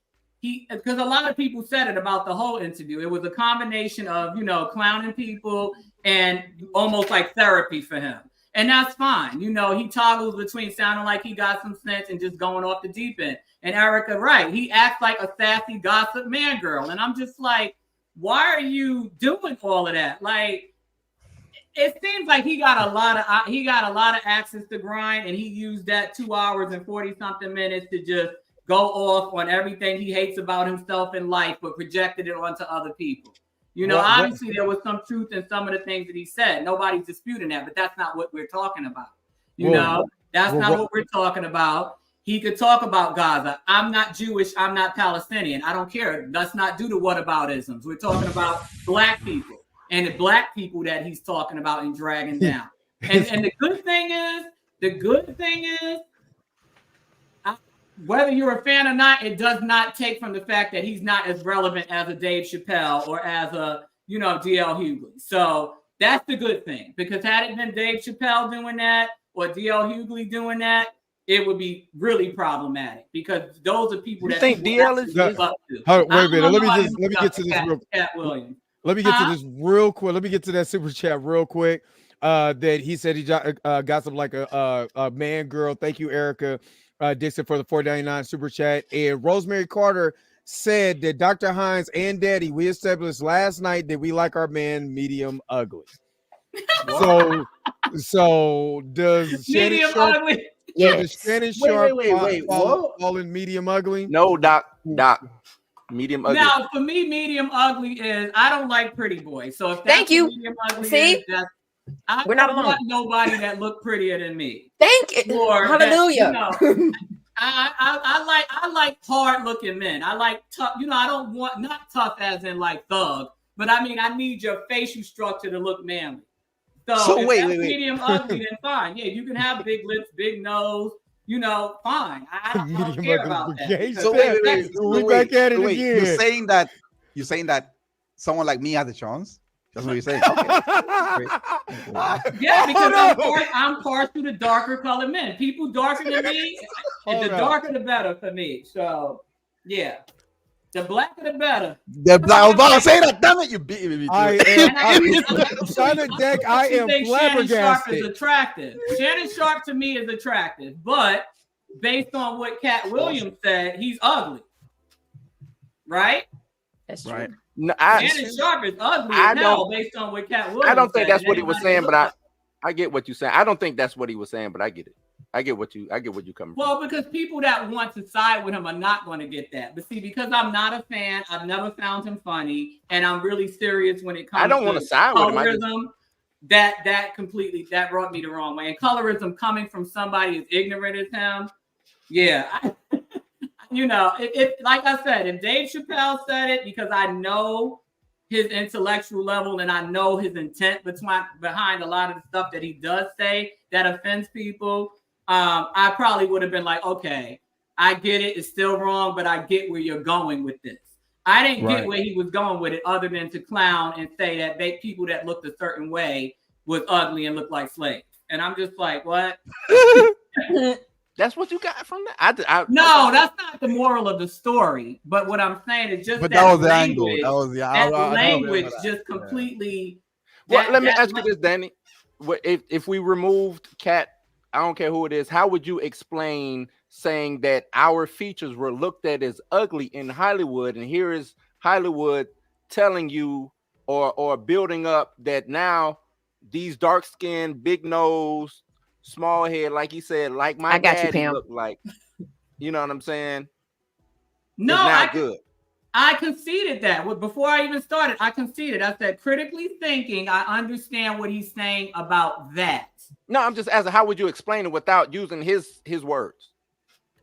because a lot of people said it about the whole interview. It was a combination of, you know, clowning people and almost like therapy for him. And that's fine. You know, he toggles between sounding like he got some sense and just going off the deep end. And Erica, right, he acts like a sassy gossip man girl. And I'm just like, why are you doing all of that? Like, it seems like he got a lot of axes to grind, and he used that 2 hours and 40 something minutes to just go off on everything he hates about himself in life, but projected it onto other people. You know, obviously there was some truth in some of the things that he said. Nobody's disputing that, but that's not what we're talking about. That's not what we're talking about. He could talk about Gaza. I'm not Jewish. I'm not Palestinian. I don't care. Let's not do the whataboutisms. We're talking about black people and the black people that he's talking about and dragging down. And the good thing is, whether you're a fan or not, it does not take from the fact that he's not as relevant as a Dave Chappelle or as a, D.L. Hughley. So that's the good thing, because had it been Dave Chappelle doing that or D.L. Hughley doing that, it would be really problematic, because those are people that think DL is up to. Wait a minute. Let me get to this real quick. Let me get to this real quick. Let me get to that super chat real quick. That he said he got some like a man girl. Thank you, Erica Dixon, for the $4.99 super chat. And Rosemary Carter said that Dr. Hines and Daddy, we established last night that we like our man medium ugly. So does medium ugly? Yeah, does Shannon Sharp fall in medium ugly? No, Doc. Medium ugly. Now, for me, medium ugly is I don't like pretty boys. So if that's medium ugly, we're not alone. Nobody that look prettier than me. Thank you. Hallelujah. I like hard looking men. I like tough. I don't want not tough as in like thug, but I mean I need your facial structure to look manly. So if that's medium ugly, then fine. Yeah, you can have big lips, big nose. Fine. I don't care about that. So we back at it again. You're saying that someone like me has a chance? That's what you're saying. Okay. Yeah, because I'm partial to darker colored men. People darker than me, and the darker the better for me. So yeah. The blacker the better. I was about to say that. Damn it, you beat me. Silent Deck, I am flabbergasted. Shannon Sharp is attractive. Shannon Sharp to me is attractive, but based on what Cat Williams said, he's ugly. Right? That's true. Right. No, Shannon Sharp is ugly now based on what Cat Williams said. I don't think that's what he was saying, but I get what you're saying. I don't think that's what he was saying, but I get it. I get what you coming from. Well, because people that want to side with him are not going to get that. But see, because I'm not a fan, I've never found him funny, and I'm really serious when it comes to I don't want to side with him. That completely brought me the wrong way. And colorism coming from somebody as ignorant as him, yeah. Like I said, if Dave Chappelle said it, because I know his intellectual level and I know his intent behind a lot of the stuff that he does say that offends people, I probably would have been like, okay, I get it. It's still wrong, but I get where you're going with this. I didn't get where he was going with it, other than to clown and say that people that looked a certain way was ugly and looked like slaves. And I'm just like, what? That's what you got from that? No, that's not the moral of the story. But what I'm saying is just that was the angle. That was language just completely. Well, let me ask you this, Danny. If we removed Cat, I don't care who it is, how would you explain saying that our features were looked at as ugly in Hollywood, and here is Hollywood telling you or building up that now these dark-skinned, big nose, small head, like he said, like my dad look like, you know what I'm saying? No, I conceded that. Before I even started, I conceded. I said, critically thinking, I understand what he's saying about that. No, I'm just asking, how would you explain it without using his words?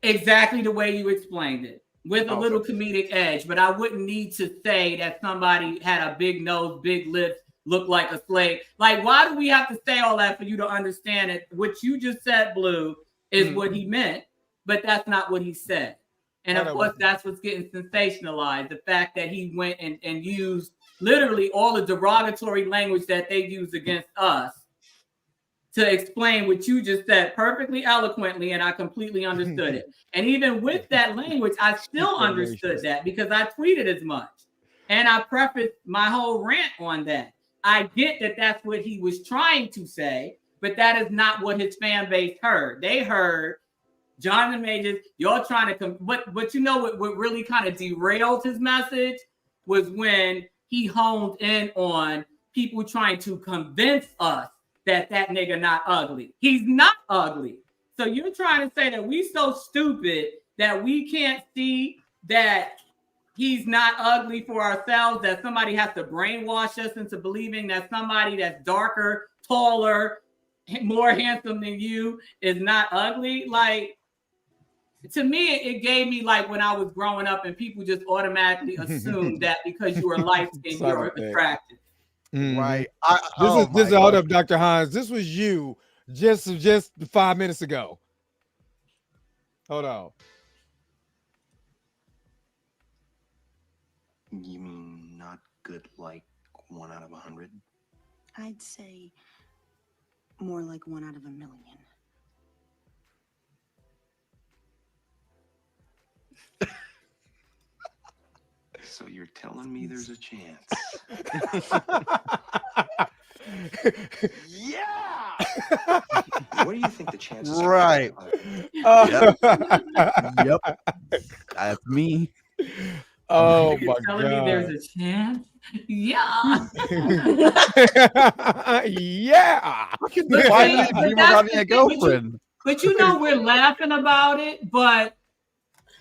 Exactly the way you explained it, with a little comedic edge. But I wouldn't need to say that somebody had a big nose, big lips, looked like a slave. Like, why do we have to say all that for you to understand it? What you just said, Blue, is what he meant, but that's not what he said. And of course, that's what's getting sensationalized. The fact that he went and used literally all the derogatory language that they use against us to explain what you just said perfectly eloquently, and I completely understood it. And even with that language, I still understood that because I tweeted as much. And I prefaced my whole rant on that. I get that that's what he was trying to say, but that is not what his fan base heard. They heard Jonathan Majors, you're trying to but you know what really kind of derailed his message was when he honed in on people trying to convince us that nigga not ugly. He's not ugly. So you're trying to say that we so stupid that we can't see that he's not ugly for ourselves, that somebody has to brainwash us into believing that somebody that's darker, taller, more handsome than you is not ugly? Like, to me, it gave me like when I was growing up and people just automatically assumed that because you were light-skinned, you're attractive. Right. This is hold up, Dr. Hines. This was you just 5 minutes ago. Hold on. You mean not good like 1 out of 100? I'd say more like 1 out of 1 million. So you're telling me there's a chance? Yeah! What do you think the chances are? Right. Yep. That's me. Oh You're my telling God. me there's a chance? Yeah. Yeah. Finally dream of having a girlfriend. But you know, we're laughing about it, but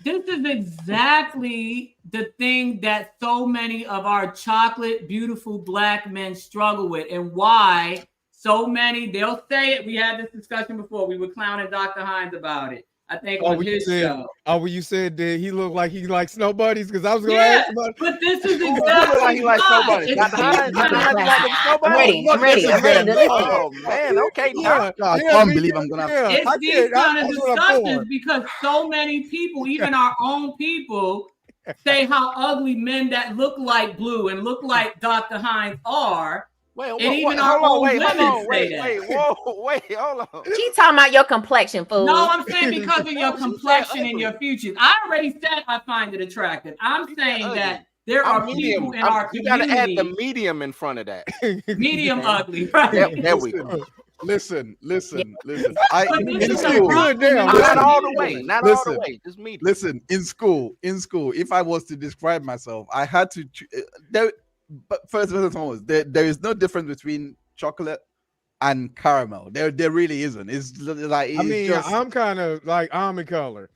this is exactly the thing that so many of our chocolate, beautiful Black men struggle with, and why so many, they'll say it. We had this discussion before. We were clowning Dr. Hines about it. I think on his show. When you said that he looked like he likes snow bunnies, because I was going to Yeah, ask about but this is exactly like he likes why. snow bunnies. It's I'm ready to listen. Oh man, okay. I can't believe I'm gonna. It's these kind of discussions because so many people, even our own people, say how ugly men that look like Blue and look like Dr. Hines are. And even our own women say that. Hold on. She talking about your complexion, fool. No, I'm saying because of your complexion and your features. I already said I find it attractive. I'm saying that there are people in our you community. You gotta add the medium in front of that. Medium ugly, right? There we go. Listen. But In this is school, not all the way. Not all the way. Just medium. Listen, in school, if I was to describe myself, I had to. But first and foremost, there is no difference between chocolate and caramel. There really isn't. It's like I'm kind of like almond color.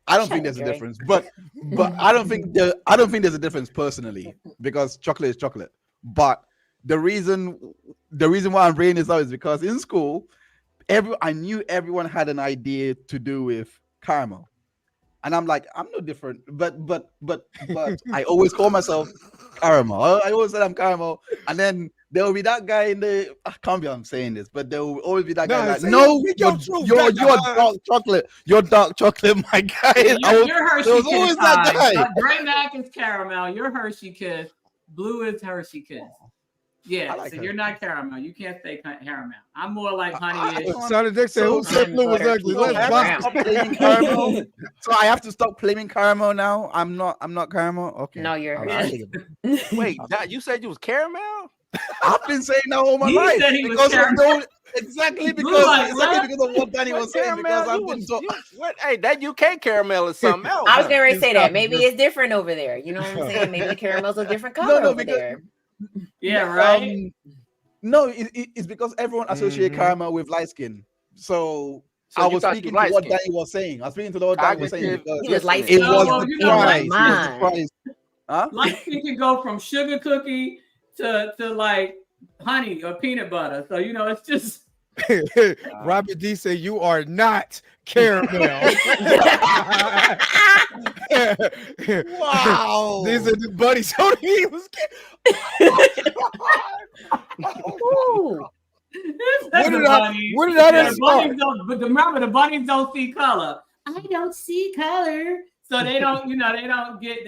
I don't think there's a difference, but I don't think there's a difference personally, because chocolate is chocolate. But the reason why I'm bringing this up is because in school, I knew everyone had an idea to do with caramel. And I'm like, I'm no different, but I always call myself caramel. I always said I'm caramel, and then there will be that guy in the. I can't believe I'm saying this, but there will always be that guy like, no, you're dark chocolate. You're dark chocolate, my guy. You're Hershey there was Kiss. always that guy. Grey Mac is caramel. You're Hershey Kiss. Blue is Hershey Kiss. Yeah, like so her. You're not caramel. You can't say caramel. I'm more like honey. Sonny Dick said, who said Blue was ugly? So I have to stop claiming caramel now. I'm not caramel. Okay. No, you're. Wait, you said you was caramel? I've been saying that all my life exactly because of what Danny was saying. Because I've been so. Hey, that UK caramel is something else. I was going to say that. Maybe it's different over there. You know what I'm saying? Maybe the caramel's a different color over there. Yeah, right. No, it's because everyone associates caramel with light skin. So I was speaking to what Danny was saying. I was speaking to what Danny was saying because he was light it skin. was the price. Huh? Light skin can go from sugar cookie to like honey or peanut butter. So it's just. Robert D said, "You are not caramel." Wow, these are the buddies. He was. Where did I start? But remember, the bunnies don't see color. I don't see color. So they don't, they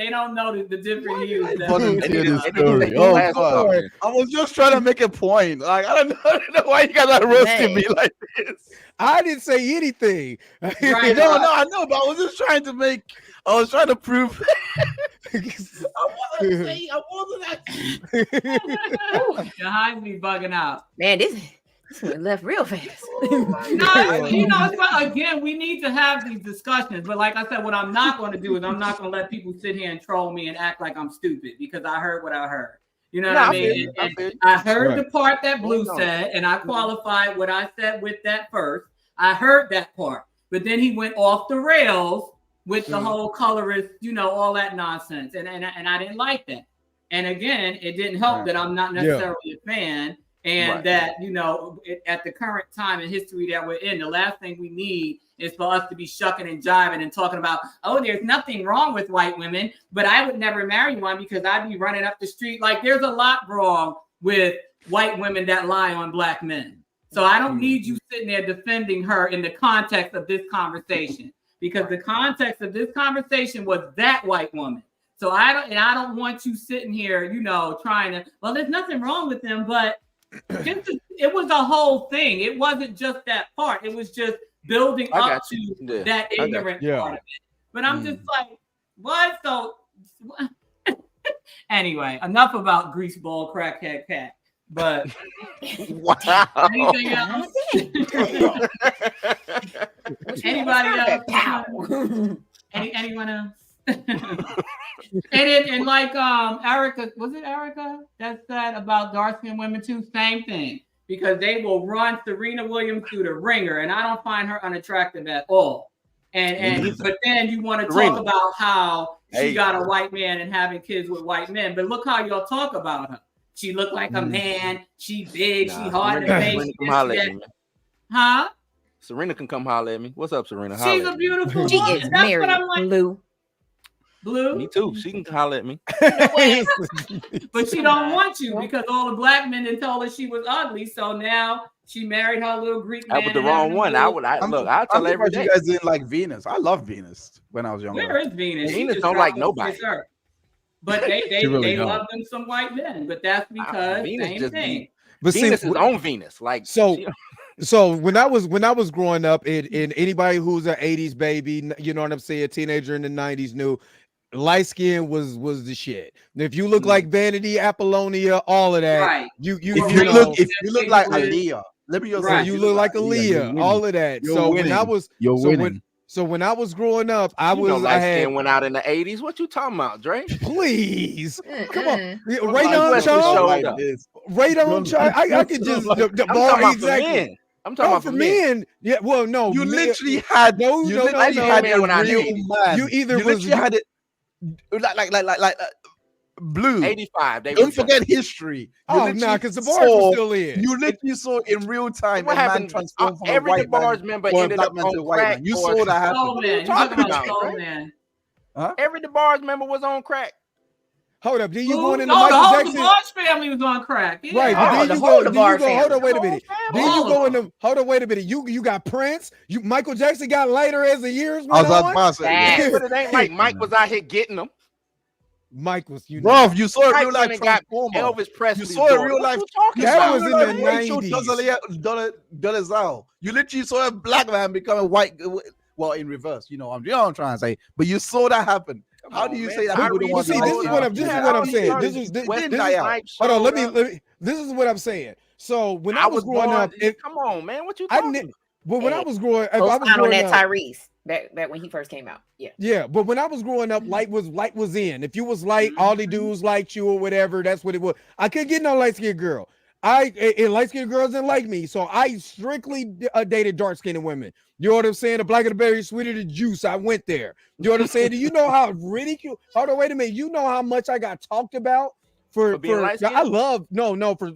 don't know the different hues. I was just trying to make a point. Like, I don't know why you guys are roasting me like this. I didn't say anything. Right, no, I know, but I was just trying to prove. I wasn't actually. Behind me bugging out. Man, Left real fast. No, you know, it's like, again, we need to have these discussions. But like I said, what I'm not going to do is I'm not going to let people sit here and troll me and act like I'm stupid because I heard what I heard. You know what I mean? I heard the part that Blue said, and I qualified what I said with that first. I heard that part, but then he went off the rails with the whole colorist, you know, all that nonsense, and I didn't like that. And again, it didn't help that I'm not necessarily a fan. And that, you know, at the current time in history that we're in, the last thing we need is for us to be shucking and jiving and talking about, oh, there's nothing wrong with white women, but I would never marry one because I'd be running up the street. Like, there's a lot wrong with white women that lie on black men. So I don't need you sitting there defending her in the context of this conversation, because the context of this conversation was that white woman. So I don't want you sitting here, you know, trying to, well, there's nothing wrong with them, but it was a whole thing. It wasn't just that part. It was just building up to that ignorant part of it. But I'm just like, what? So anyway, enough about greaseball crackhead cat. But wow. Anything else? Anybody else? Anyone else? and like Erica, was it Erica that said about dark-skinned women too? Same thing, because they will run Serena Williams through the ringer, and I don't find her unattractive at all. And but then you want to talk about how she got a white man and having kids with white men, but look how y'all talk about her. She looked like a man. She big. She hard to face. Huh? Serena can come holler at me. What's up, Serena? She's a beautiful She woman. is That's married, what I'm like. Blue. Me too. She can holler at me. But she don't want you because all the black men had told her she was ugly. So now she married her little Greek man. That was the wrong one. I'll tell every day. You guys didn't like Venus. I love Venus when I was younger. Where is Venus? Venus don't like nobody. But they really love them some white men. But that's because same thing. But Venus is on Venus. Like so when I was growing up, and anybody who's an 80s baby, you know what I'm saying, a teenager in the 90s knew light skin was the shit. If you look like Vanity, Apollonia, all of that, right. If you look like Aaliyah, let me just say you look like Aaliyah, all of that. So when I was when I was growing up, I went out in the 80s. What you talking about, Dre? Please, come on, right on, Charles. Right on, Charles. I could just exactly. I'm talking about for men. Yeah, well, no, you literally had no. You either was had it like Blue 85. Don't forget history. Because the bars were still in. You literally saw in real time what happened. Transform from every a white bars man member or ended a up black man to a on white crack. man. You saw that happen. Oh man, talking about man. Huh? Every bars member was on crack. Hold up, then you going into the Michael whole Jackson? The Barge family was on crack. Yeah. Right, but then the you whole go. Hold on, wait a minute. Then you go into. Hold on, wait a minute. You got Prince. Michael Jackson got lighter as the years went on. But it ain't like Mike was out here getting them. Mike was, bro. You saw a real life transformer. Elvis Presley. You saw a real life. That was in the 90s. You literally saw a black man become a white. Well, in reverse. You know what I'm trying to say. But you saw that happen. How do you say that? People don't want to see, this is what I'm saying. Hold on, let me. This is what I'm saying. So when I was growing up, come on, man, what you talking? But when I was growing, I was on that Tyrese back when he first came out. Yeah. But when I was growing up, light was in. If you was light, all the dudes liked you or whatever. That's what it was. I couldn't get no light skinned girl. And light skinned girls didn't like me, so I strictly dated dark skinned women. You know what I'm saying? The blacker the berry, sweeter the juice. I went there. You know what I'm saying? Do you know how ridiculous? Hold on, wait a minute. You know how much I got talked about for being light-skinned? I love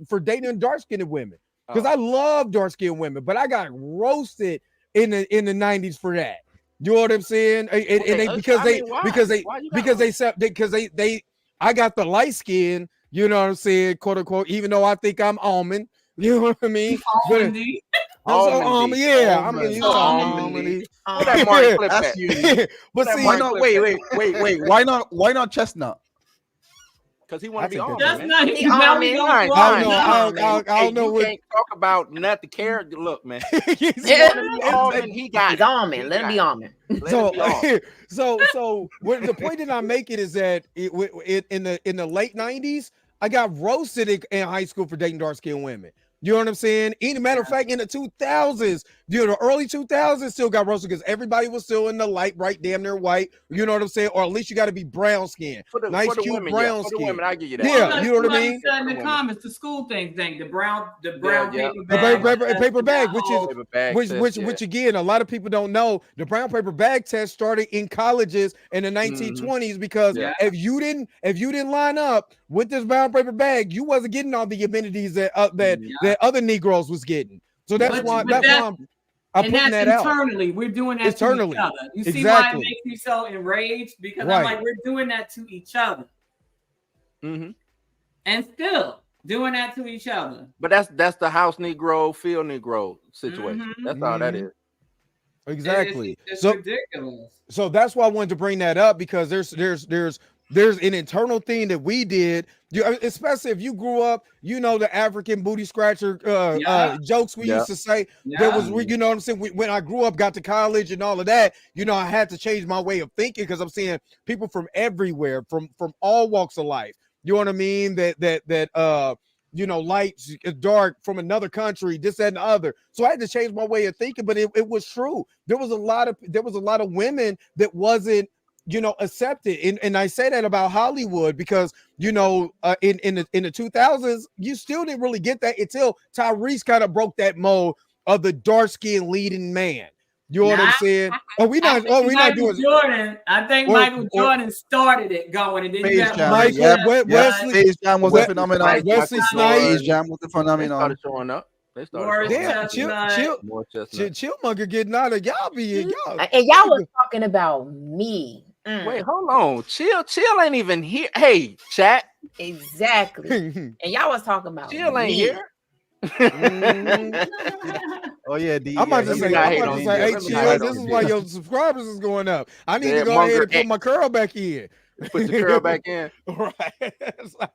for dating dark skinned women because I love dark skinned women, but I got roasted in the 90s for that. You know what I'm saying? I got the light skin. You know what I'm saying? Quote unquote. Even though I think I'm almond. You know what I mean? Almondy. Almondy. That's you. But see, wait. Why not chestnut? Because he want to be almond. That's man. not I don't know. You can't talk about not the character. Look, man. He's almond. He's almond. Let him be almond. So what the point that I'm making is that in the late 90s, I got roasted in high school for dating dark skinned women. You know what I'm saying? In matter of fact, in the 2000s, the early 2000s still got roasted because everybody was still in the light, bright, damn near white. You know what I'm saying? Or at least you got to be brown skin, nice, cute women, brown for skin. the women, I give you that. Yeah, you know what I mean? Said in the comments, the school thing, the brown paper bag, bag, which again, a lot of people don't know. The brown paper bag test started in colleges in the 1920s because if you didn't line up with this brown paper bag, you wasn't getting all the amenities that other Negroes was getting. So that's why I'm putting that out. Internally, we're doing that to each other. You see why it makes me so enraged? Because I'm like, we're doing that to each other. And still doing that to each other. But that's the house Negro, field Negro situation. That's all that is. Exactly. It's ridiculous. So that's why I wanted to bring that up, because there's an internal thing that we did. Especially if you grew up, you know, the African booty scratcher jokes we used to say. There was, you know what I'm saying? When I grew up, got to college and all of that, you know, I had to change my way of thinking because I'm seeing people from everywhere, from all walks of life. You know what I mean? That you know, light, dark, from another country, this, that, and the other. So I had to change my way of thinking, but it was true. There was a lot of women that wasn't, you know, accepted. And I say that about Hollywood because, you know, in the 2000s, you still didn't really get that until Tyrese kind of broke that mold of the dark-skinned leading man. You know what I'm saying? We're not doing Jordan. I think Michael Jordan started it going, and then you got Wesley was a phenomenon. Wesley Snipes Jam was a phenomenon. They started showing up. Chillmonger getting out of y'all and y'all was talking about me. Wait, hold on. Chill ain't even here. Hey, chat. Exactly. And y'all was talking about Chill ain't here. Oh yeah, I'm about to say, hey, Chill, this is why your subscribers is going up. I need to go ahead and put my curl back in. Put the curl back in. Right.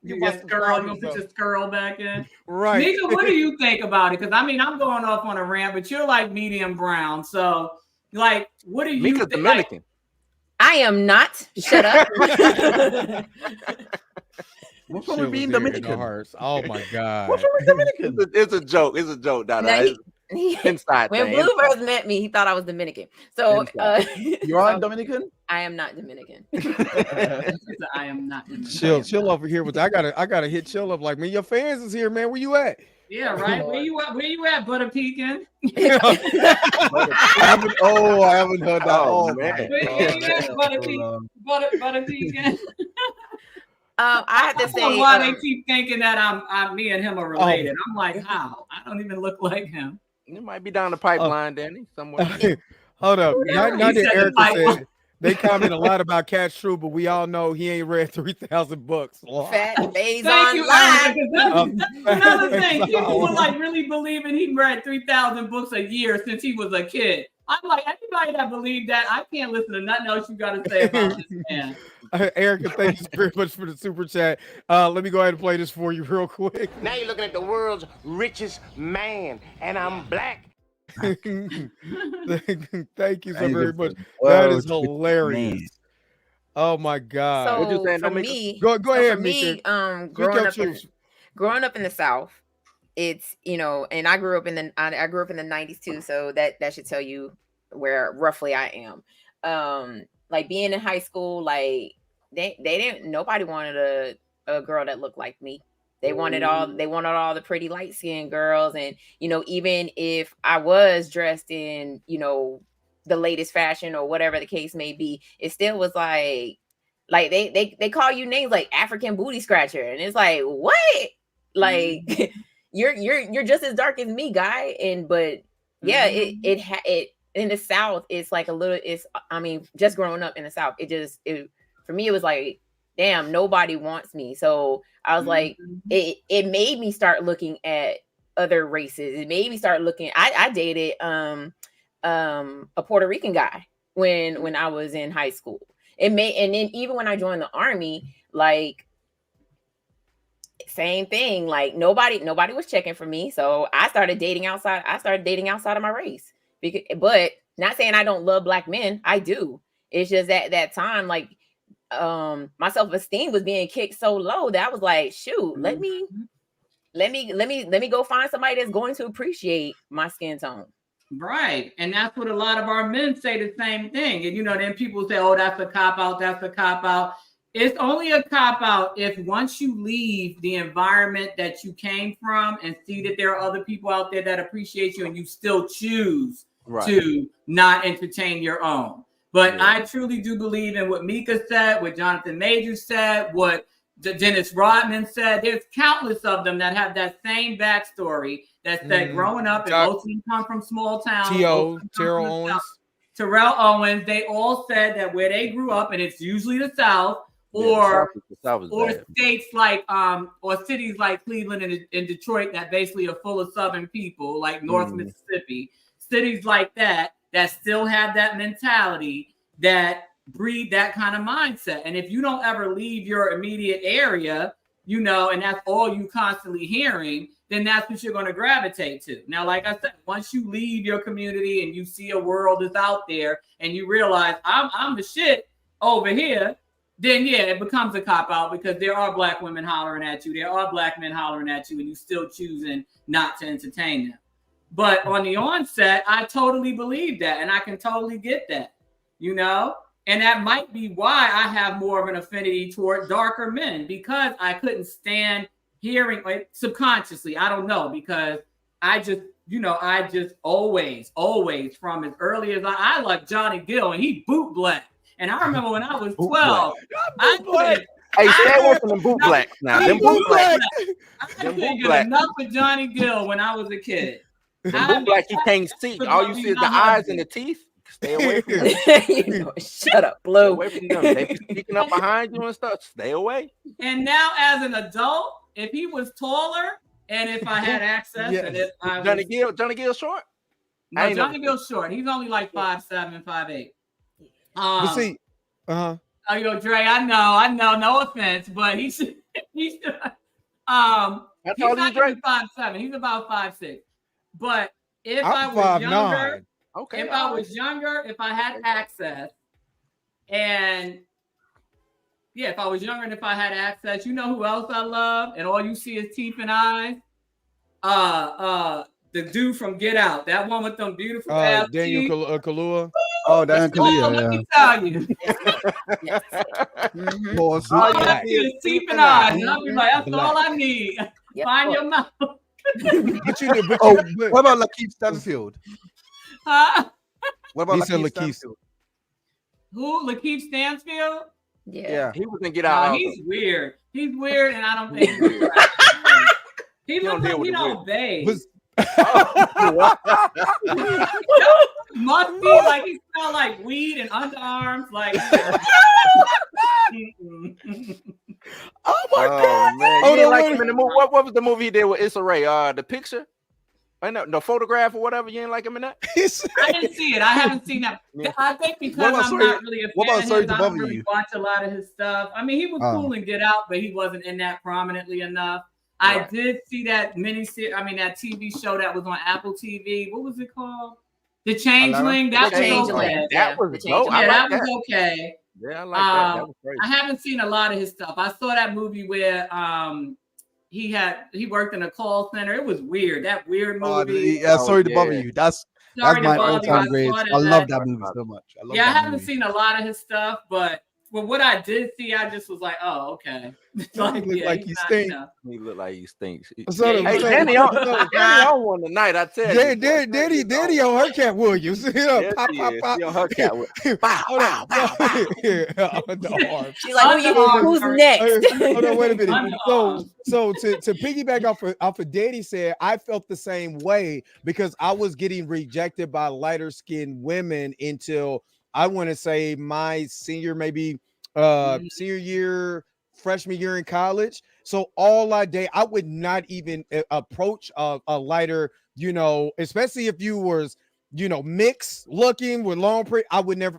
You put your curl back in. Right. Nika, what do you think about it? Because I mean, I'm going off on a rant, but you're like medium brown. So, like, what do you Mika's think? Dominican. I am not. Shut up. What's wrong with being Dominican? Oh my God. What's wrong with Dominican? It's a joke. It's a joke, Dada. Inside when thing. Blue first met me, he thought I was Dominican. So you are Dominican? I am not Dominican. I am not Dominican. Chill over here with I gotta hit Chill up like, man, your fans is here, man. Where you at? Yeah, right. Where you at, Butter Pecan? I haven't heard that. Oh man. Where you at, Butter Pecan? I have to say why they keep thinking that I'm me and him are related. I'm like, how? I don't even look like him. It might be down the pipeline, Danny, somewhere. Hold up. Not that Erica said they comment a lot about Cat True, but we all know he ain't read 3,000 books. Fat days Thank you, online. That's another thing. People were like really believing he read 3,000 books a year since he was a kid. I'm like, anybody that believed that, I can't listen to nothing else you got to say about this man. Erica, thank you very much for the super chat. Let me go ahead and play this for you real quick. Now you're looking at the world's richest man, and I'm black. Thank you so very much. That is hilarious. Oh my God. So what you saying? For me, go ahead, for me, growing up in the South, it's, you know, and I grew up in the 90s too, so that should tell you where roughly I am. Like being in high school, like nobody wanted a girl that looked like me. They wanted all the pretty light skinned girls. And, you know, even if I was dressed in, you know, the latest fashion or whatever the case may be, it still was like they call you names like African booty scratcher. And it's like, what? Like you're just as dark as me, guy. But yeah, it in the South, it's like I mean, just growing up in the South, for me, it was like, damn, nobody wants me. So I was like, it made me start looking at other races. It made me start looking. I dated a Puerto Rican guy when I was in high school. And then even when I joined the Army, like same thing. Like nobody was checking for me. So I started dating outside. Of my race. But not saying I don't love black men. I do. It's just that time, like, my self-esteem was being kicked so low that I was like, shoot, let me let me go find somebody that's going to appreciate my skin tone. Right. And that's what a lot of our men say the same thing. And, then people say, oh, that's a cop-out. That's a cop-out. It's only a cop-out if once you leave the environment that you came from and see that there are other people out there that appreciate you and you still choose to not entertain your own. But I truly do believe in what Mika said, what Jonathan Majors said, what Dennis Rodman said. There's countless of them that have that same backstory that said growing up, and most of them come from small towns. Terrell Owens, they all said that where they grew up, and it's usually the South, or states like or cities like Cleveland and Detroit that basically are full of Southern people, like North Mississippi, cities like that still have that mentality, that breed that kind of mindset. And if you don't ever leave your immediate area, and that's all you constantly hearing, then that's what you're going to gravitate to. Now, like I said, once you leave your community and you see a world that's out there and you realize I'm the shit over here, then it becomes a cop-out, because there are black women hollering at you. There are black men hollering at you, and you still choosing not to entertain them. But on the onset, I totally believe that, and I can totally get that, And that might be why I have more of an affinity toward darker men, because I couldn't stand hearing subconsciously. I don't know, because I just always from as early as I like Johnny Gill, and he boot black. And I remember when I was 12, Hey, stay away from them boot blacks now. Them boot blacks. I didn't get enough of Johnny Gill when I was a kid. Them boot blacks you can't see. All you see is the eyes and the teeth. Stay away from them. Shut up, Blue. Stay away from them. They be sneaking up behind you and stuff. Stay away. And now, as an adult, if he was taller and if I had access, and if I was, Johnny Gill short? No, Johnny Gill's short. He's only like 5'7", 5'8". But see, Oh, Dre, I know, no offense, but he's not even 5'7". He's about 5'6". But if I was younger, if I had access, and if I was younger and if I had access, you know who else I love? And all you see is teeth and eyes. The dude from Get Out, that one with them beautiful ass Daniel Kaluuya. Oh, Daniel Kaluuya. Let me tell you. Teeth and eyes. And I'll be like, that's all I need. Find your mouth. What about Lakeith Stanfield? Huh? What about Lakeith Stanfield? Who? Lakeith Stanfield? Yeah. He was gonna Get Out. He's weird. He's weird, and I don't think he looks like he don't bathe. Must be like he smell like weed and underarms, like. Oh my God! Man. You like him in the movie. What was the movie he did with Issa Rae? The Picture, the Photograph or whatever. You ain't like him in that? I didn't see it. I haven't seen that. I think because I'm not really a fan of his, I don't really watch a lot of his stuff. I mean, he was cool and Get Out, but he wasn't in that prominently enough. I did see that that TV show that was on Apple TV. What was it called? The Changeling. That was okay. That was okay. Yeah, I like that. That was crazy. I haven't seen a lot of his stuff. I saw that movie where he worked in a call center. It was weird. That weird movie. Sorry to bother you. That's my all-time great. I love that movie so much. I haven't seen a lot of his stuff, but what I did see, I just was like, oh, okay. He looked like he stinks. He looked like he stinks. Hey, Danny on one tonight, I tell you. Danny on her Cat Williams. Pop. He on her Cat Williams. She's like, who's next? Hold on, wait a minute. So to piggyback off of Danny said, I felt the same way because I was getting rejected by lighter skinned women until I want to say my senior year, freshman year in college. So all I would not even approach a lighter, especially if you was, mixed looking with long I would never.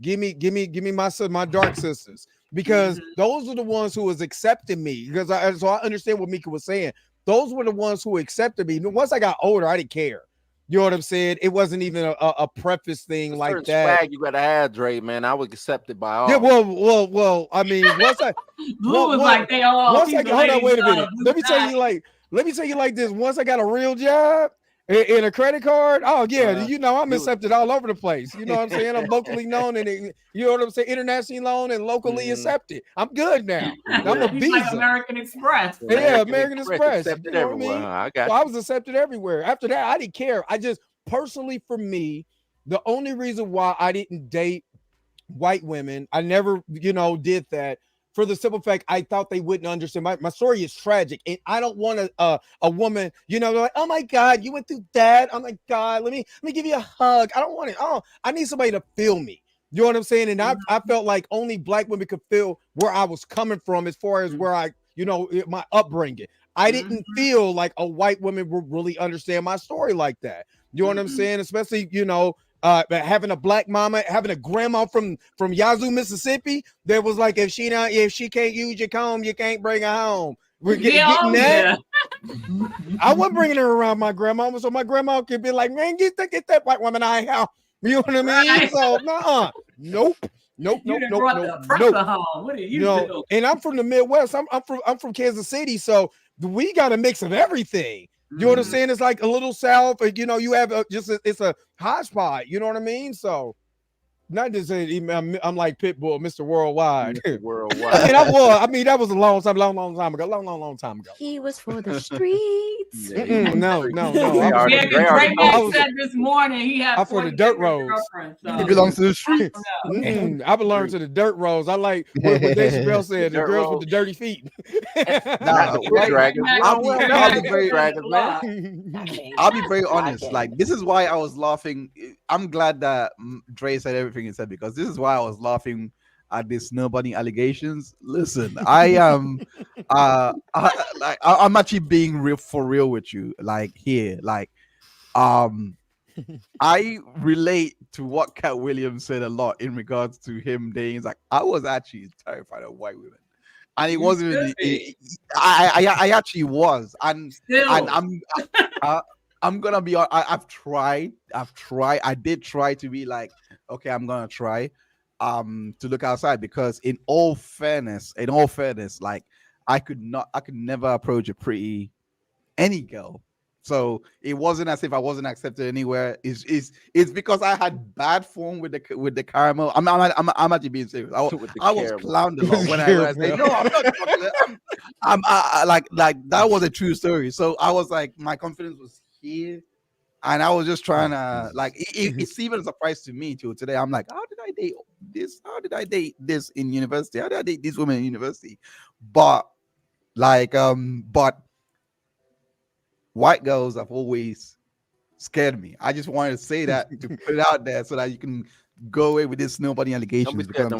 Give me my dark sisters, because those are the ones who was accepting me. Because I understand what Mika was saying. Those were the ones who accepted me. Once I got older, I didn't care. You know what I'm saying? It wasn't even a preface thing like that. Swag you gotta have, Dre, man. I was accepted by all. Yeah, well. I mean, once I Blue was like they all. Once I hold on, wait a minute. Let me tell you, like let me tell you like this. Once I got a real job and a credit card, oh yeah, you know, I'm accepted all over the place. You know what I'm saying? I'm locally known and you know what I'm saying, internationally known and locally accepted. I'm good now. I'm a visa. Like American Express. Yeah, American Express. Accepted You know what I everywhere. mean? I got So I was accepted everywhere. After that, I didn't care. I just personally, for me, the only reason why I didn't date white women, I never, you know, did that. For the simple fact, I thought they wouldn't understand. My story is tragic, and I don't want a woman, you know, like, oh my God, you went through that. Oh my God, let me give you a hug. I don't want it. Oh, I need somebody to feel me. You know what I'm saying? And I felt like only black women could feel where I was coming from as far as where I, you know, my upbringing. I didn't feel like a white woman would really understand my story like that. You know what I'm saying? Especially, you know, having a black mama, having a grandma from Yazoo, Mississippi, that was like, if she can't use your comb, you can't bring her home. We're getting that. I wasn't bringing her around my grandma, so my grandma could be like, man, get that white woman out of here. You know what I mean? Right. So nope. Home. What are you doing? And I'm from the Midwest. I'm from Kansas City, so we got a mix of everything. You know what I'm saying? It's like a little South, you know, you have it's a hodgepodge, you know what I mean? So not just say I'm like Pitbull, Mr. Worldwide. Worldwide. I mean, that was a long time ago. Long time ago. He was for the streets. No. Yeah, Drake said this morning he had for the dirt roads. He belongs to the streets. I belong to the dirt roads. I like what Dave Chappelle said, the girls with the dirty feet. I'll be very honest. Like, this is why I was laughing. I'm glad that Dre said everything he said, because this is why I was laughing at these snowboarding allegations. Listen, I am I'm actually being for real with you. Like, here, like, I relate to what Cat Williams said a lot in regards to him dating. It's like, I was actually terrified of white women. And it wasn't really, I actually was. And I'm gonna be, I've tried. I did try to be like, okay, I'm gonna try to look outside, because in all fairness, like, I could never approach a pretty any girl. So it wasn't as if I wasn't accepted anywhere. It's because I had bad form with the caramel. I'm actually being serious. I was clowned a lot when I said, no, I'm not chocolate. I'm like that was a true story. So I was like, my confidence was here, and I was just trying to, like, it's even a surprise to me till today. I'm like, how did I date this? How did I date this in university? How did I date these women in university? But like, white girls have always scared me. I just wanted to say that to put it out there so that you can go away with this snowboarding allegations. Because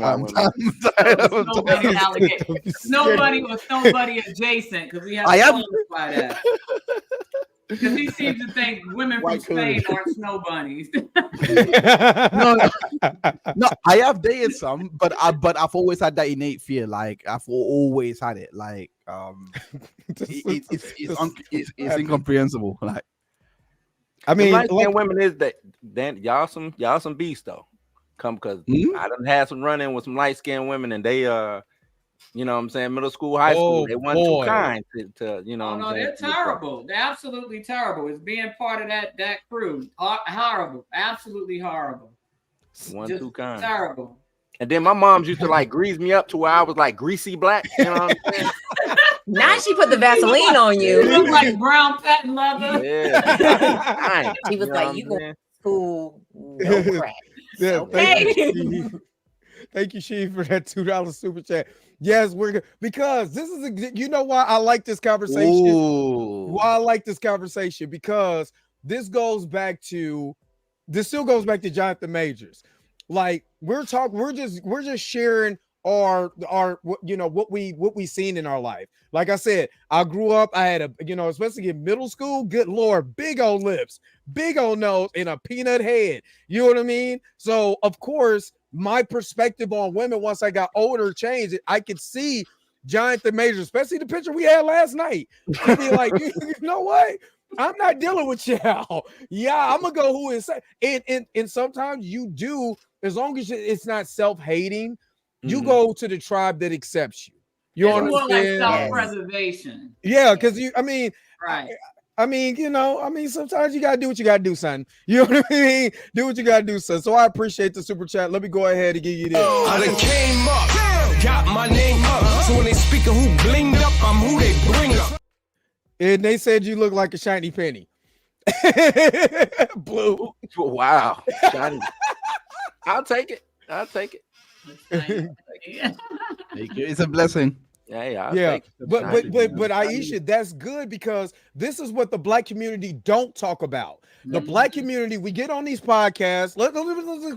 nobody was nobody adjacent, because we have to qualify that. Because he seems to think women from Spain aren't snow bunnies. No, I have dated some, but I've always had that innate fear. Like, I've always had it. Like, it's incomprehensible. Like, I mean, light skinned women is that then y'all some beasts though. Because I done had some run in with some light skinned women, and they you know what I'm saying, middle school, high school, they weren't too kind to you know. No, they're terrible. They're absolutely terrible. It's being part of that crew. Horrible, absolutely horrible. Too kind. Terrible. And then my moms used to like grease me up to where I was like greasy black. You know what I'm saying? Now she put the Vaseline on you. You look like brown patent leather. Yeah. She was like, you go to school, no crack. Yeah, thank you, She, for that $2 super chat. Yes, we're good, because this is you know why I like this conversation. Why I like this conversation, because this still goes back to Jonathan Majors. Like, we're just sharing our you know what we seen in our life. Like I said, I grew up, I had especially in middle school, good Lord, big old lips, big old nose, and a peanut head. You know what I mean? So of course, my perspective on women once I got older changed. I could see Jonathan Majors, especially the picture we had last night. I'd be like, you know what? I'm not dealing with y'all. Yeah, I'm gonna go who is and sometimes you do, as long as it's not self-hating, you go to the tribe that accepts you. You it's understand? more like self-preservation. Yeah, because right. Sometimes you gotta do what you gotta do, son. You know what I mean? Do what you gotta do, son. So I appreciate the super chat. Let me go ahead and give you this. I done came up, got my name up. So when they speaking who blinged up, I'm who they bring up. And they said you look like a shiny penny. Blue. Wow. Shiny. I'll take it. It's a blessing. Yeah. But Aisha, that's good because this is what the Black community don't talk about. The Black community, we get on these podcasts. Let's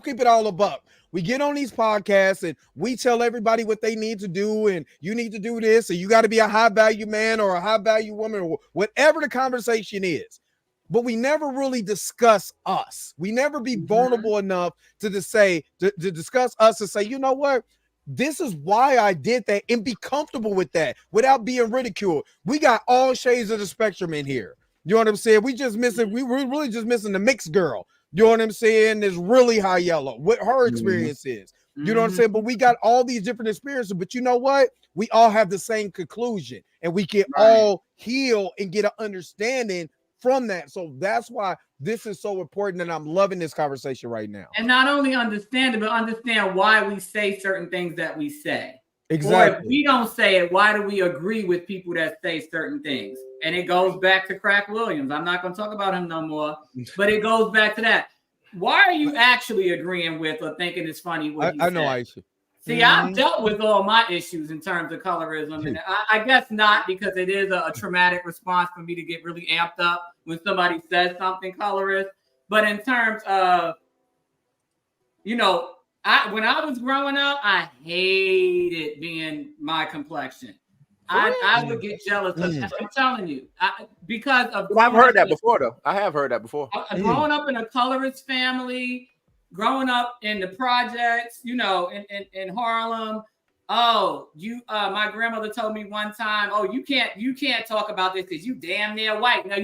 keep it all a buck. We get on these podcasts and we tell everybody what they need to do, and you need to do this, and you got to be a high value man or a high value woman or whatever the conversation is. But we never really discuss us. We never be vulnerable enough to discuss us and say, you know what? This is why I did that, and be comfortable with that without being ridiculed. We got all shades of the spectrum in here. You know what I'm saying? We're really just missing the mixed girl. You know what I'm saying? Is really high yellow, what her experience is. You know what I'm saying? But we got all these different experiences. But you know what? We all have the same conclusion, and we can all heal and get an understanding from that. So that's why this is so important, and I'm loving this conversation right now. And not only understand it, but understand why we say certain things that we say. Exactly. Or if we don't say it, why do we agree with people that say certain things? And it goes back to Crack Williams. I'm not going to talk about him no more, but it goes back to that. Why are you actually agreeing with or thinking it's funny what he I know, said? Aisha. See, I've dealt with all my issues in terms of colorism, and I guess not, because it is a traumatic response for me to get really amped up when somebody says something colorist. But in terms of, when I was growing up, I hated being my complexion. I would get jealous of that. I'm telling you, because of. Well, I've heard that before, though. I have heard that before. Growing up in a colorist family, growing up in the projects, in Harlem. My grandmother told me one time, you can't talk about this because you damn near white. Now,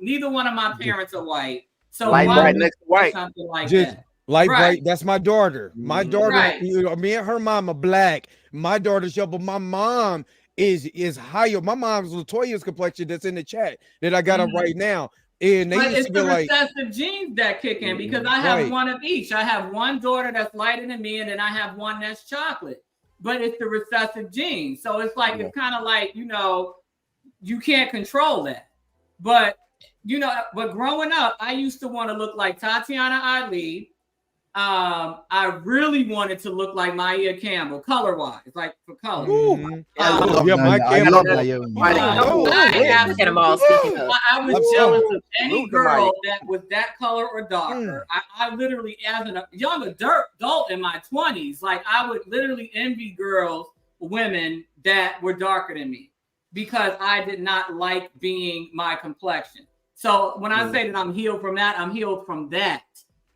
neither one of my parents are white. So light bright next to white. Something like Just, that. Light bright, that's my daughter. My daughter, me and her mom are black. My daughter's yellow, but my mom is higher. My mom's Latoya's complexion that's in the chat that I got up right now. And they but used it's to be the like recessive genes that kick in, because I have one of each. I have one daughter that's lighter than me, and then I have one that's chocolate. But it's the recessive genes. So it's like, it's kind of like, you can't control that. But, but growing up, I used to want to look like Tatiana Ali. I really wanted to look like Maya Campbell, color-wise, like for color. I love I was jealous of any girl that was that color or darker. I literally, as a young adult in my 20s, like I would literally envy women that were darker than me, because I did not like being my complexion. So when I say that I'm healed from that, I'm healed from that.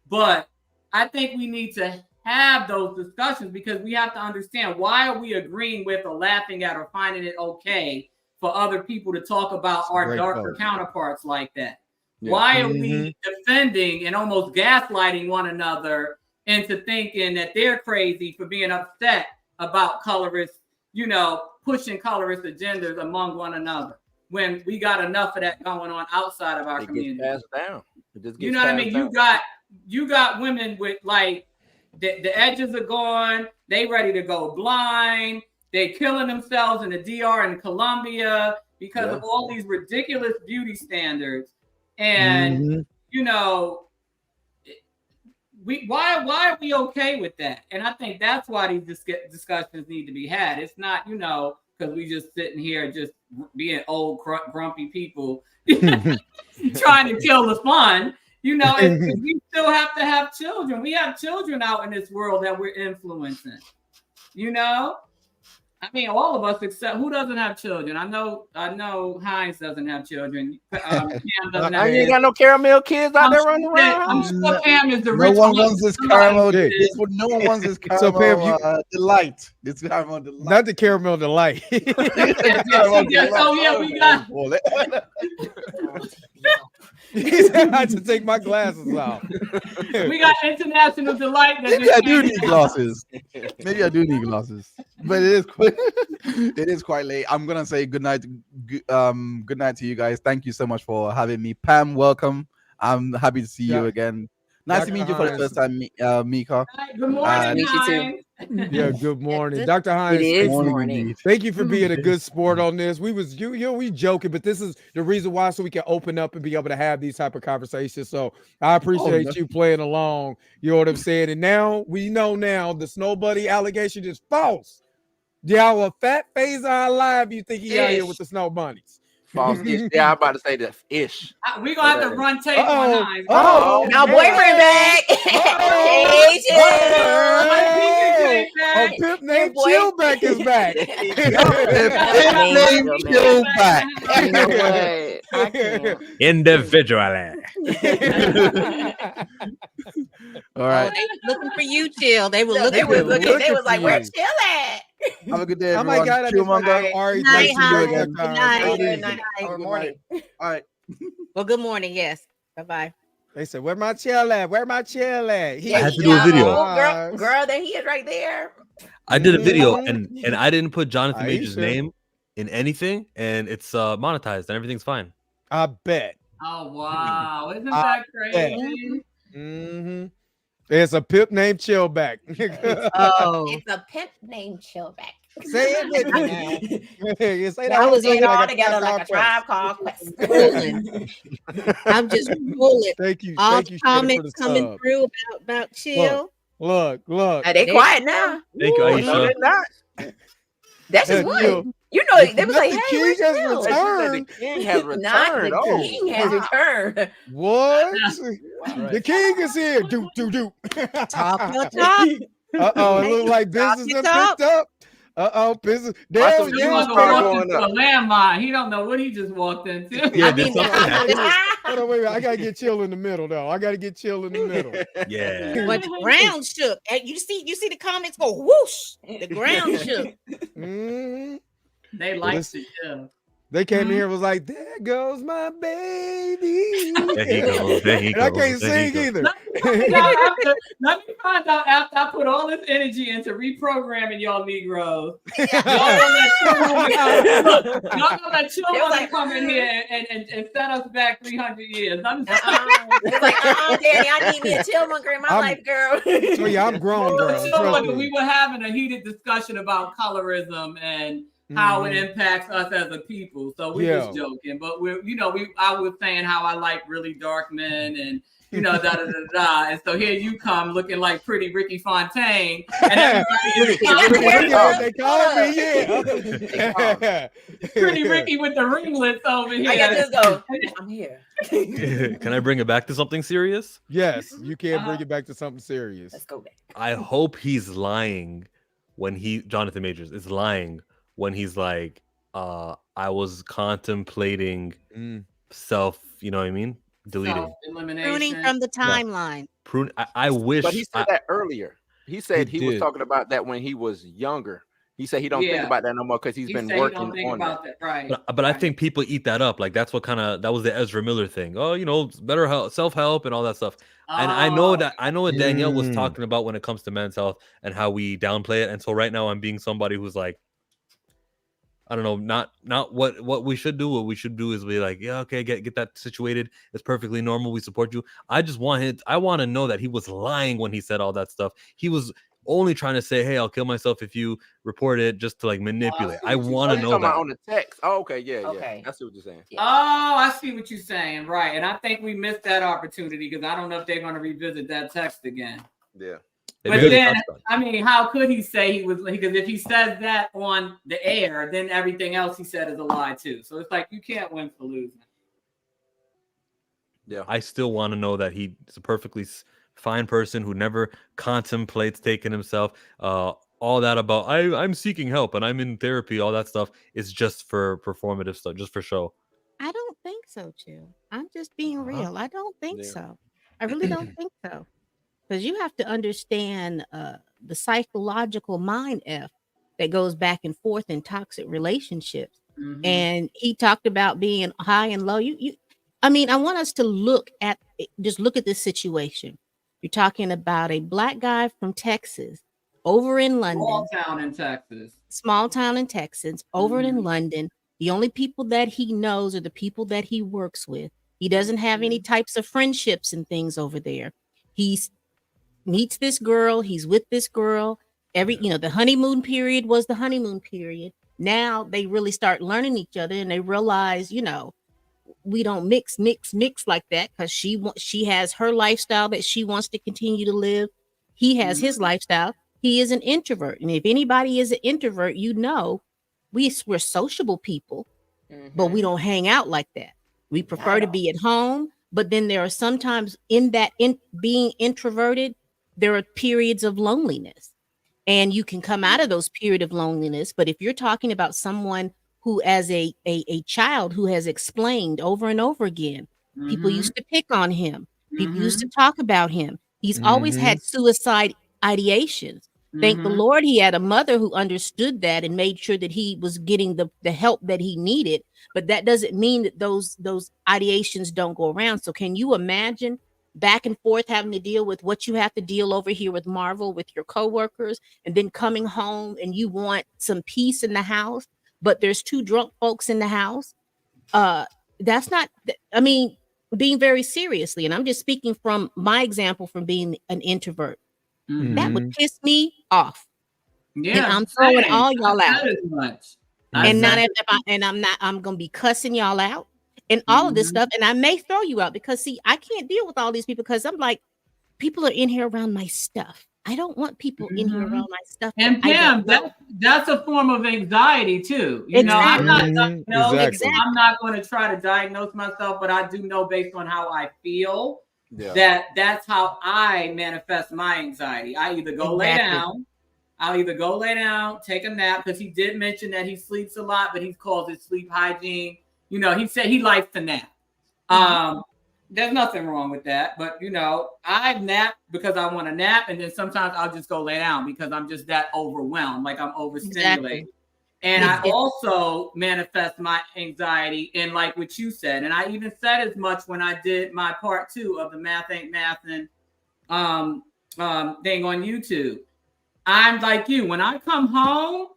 But I think we need to have those discussions, because we have to understand, why are we agreeing with or laughing at or finding it okay for other people to talk about our darker counterparts like that? Yeah. Why are we defending and almost gaslighting one another into thinking that they're crazy for being upset about colorist, pushing colorist agendas among one another, when we got enough of that going on outside of our community? Gets passed down. You know what I mean? You got women with like the edges are gone. They ready to go blind. They killing themselves in the DR in Colombia because of all these ridiculous beauty standards. And why are we okay with that? And I think that's why these discussions need to be had. It's not because we just sitting here just being old grumpy people trying to kill the fun. We still have to have children. We have children out in this world that we're influencing. I mean, all of us, except who doesn't have children? I know Hines doesn't have children. Cam doesn't have you ain't got no caramel kids out there running around. I'm sure Cam is the rich one. No one wants this caramel. No one wants this caramel delight. This caramel delight. Not the caramel delight. We got. I had to take my glasses off. We got international delight. Maybe I do need glasses. but it is quite late. I'm gonna say good night to you guys. Thank you so much for having me. Pam, welcome. I'm happy to see you again. Nice to meet you for the first time, Mika. Good morning, too. Yeah, good morning, Dr. Hines. It is morning. Thank you for being a good sport on this. We was we joking, but this is the reason why, so we can open up and be able to have these type of conversations. So I appreciate you playing along. You know what I'm saying? And now we know the Snow Bunny allegation is false. Y'all a fat phase on live. You think he out here with the Snow Bunnies? False ish. Yeah, I'm about to say the ish. We gonna have to run tape on Hines. Now boyfriend back. A pimp named Chillback is back. Individually. All right. They were looking for you, Chill. They were looking. They was like, "Where's Chill at?" Have a good day, Oh everyone. my God, I just Ari, night, good night. Or morning. All right. Well, good morning. Yes. Bye-bye. They said, "Where my chill at? Where my chill at?" I had to do a video. Girl, there he is right there. I did a video and I didn't put Jonathan Major's name in anything, and it's monetized and everything's fine. I bet. Oh wow, isn't that crazy? Mm-hmm. It's a pimp named Chillback. It's a pimp named Chillback. Say it. Say I was in all together like a tribe called Quest. I'm just rolling. Thank you. All Thank you, comments for the coming sub. through about Chill. Look. Are they quiet now? Thank you, Aisha. No, they're not. That's just one. You know, they was like, the "Hey, where's king has Chill?" returned. The king has returned. Not the Oh. king has returned. What? The king is here. Do. Talk your talk. It looked like business has picked up. Business. Damn, Damn, he walked into a landmine. He don't know what he just walked into. Yeah, did something happen? Hold on, wait. I gotta get Chill in the middle, though. The middle. Yeah. But the ground shook. You see the comments go whoosh. The ground shook. Mm-hmm. They liked it, yeah. They came in here and was like, "There goes my baby." There he goes. And I can't sing either. Let me find out after I put all this energy into reprogramming y'all Negroes. Y'all know that children come in here and set us back 300 years. I'm Daddy, I need me a chillmonger in my life, girl. So yeah, I'm grown, girl. We were having a heated discussion about colorism and how it impacts us as a people. So we was joking, but I was saying how I like really dark men and and so here you come looking like pretty Ricky Fontaine, and everybody pretty Ricky with the ringlets over here. I got to go. I'm here. Can I bring it back to something serious? Yes, you can bring it back to something serious. Let's go back. I hope he's lying when Jonathan Majors is lying when he's like, I was contemplating self, you know what I mean? Deleting. Pruning from the timeline. Prune. I wish. But he said that earlier. He said he was talking about that when he was younger. He said he don't think about that no more because he's been working on that. Right. But I think people eat that up. Like that's what that was the Ezra Miller thing. Oh, better help, self-help and all that stuff. And I know what Danielle was talking about when it comes to men's health and how we downplay it. And so right now I'm being somebody who's like, I don't know, not what we should do. What we should do is be like, yeah, okay, get that situated. It's perfectly normal. We support you. I want to know that he was lying when he said all that stuff. He was only trying to say, hey, I'll kill myself if you report it, just to like manipulate. I want to know that. On the text. Oh, okay, yeah. That's what you're saying. Yeah. Oh, I see what you're saying, right? And I think we missed that opportunity because I don't know if they're going to revisit that text again. Yeah. But then, I mean, how could he say he was? Because if he says that on the air, then everything else he said is a lie too. So it's like you can't win for losing. Yeah, I still want to know that he's a perfectly fine person who never contemplates taking himself. All that about I'm seeking help and I'm in therapy. All that stuff is just for performative stuff, just for show. I don't think so, Chill. I'm just being real. I don't think so. I really don't think so. Because you have to understand the psychological mind F that goes back and forth in toxic relationships. Mm-hmm. And he talked about being high and low. I mean, I want us to look at this situation. You're talking about a black guy from Texas over in London. Small town in Texas. small town in Texas, over in London. The only people that he knows are the people that he works with. He doesn't have any types of friendships and things over there. He's meets this girl. He's with this girl. The honeymoon period was the honeymoon period. Now they really start learning each other, and they realize, we don't mix like that, because she has her lifestyle that she wants to continue to live. He has his lifestyle. He is an introvert, and if anybody is an introvert, we're sociable people, but we don't hang out like that. We prefer to be at home. But then there are sometimes in being introverted, there are periods of loneliness, and you can come out of those periods of loneliness. But if you're talking about someone who, as a child, who has explained over and over again, people used to pick on him, people used to talk about him. He's always had suicide ideations. Thank the Lord he had a mother who understood that and made sure that he was getting the help that he needed. But that doesn't mean that those ideations don't go around. So can you imagine back and forth having to deal with what you have to deal over here with Marvel, with your coworkers, and then coming home and you want some peace in the house, but there's 2 drunk folks in the house? That's not, being very seriously, and I'm just speaking from my example from being an introvert. That would piss me off. Yeah, and I'm throwing all y'all out. I'm gonna be cussing y'all out and all of this stuff, and I may throw you out because I can't deal with all these people, because I'm like, people are in here around my stuff. I don't want people in here around my stuff. And Pam, that's a form of anxiety too. I'm not going to try to diagnose myself, but I do know based on how I feel that's how I manifest my anxiety. I either go lay down, take a nap, because he did mention that he sleeps a lot, but he calls it sleep hygiene. He said he likes to nap. There's nothing wrong with that, but I nap because I want to nap, and then sometimes I'll just go lay down because I'm just that overwhelmed, like I'm overstimulated. And I also manifest my anxiety in, like what you said, and I even said as much when I did my part 2 of the Math Ain't Mathin' thing on YouTube. I'm like you. When I come home,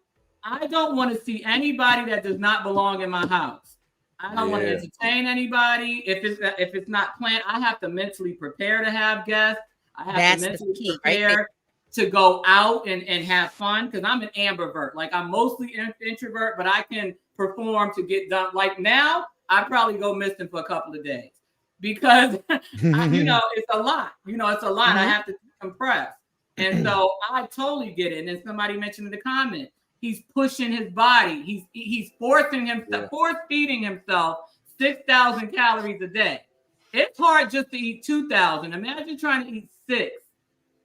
I don't want to see anybody that does not belong in my house. I don't want to entertain anybody. If it's not planned, I have to mentally prepare to have guests. I have to mentally prepare to go out and have fun, because I'm an ambivert. Like, I'm mostly introvert, but I can perform to get done. Like now, I probably go missing for a couple of days because it's a lot. It's a lot. I have to compress. And so I totally get it. And then somebody mentioned in the comment, he's pushing his body. He's forcing himself, force feeding himself 6,000 calories a day. It's hard just to eat 2,000. Imagine trying to eat 6.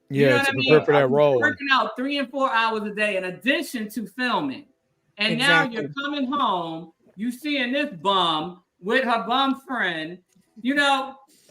You know what I mean? For that role. Working out 3 and 4 hours a day in addition to filming. And now you're coming home, you seeing this bum with her bum friend.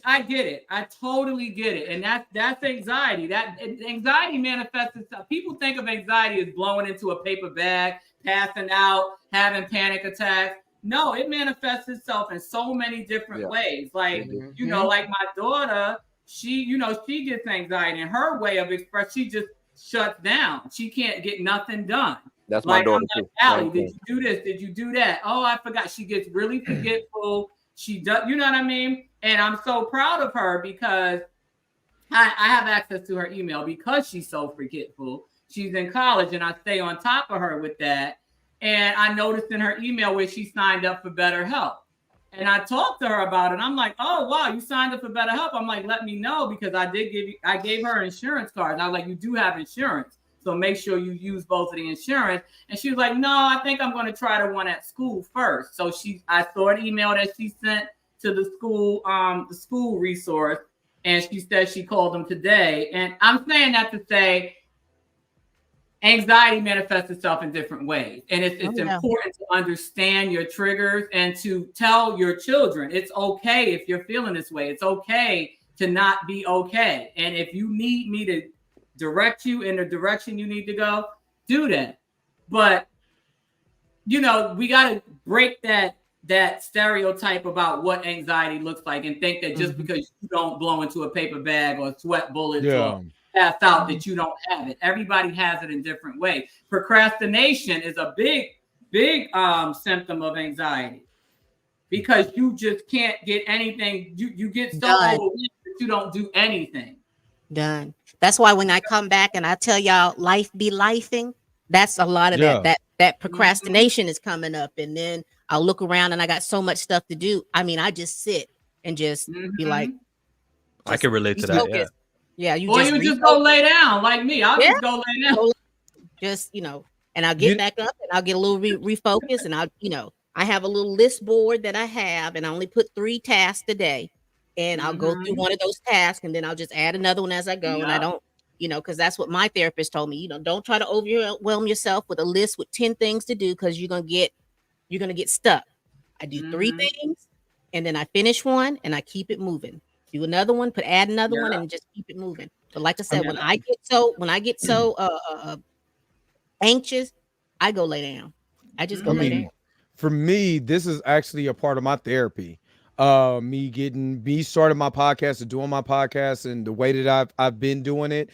I get it. I totally get it. And that's anxiety. That anxiety manifests itself. People think of anxiety as blowing into a paper bag, passing out, having panic attacks. No, it manifests itself in so many different ways. Like, like my daughter, she gets anxiety, and her way of express, she just shuts down. She can't get nothing done. That's my daughter too. Allie, did you do this? Did you do that? Oh, I forgot. She gets really forgetful. She does, you know what I mean? And I'm so proud of her because I have access to her email because she's so forgetful. She's in college, and I stay on top of her with that. And I noticed in her email where she signed up for BetterHelp. And I talked to her about it. I'm like, oh, wow, you signed up for BetterHelp. I'm like, let me know, because I gave her an insurance card. And I was like, you do have insurance, so make sure you use both of the insurance. And she was like, no, I think I'm going to try the one at school first. So I saw an email that she sent to the school resource, and she said she called them today. And I'm saying that to say anxiety manifests itself in different ways. And it's important to understand your triggers and to tell your children it's okay if you're feeling this way. It's okay to not be okay. And if you need me to direct you in the direction you need to go, do that. But, we got to break that stereotype about what anxiety looks like and think that just because you don't blow into a paper bag or sweat bullets or pass out that you don't have it. Everybody has it in different ways. Procrastination is a big symptom of anxiety because you just can't get anything. You get so overwhelmed that you don't do anything. Done. That's why when I come back and I tell y'all life be lifing, that's a lot of that procrastination is coming up. And then I'll look around and I got so much stuff to do. I mean, I just sit and just be like, I can relate to that. Yeah. You just go lay down like me. I'll just go lay down. Just, and I'll get back up and I'll get a little refocus and I'll, I have a little list board that I have and I only put 3 tasks a day. And I'll go through one of those tasks and then I'll just add another one as I go. And I don't, because that's what my therapist told me. Don't try to overwhelm yourself with a list with 10 things to do because you're gonna get stuck. I do 3 things and then I finish one and I keep it moving. Do another one, add another one and just keep it moving. But like I said, when I get so anxious, I go lay down. I just go lay down. For me, this is actually a part of my therapy. Me starting my podcast and doing my podcast and the way that I've been doing it.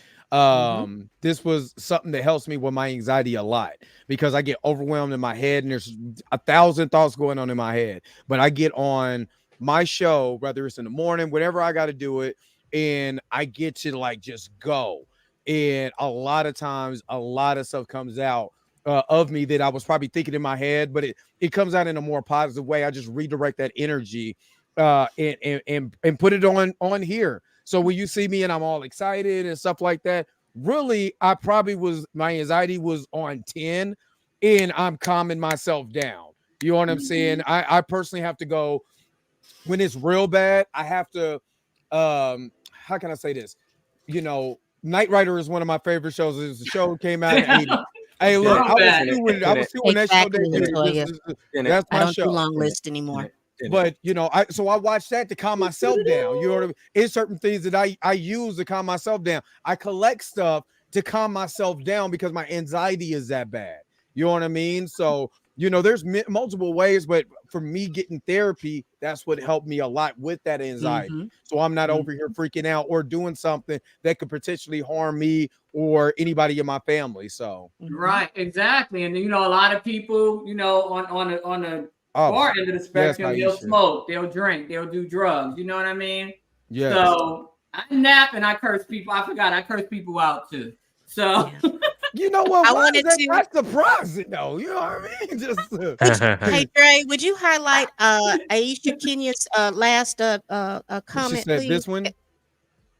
This was something that helps me with my anxiety a lot because I get overwhelmed in my head and there's 1,000 thoughts going on in my head. But I get on my show, whether it's in the morning, whenever I got to do it, and I get to just go. And a lot of times, a lot of stuff comes out of me that I was probably thinking in my head, but it comes out in a more positive way. I just redirect that energy and put it on here. So when you see me and I'm all excited and stuff like that, really, my anxiety was on 10 and I'm calming myself down. You know what I'm saying? I personally have to go when it's real bad. I have to, how can I say this? Knight Rider is one of my favorite shows. The show came out in the 80s. Hey, look, I was doing that show. That's my show. I don't do long list anymore. But I watched that to calm myself down. You know what I mean? It's certain things that I use to calm myself down. I collect stuff to calm myself down because my anxiety is that bad. You know what I mean? So there's multiple ways, but for me getting therapy, that's what helped me a lot with that anxiety. So I'm not over here freaking out or doing something that could potentially harm me or anybody in my family. So right, exactly. And a lot of people, on the far end of the spectrum, they'll smoke, they'll drink, they'll do drugs. You know what I mean? Yeah. So I nap and I curse people. I forgot I curse people out too. So you know what? That's surprising though. You know what I mean? Just hey Dre, would you highlight Aisha Kenya's last comment? She said please? This one.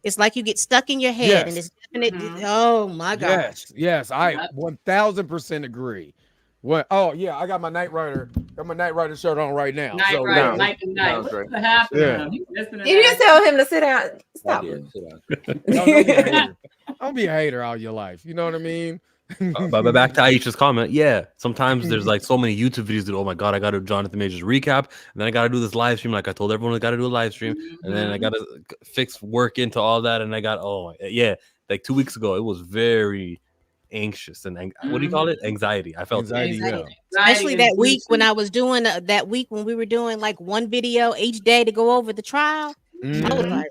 It's like you get stuck in your head, and it's definitely. Oh my God! Yes, I 1,000% agree. What? Oh yeah, I got my Knight Rider. Got my Knight Rider shirt on right now. Night Rider, night to night. What's happening? Yeah. You just tell him to sit down. Stop. Don't be a hater all your life. You know what I mean? But back to Aisha's comment. Yeah, sometimes there's so many YouTube videos that, oh my God, I got to do Jonathan Major's recap, and then I got to do this live stream. Like I told everyone, I got to do a live stream, and then I got to fix work into all that, and I got 2 weeks ago it was very anxious and what do you call it? Anxiety. I felt anxiety. Yeah. Especially that week when I was doing that week when we were doing like one video each day to go over the trial. I was like,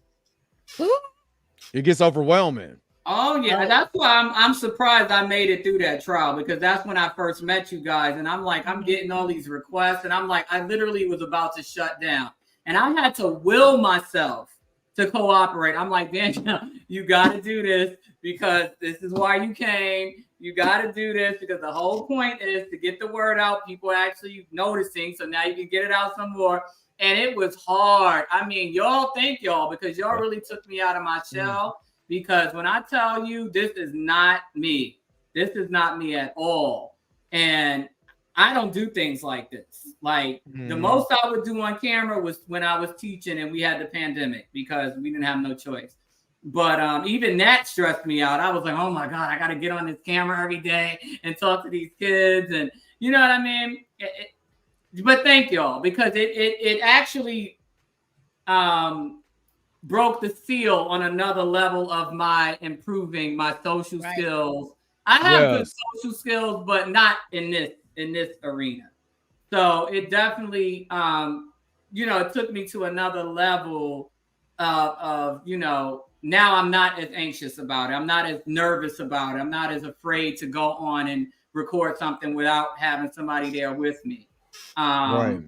it gets overwhelming. Oh yeah, that's why I'm surprised I made it through that trial because that's when I first met you guys, and I'm like, I'm getting all these requests, and I'm like, I literally was about to shut down, and I had to will myself to cooperate. I'm like, Daniel, you got to do this because this is why you came. You got to do this because the whole point is to get the word out. People actually noticing, so now you can get it out some more. And it was hard. I mean, thank y'all because y'all really took me out of my shell. Because when I tell you this is not me, this is not me at all. And I don't do things like this. Like the most I would do on camera was when I was teaching and we had the pandemic because we didn't have no choice. But even that stressed me out. I was like, oh my God, I got to get on this camera every day and talk to these kids. And you know what I mean? But thank y'all because it actually broke the seal on another level of my improving my social skills. I have good social skills, but not in this arena. So it definitely, it took me to another level of now I'm not as anxious about it. I'm not as nervous about it. I'm not as afraid to go on and record something without having somebody there with me. Right.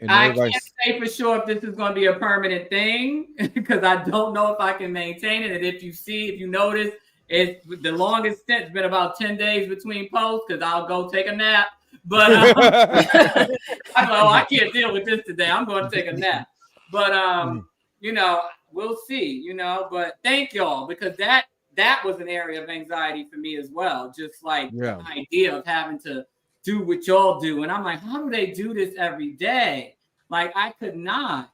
And I can't say for sure if this is going to be a permanent thing because I don't know if I can maintain it. And if you notice, it's the longest stint's been about 10 days between posts because I'll go take a nap. But I can't deal with this today. I'm going to take a nap. But we'll see. But thank y'all because that was an area of anxiety for me as well. Just like the idea of having to do what y'all do. And I'm like, how do they do this every day? Like, I could not.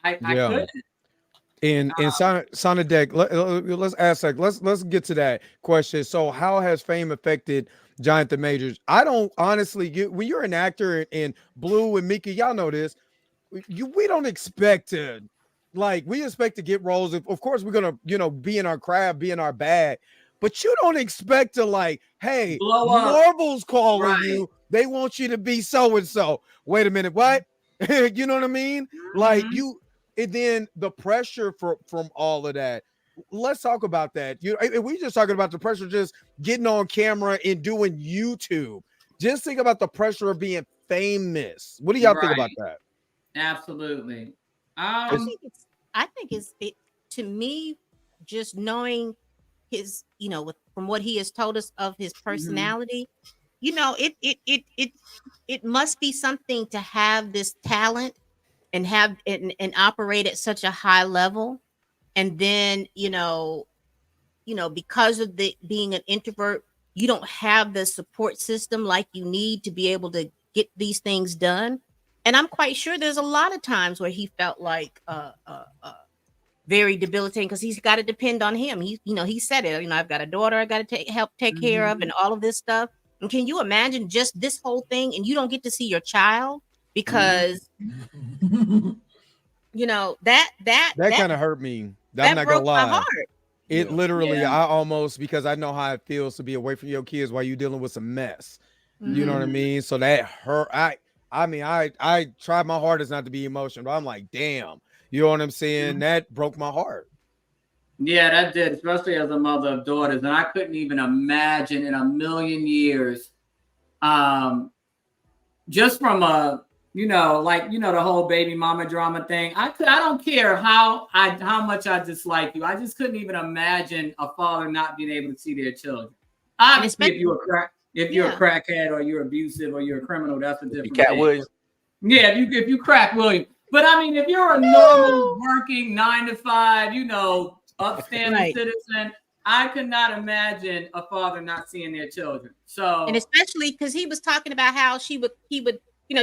I couldn't. And Sonadek, let's ask that. Let's get to that question. So how has fame affected Jonathan Majors? I don't honestly when you're an actor and Blue and Mickey, y'all know this, we don't expect to we expect to get roles. Of course, we're gonna, be in our craft, be in our bag. But you don't expect to hey, Marvel's calling you. They want you to be so-and-so. Wait a minute, what? You know what I mean? And then the pressure from all of that. Let's talk about that. We just talking about the pressure just getting on camera and doing YouTube. Just think about the pressure of being famous. What do y'all think about that? Absolutely. I think it's to me, just knowing his, from what he has told us of his personality, it must be something to have this talent and have and operate at such a high level. And then, because of being an introvert, you don't have the support system like you need to be able to get these things done. And I'm quite sure there's a lot of times where he felt like very debilitating because he's got to depend on him. He said it, I've got a daughter I got to help take care of and all of this stuff. And can you imagine just this whole thing and you don't get to see your child because that kind of hurt me. I'm not gonna lie. My heart. It literally, I almost, because I know how it feels to be away from your kids while you're dealing with some mess. You know what I mean? So that hurt. I tried my hardest not to be emotional, but I'm like, damn. You know what I'm saying? That broke my heart. Yeah, that did, especially as a mother of daughters. And I couldn't even imagine in a million years, just from the whole baby mama drama thing. I don't care how much I dislike you. I just couldn't even imagine a father not being able to see their children. Obviously, if you're a crackhead or you're abusive or you're a criminal, that's a different thing. Williams. Yeah, if you crack Williams. But I mean, if you're a normal working 9-to-5, upstanding citizen, I could not imagine a father not seeing their children. So, and especially because he was talking about how he would,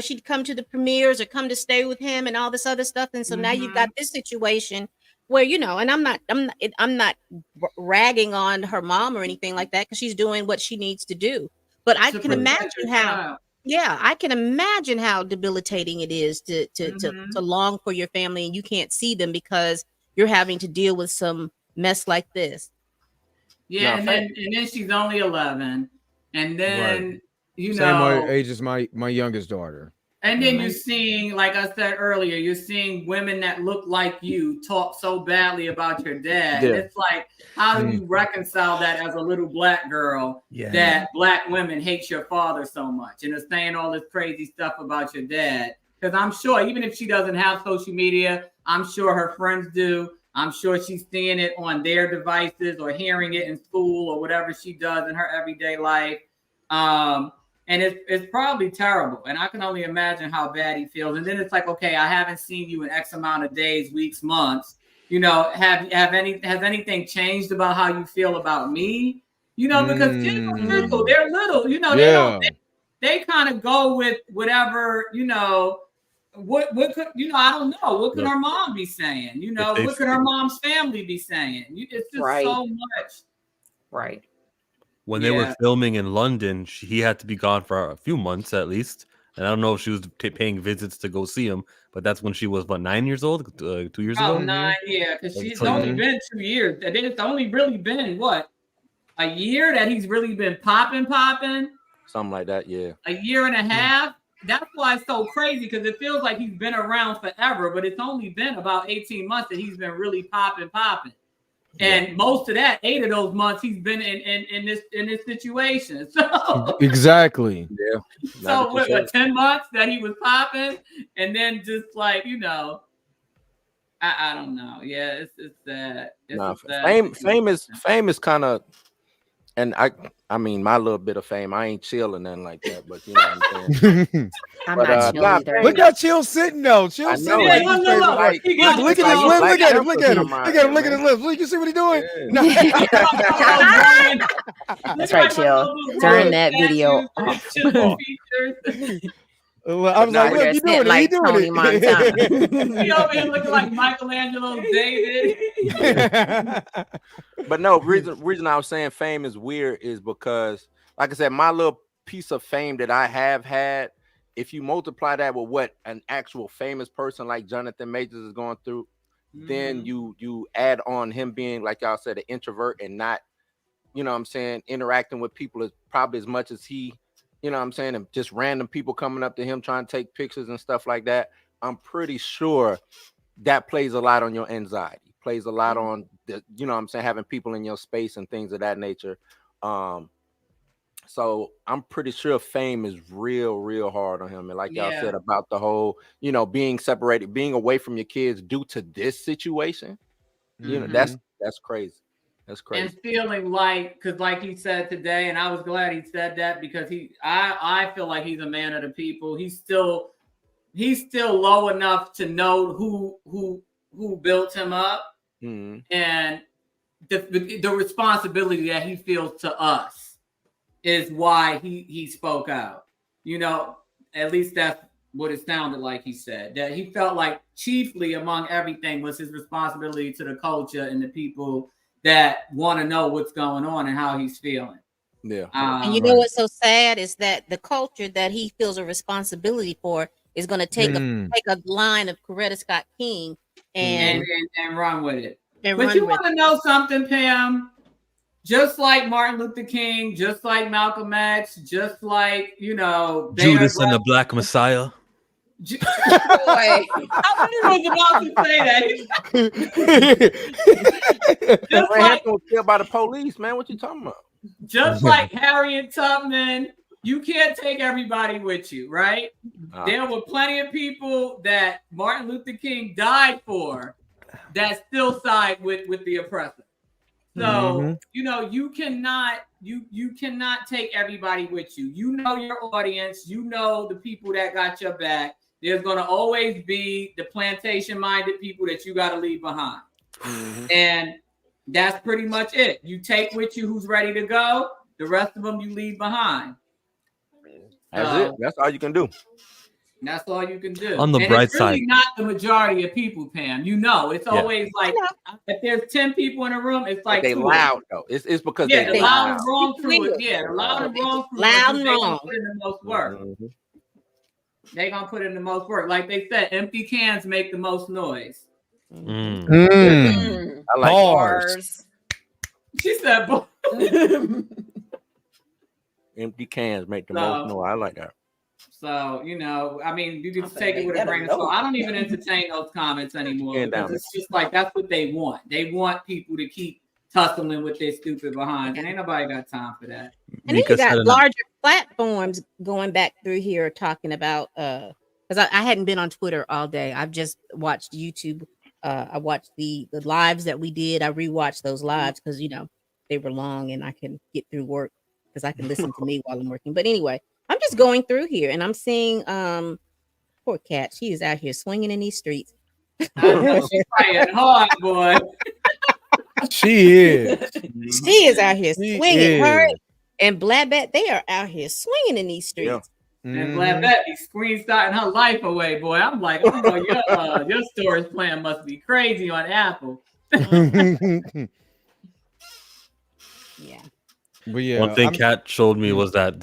she'd come to the premieres or come to stay with him and all this other stuff. And so now you've got this situation where, and I'm not ragging on her mom or anything like that because she's doing what she needs to do. But I can imagine how. Yeah, I can imagine how debilitating it is to long for your family and you can't see them because you're having to deal with some mess like this. Yeah, and then she's only 11, and then same age as my youngest daughter. And then you're seeing, like I said earlier, you're seeing women that look like you talk so badly about your dad. Yeah. It's like, how do you reconcile that as a little black girl that black women hate your father so much and are saying all this crazy stuff about your dad? Because I'm sure even if she doesn't have social media, I'm sure her friends do. I'm sure she's seeing it on their devices or hearing it in school or whatever she does in her everyday life. And it's probably terrible. And I can only imagine how bad he feels. And then it's like, okay, I haven't seen you in X amount of days, weeks, months. Has anything changed about how you feel about me? Because kids are little, they're little, they kind of go with whatever, what could, I don't know. What could her mom be saying? What could her mom's family be saying? It's just so much. Right. When they were filming in London, he had to be gone for a few months at least. And I don't know if she was paying visits to go see him, but that's when she was, 9 years old? 2 years ago? 9, yeah, because she's only been 2 years. And then it's only really been, a year that he's really been popping? Something like that, yeah. A year and a half? that's why it's so crazy, because it feels like he's been around forever, but it's only been about 18 months that he's been really popping. And most of that, 8 of those months, he's been in this situation. So exactly. Yeah. So what 10 months that he was popping, and then just like, you know, I don't know. Yeah, it's sad. Fame is kind of, and I mean, my little bit of fame, I ain't chill or nothing like that, but you know what I'm saying. I'm not chill either. Look how Chill sitting though. Chill sitting. Yeah, Look at his lips. Look at him. Look at his lips. Look, you see what he's doing? No. That's right, Chill. During that video. Well, I was like, look, you doing it. Like He doing Tony it. Montana. He over here looking like Michelangelo David. But no, reason I was saying fame is weird is because, like I said, my little piece of fame that I have had, if you multiply that with what an actual famous person like Jonathan Majors is going through, then you add on him being, like y'all said, an introvert and not, you know what I'm saying, interacting with people as probably as much as he, you know what I'm saying, and just random people coming up to him trying to take pictures and stuff like that. I'm pretty sure that plays a lot on your anxiety, plays a lot on the, you know what I'm saying, having people in your space and things of that nature. So I'm pretty sure fame is real hard on him. And like y'all said about the whole, you know, being separated, being away from your kids due to this situation, you know, that's crazy. That's crazy. And feeling like, because like he said today, and I was glad he said that, because I feel like he's a man of the people. He's still low enough to know who built him up, and the responsibility that he feels to us is why he spoke out. You know, at least that's what it sounded like he said, that he felt like chiefly among everything was his responsibility to the culture and the people that want to know what's going on and how he's feeling. Yeah. And you know what's so sad is that the culture that he feels a responsibility for is going to take a line of Coretta Scott King and run with it. But you want to know something, Pam? Just like Martin Luther King, just like Malcolm X, just like, you know, Judas and the Black Messiah. Boy, I was about to say that. Just like killed by the police, man. What you talking about? Just like Harriet Tubman, you can't take everybody with you, right? There were plenty of people that Martin Luther King died for that still side with the oppressor. So you know, you cannot take everybody with you. You know your audience. You know the people that got your back. There's going to always be the plantation-minded people that you got to leave behind. And that's pretty much it. You take with you who's ready to go. The rest of them you leave behind. That's it. That's all you can do. That's all you can do. On the bright it's really side, not the majority of people, Pam. You know, it's always like if there's 10 people in a room, it's like they loud though. It's because the they loud loud. and wrong crew. Yeah, the loud and wrong crew. Loud and They're wrong. gonna put in the most work. They're gonna put in the most work. Like they said, empty cans make the most noise. I like bars. She said bars. Empty cans make the most noise. I like that. So, you know, I mean, you can take it with a grain of salt. I don't even entertain those comments anymore. Because it's just like that's what they want. They want people to keep tussling with their stupid behinds, and ain't nobody got time for that. And then you got larger platforms going back through here talking about because I hadn't been on Twitter all day. I've just watched YouTube. I watched the lives that we did. I rewatched those lives because you know they were long and I can get through work because I can listen to me while I'm working. But anyway, I'm just going through here and I'm seeing poor Cat. She is out here swinging in these streets. I know she's trying hard, boy. She is. She is out here swinging. Her and Blabbat, they are out here swinging in these streets. And Blabbat be screenshotting her life away, boy. I'm like, oh, your storage plan must be crazy on Apple. Yeah. But yeah, one thing Kat showed me was that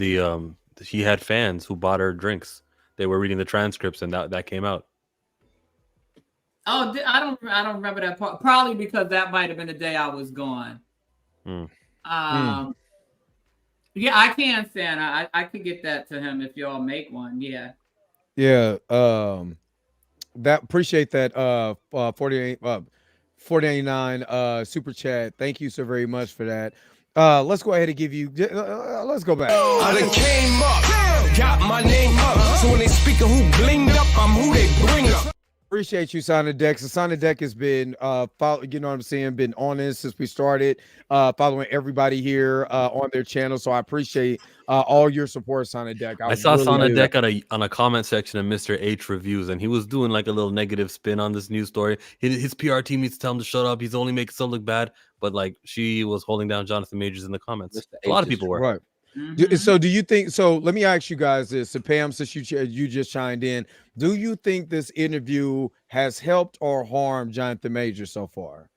he had fans who bought her drinks. They were reading the transcripts, and that came out. Oh, I don't remember that part. Probably because that might have been the day I was gone. Yeah, I can, Santa. I could get that to him if y'all make one. Yeah. Yeah. That appreciate that 499 super chat. Thank you so very much for that. Let's go ahead and give you let's go back. I done came up, got my name up. So when they speaking who blinged up, I'm who they bring up. Appreciate you, Sonic Deck. So Sonic Deck has been you know what I'm saying, been on this since we started, following everybody here on their channel. So I appreciate all your support, Sonic Deck. I saw Sonic Deck on a comment section of Mr. H reviews, and he was doing like a little negative spin on this news story. His PR team needs to tell him to shut up. He's only making stuff look bad. But like, she was holding down Jonathan Majors in the comments. A lot of people were. Right. So do you think, so let me ask you guys this. So Pam, since you just chimed in, do you think this interview has helped or harmed Jonathan Majors so far?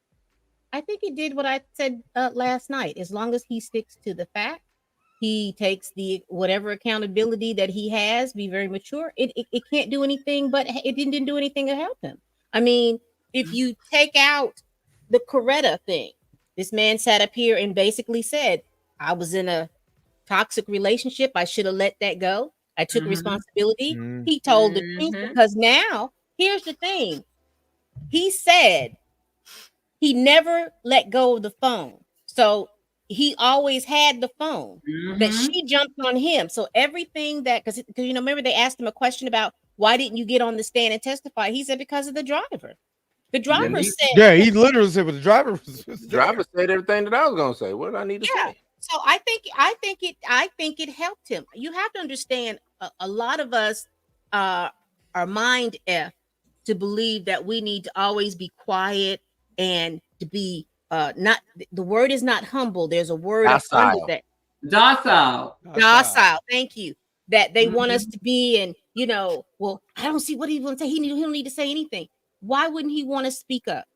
I think he did what I said last night. As long as he sticks to the fact, he takes the whatever accountability that he has, be very mature. It can't do anything, but it didn't do anything to help him. I mean, if you take out the Coretta thing, this man sat up here and basically said, I was in a toxic relationship. I should have let that go. I took responsibility. He told the truth, because now here's the thing. He said he never let go of the phone. So he always had the phone that she jumped on him. So everything that, because you know, remember they asked him a question about why didn't you get on the stand and testify? He said because of the driver. The driver said, yeah, he literally said, but the driver was said everything that I was gonna say. What did I need to say? So I think it helped him. You have to understand, a lot of us are mind F to believe that we need to always be quiet and to be not, the word is not humble. There's a word under that. Docile. Thank you. That they want us to be, and you know, well, I don't see what he wants to say. He don't need to say anything. Why wouldn't he want to speak up?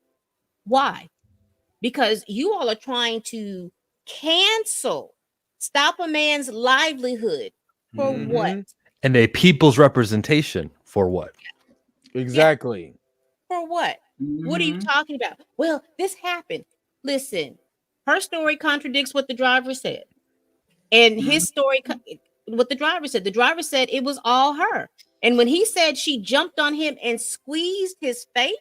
Why? Because you all are trying to stop a man's livelihood for what? And a people's representation for what? Exactly. For what? What are you talking about? Well, this happened. Listen, her story contradicts what the driver said. And his story, what the driver said. The driver said it was all her. And when he said she jumped on him and squeezed his face,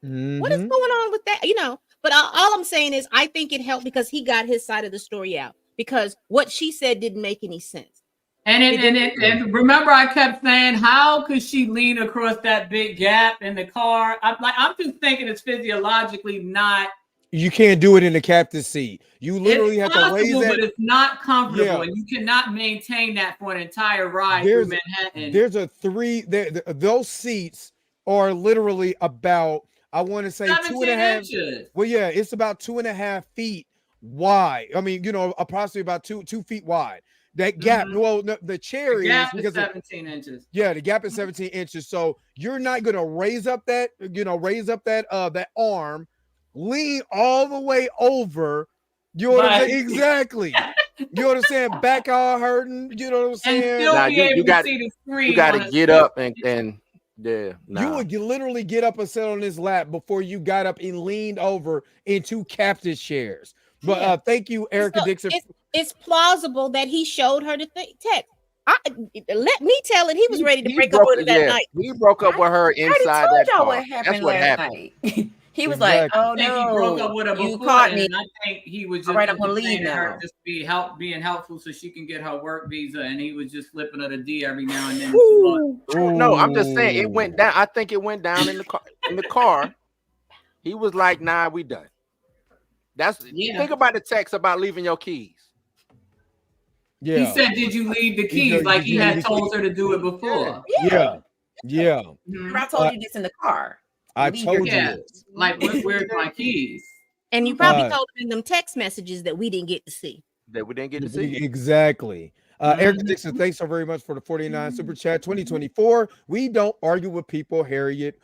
what is going on with that? You know, but all I'm saying is I think it helped because he got his side of the story out, because what she said didn't make any sense. And remember, I kept saying, how could she lean across that big gap in the car? I'm just thinking it's physiologically not. You can't do it in the captain's seat. You literally have to raise that. But it's not comfortable, and you cannot maintain that for an entire ride through Manhattan. There's those seats are literally about, I want to say 2.5 inches. Well, yeah, it's about 2.5 feet wide. I mean, you know, approximately about 2 feet wide. That gap, well, the chair is because 17 inches. Yeah, the gap is 17 inches. So you're not gonna raise up that, that arm, lean all the way over. You know what I'm saying? Exactly. You know what I'm saying? Back all hurting. You know what I'm saying? Nah, you got to get up and yeah. Nah. You would literally get up and sit on his lap before you got up and leaned over into captain's chairs. But thank you, Erica Dixon. It's plausible that he showed her the text. Let me tell it. He was ready to break up with her that night. He broke up with her inside that car. What happened last night. He was like, "Oh no, he broke up with her you before, caught me." And I think he was just I'm gonna leave now. Just being helpful so she can get her work visa, and he was just flipping her the D every now and then. No, I'm just saying it went down. I think it went down in the car. He was like, "Nah, we done." Think about the text about leaving your keys. Yeah. He said, "Did you leave the keys?" Like he had told her to do it before. Yeah. I told you this in the car. I told you this. Like, where's my keys? And you probably told him in them text messages that we didn't get to see. Exactly. Eric Dixon, thanks so very much for the 49 super chat. 2024. We don't argue with people. Harriet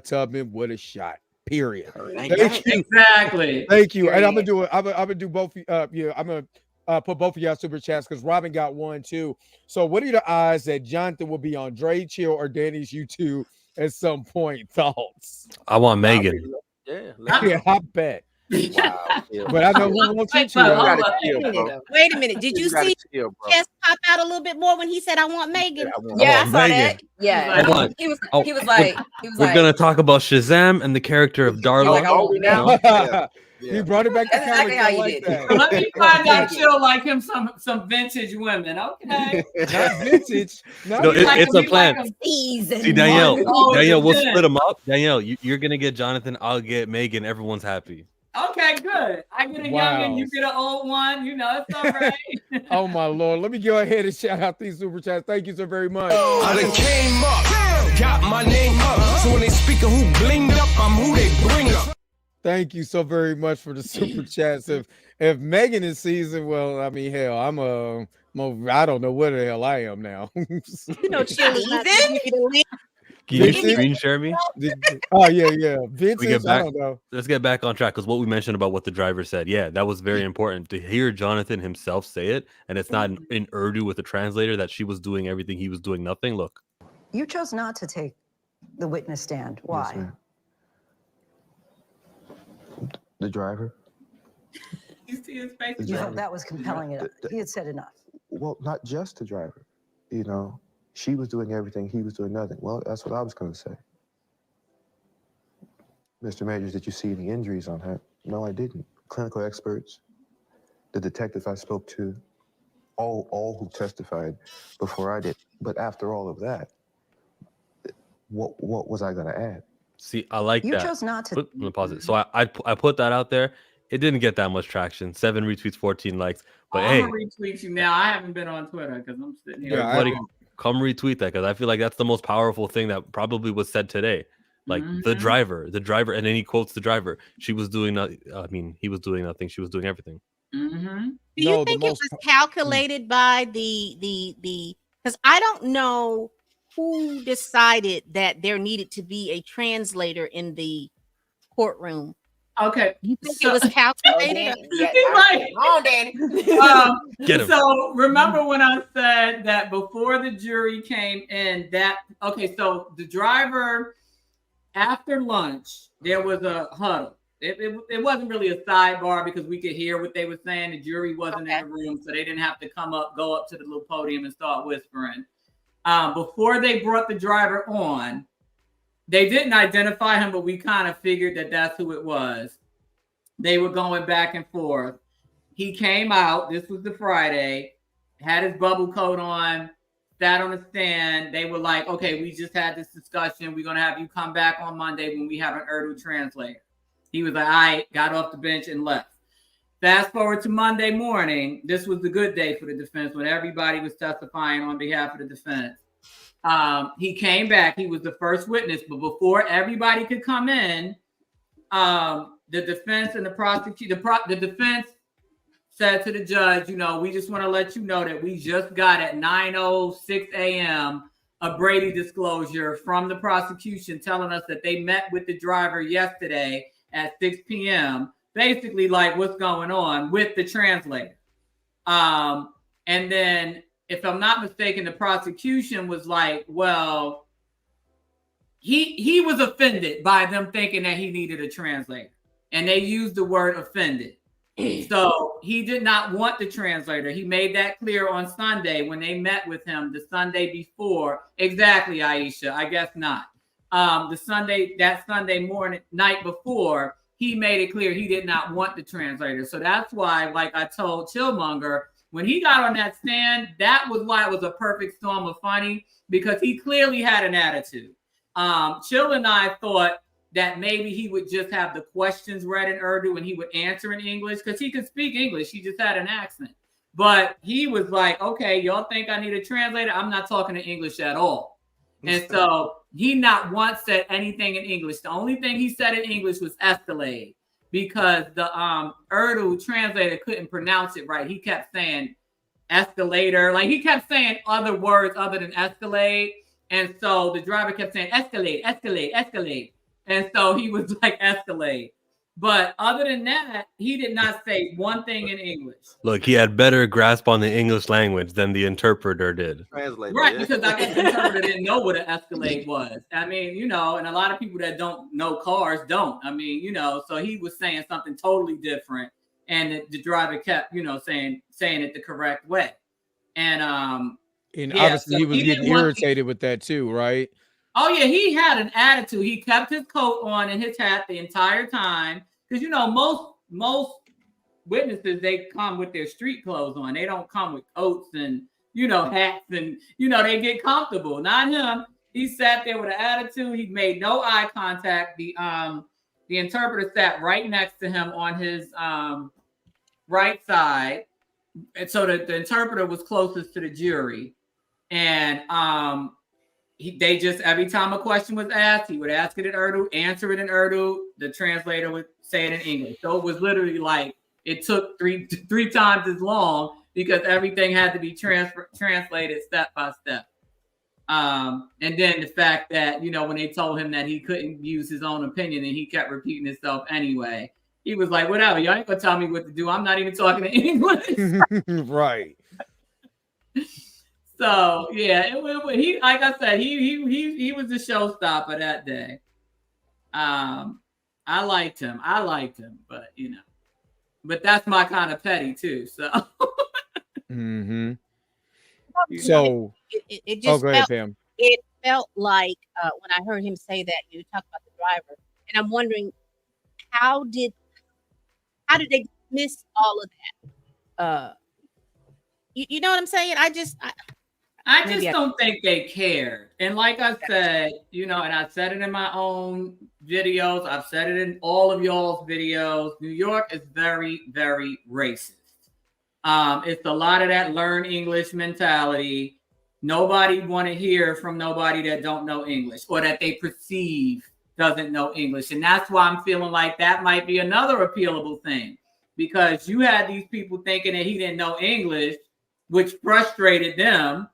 Tubman would have shot. Period. Thank you. Exactly. Thank you. And I'm gonna do both. I'm gonna put both of y'all super chats because Robin got one too. So, what are the odds that Jonathan will be on Dre Chill or Danny's YouTube at some point? Thoughts? I want Megan. Yeah, I bet. Wow. But I know who wants you to. Wait a minute. Did you see chest pop out a little bit more when he said, "I want Megan"? Yeah, I saw that. Yeah, Hold on. he was we're like, gonna talk about Shazam and the character of Darla. He brought it back to That's exactly how you did it. Let me find out Chill like him some vintage women. Okay. Not vintage. No, it's a plan. Like See, Danielle, we'll split them up. Danielle, you're gonna get Jonathan. I'll get Megan. Everyone's happy. Okay, good. I get a young and you get an old one. You know, it's all right. Oh my Lord. Let me go ahead and shout out these super chats. Thank you so very much. I done came up, got my name up. So when they speak of who blinged up, I'm who they bring up. Thank you so very much for the super chats. If Megan is seasoned, well, I mean, hell, I don't know what the hell I am now. You know, Chill is not even. Can you screen share me? Oh yeah. Vintage, I don't know. Let's get back on track because what we mentioned about what the driver said, yeah, that was very important to hear Jonathan himself say it, and it's not in Urdu with a translator that she was doing everything, he was doing nothing. Look, You chose not to take the witness stand. Why? Yes, the driver. You see his face? You felt that was compelling enough. He had said enough. Well, not just the driver. You know, she was doing everything, he was doing nothing. Well, that's what I was going to say. Mr. Majors, did you see any injuries on her? No, I didn't. Clinical experts, the detective I spoke to, all who testified before I did. But after all of that, what was I going to add? see, I like You that. chose not to. I'm gonna pause it. So I put that out there. It didn't get that much traction. 7 retweets, 14 likes. But I'm hey, gonna retweet you now. I haven't been on Twitter because I'm sitting here. everybody come retweet that because I feel like that's the most powerful thing that probably was said today. Like the driver, and then he quotes the driver. She was doing nothing. I mean, he was doing nothing. She was doing everything. Do you think it was calculated by the because I don't know who decided that there needed to be a translator in the courtroom. Okay. You think it was calculated? Right. On, Danny. Get him. So remember when I said that before the jury came in, so the driver, after lunch, there was a huddle. It wasn't really a sidebar because we could hear what they were saying. The jury wasn't in the room, so they didn't have to go up to the little podium and start whispering. Before they brought the driver on, they didn't identify him, but we kind of figured that that's who it was. They were going back and forth. He came out. This was the Friday, had his bubble coat on, sat on the stand. They were like, okay, we just had this discussion. We're going to have you come back on Monday when we have an Urdu translator. He was like, all right, got off the bench and left. Fast forward to Monday morning. This was the good day for the defense when everybody was testifying on behalf of the defense. He came back. He was the first witness, but before everybody could come in, the defense and the prosecutor, the defense said to the judge, we just want to let you know that we just got at 9:06 a.m. a Brady disclosure from the prosecution telling us that they met with the driver yesterday at 6 p.m. Basically, like, what's going on with the translator. And then, if I'm not mistaken, the prosecution was like, well, he was offended by them thinking that he needed a translator. And they used the word offended. So he did not want the translator. He made that clear on Sunday when they met with him the Sunday before. Exactly, Aisha. I guess not. That Sunday morning, night before, he made it clear he did not want the translator. So that's why, like I told Chillmonger, when he got on that stand, that was why it was a perfect storm of funny, because he clearly had an attitude. Chill and I thought that maybe he would just have the questions read in Urdu and he would answer in English because he could speak English. He just had an accent. But he was like, okay, y'all think I need a translator? I'm not talking in English at all. And so he not once said anything in English. The only thing he said in English was escalade because the Urdu translator couldn't pronounce it right. He kept saying escalator. Like he kept saying other words other than escalade. And so the driver kept saying escalate, escalate, escalate. And so he was like escalate. But other than that, he did not say one thing in English. Look, he had better grasp on the English language than the interpreter did. Translate, Right, yeah. because I guess the interpreter didn't know what an Escalade was. I mean, you know, and a lot of people that don't know cars don't. I mean, you know, so he was saying something totally different, and the driver kept, you know, saying it the correct way. And obviously he was getting irritated with that too, right? Oh yeah, he had an attitude. He kept his coat on and his hat the entire time, because you know most witnesses, they come with their street clothes on. They don't come with coats and, you know, hats, and you know, they get comfortable. Not him. He sat there with an attitude. He made no eye contact. The interpreter sat right next to him on his right side, and so the interpreter was closest to the jury, and they just, every time a question was asked, he would ask it in Urdu, answer it in Urdu. The translator would say it in English. So it was literally like, it took three times as long because everything had to be translated step by step. And then the fact that, you know, when they told him that he couldn't use his own opinion and he kept repeating himself anyway, he was like, whatever, y'all ain't gonna tell me what to do. I'm not even talking in English. Right. So yeah, he, like I said, he was the showstopper that day. I liked him, but you know, but that's my kind of petty too. So. Mm-hmm. So it just go ahead, Pam. It felt like when I heard him say that, you talked about the driver, and I'm wondering how did they miss all of that? You know what I'm saying? I just don't think they cared. And like I said, you know, and I said it in my own videos, I've said it in all of y'all's videos, New York is very, very racist. It's a lot of that learn English mentality. Nobody want to hear from nobody that don't know English or that they perceive doesn't know English. And that's why I'm feeling like that might be another appealable thing, because you had these people thinking that he didn't know English, which frustrated them,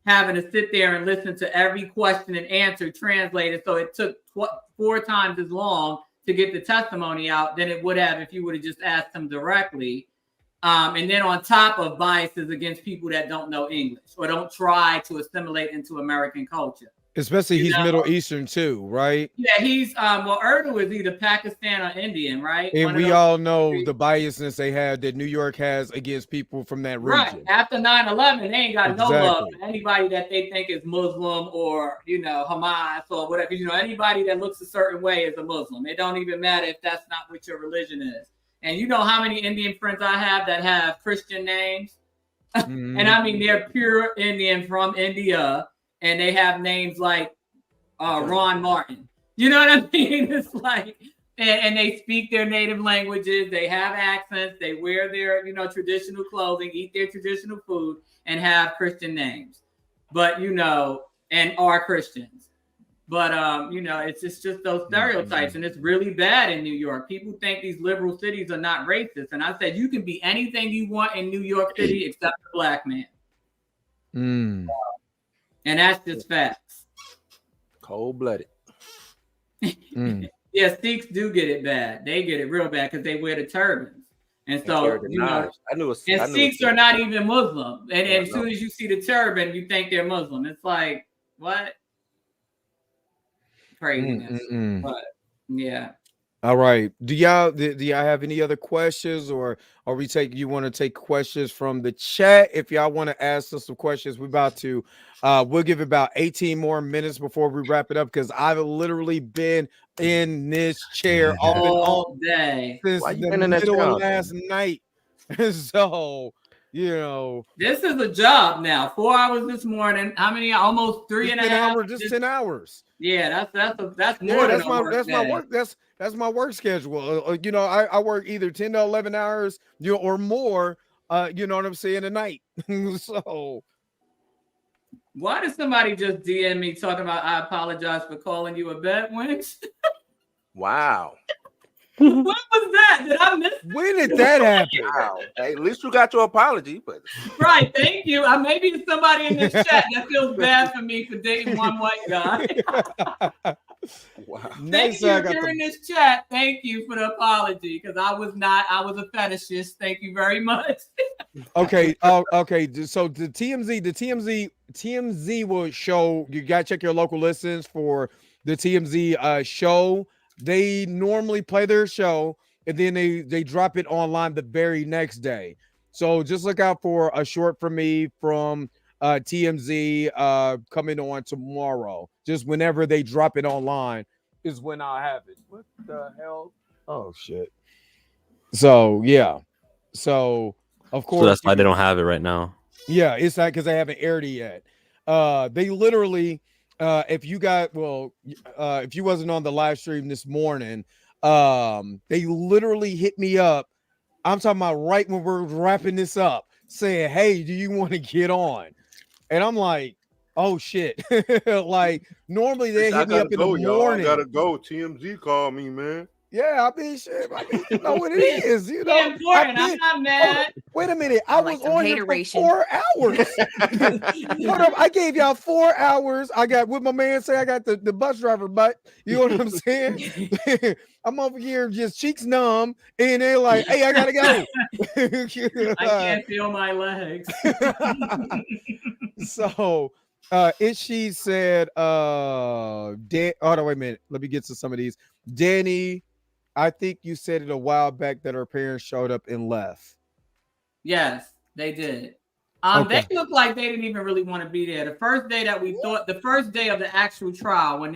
having to sit there and listen to every question and answer translated. So it took 4 times as long to get the testimony out than it would have if you would have just asked them directly. And then on top of biases against people that don't know English or don't try to assimilate into American culture. Especially he's Middle Eastern too, right? Yeah, he's Urdu is either Pakistan or Indian, right? And we all know the biasness they have that New York has against people from that region. Right. After 9/11, they ain't got no love for anybody that they think is Muslim or, you know, Hamas or whatever. You know, anybody that looks a certain way is a Muslim. It don't even matter if that's not what your religion is. And you know how many Indian friends I have that have Christian names? Mm-hmm. And I mean, they're pure Indian from India. And they have names like Ron Martin. You know what I mean? It's like, and they speak their native languages. They have accents. They wear their, you know, traditional clothing, eat their traditional food, and have Christian names. But, you know, and are Christians. But, you know, it's just those stereotypes. Mm-hmm. And it's really bad in New York. People think these liberal cities are not racist. And I said, you can be anything you want in New York City except a black man. Mm. And that's just facts. Cold-blooded. Yeah, Sikhs do get it bad. They get it real bad because they wear the turbans. And so, you know, Sikhs are not even Muslim. And as soon as you see the turban, you think they're Muslim. It's like, what? Craziness. But, yeah. All right. Do y'all have any other questions, or are you want to take questions from the chat? If y'all want to ask us some questions, we're about to we'll give about 18 more minutes before we wrap it up, because I've literally been in this chair all day since the middle of last night. So, you know, this is a job now. 4 hours this morning. How many? Almost 3.5 hours. Just 10 hours. Yeah, that's more than my work. That's my work schedule. You know, I work either 10 to 11 hours, you know, or more. You know what I'm saying, a night. So, why did somebody just DM me talking about I apologize for calling you a bad wench? Wow. What was that? Did I miss it? When did that happen? Wow. Hey, at least you got your apology, but right. Thank you. Maybe it's somebody in this chat that feels bad for me for dating one white guy. Wow. Thank you. You're in this chat. Thank you for the apology because I was a fetishist. Thank you very much. Okay. Okay. So the TMZ will show. You gotta check your local listings for the TMZ show. They normally play their show and then they drop it online the very next day. So just look out for a short from me from TMZ coming on tomorrow. Just whenever they drop it online is when I have it. What the hell? Oh shit. So yeah. So of course. So that's why they don't have it right now. Yeah, it's not because they haven't aired it yet. They literally, if you wasn't on the live stream this morning, they literally hit me up. I'm talking about right when we're wrapping this up, saying, "Hey, do you want to get on?" And I'm like, "Oh shit!" Like normally they hit me up in the morning. I gotta go. TMZ called me, man. Yeah, I mean, shit. I mean, you know what it is. You know, important. I'm not mad. Wait a minute. I was on here for 4 hours. Hold up. I gave y'all 4 hours. I got what my man say. I got the bus driver butt. You know what I'm saying? I'm over here just cheeks numb, and they're like, "Hey, I gotta go." I can't feel my legs. So, she said, oh no, wait a minute. Let me get to some of these. Danny, I think you said it a while back that her parents showed up and left. Yes, they did. Okay. They looked like they didn't even really want to be there. The first day that we thought, the first day of the actual trial, when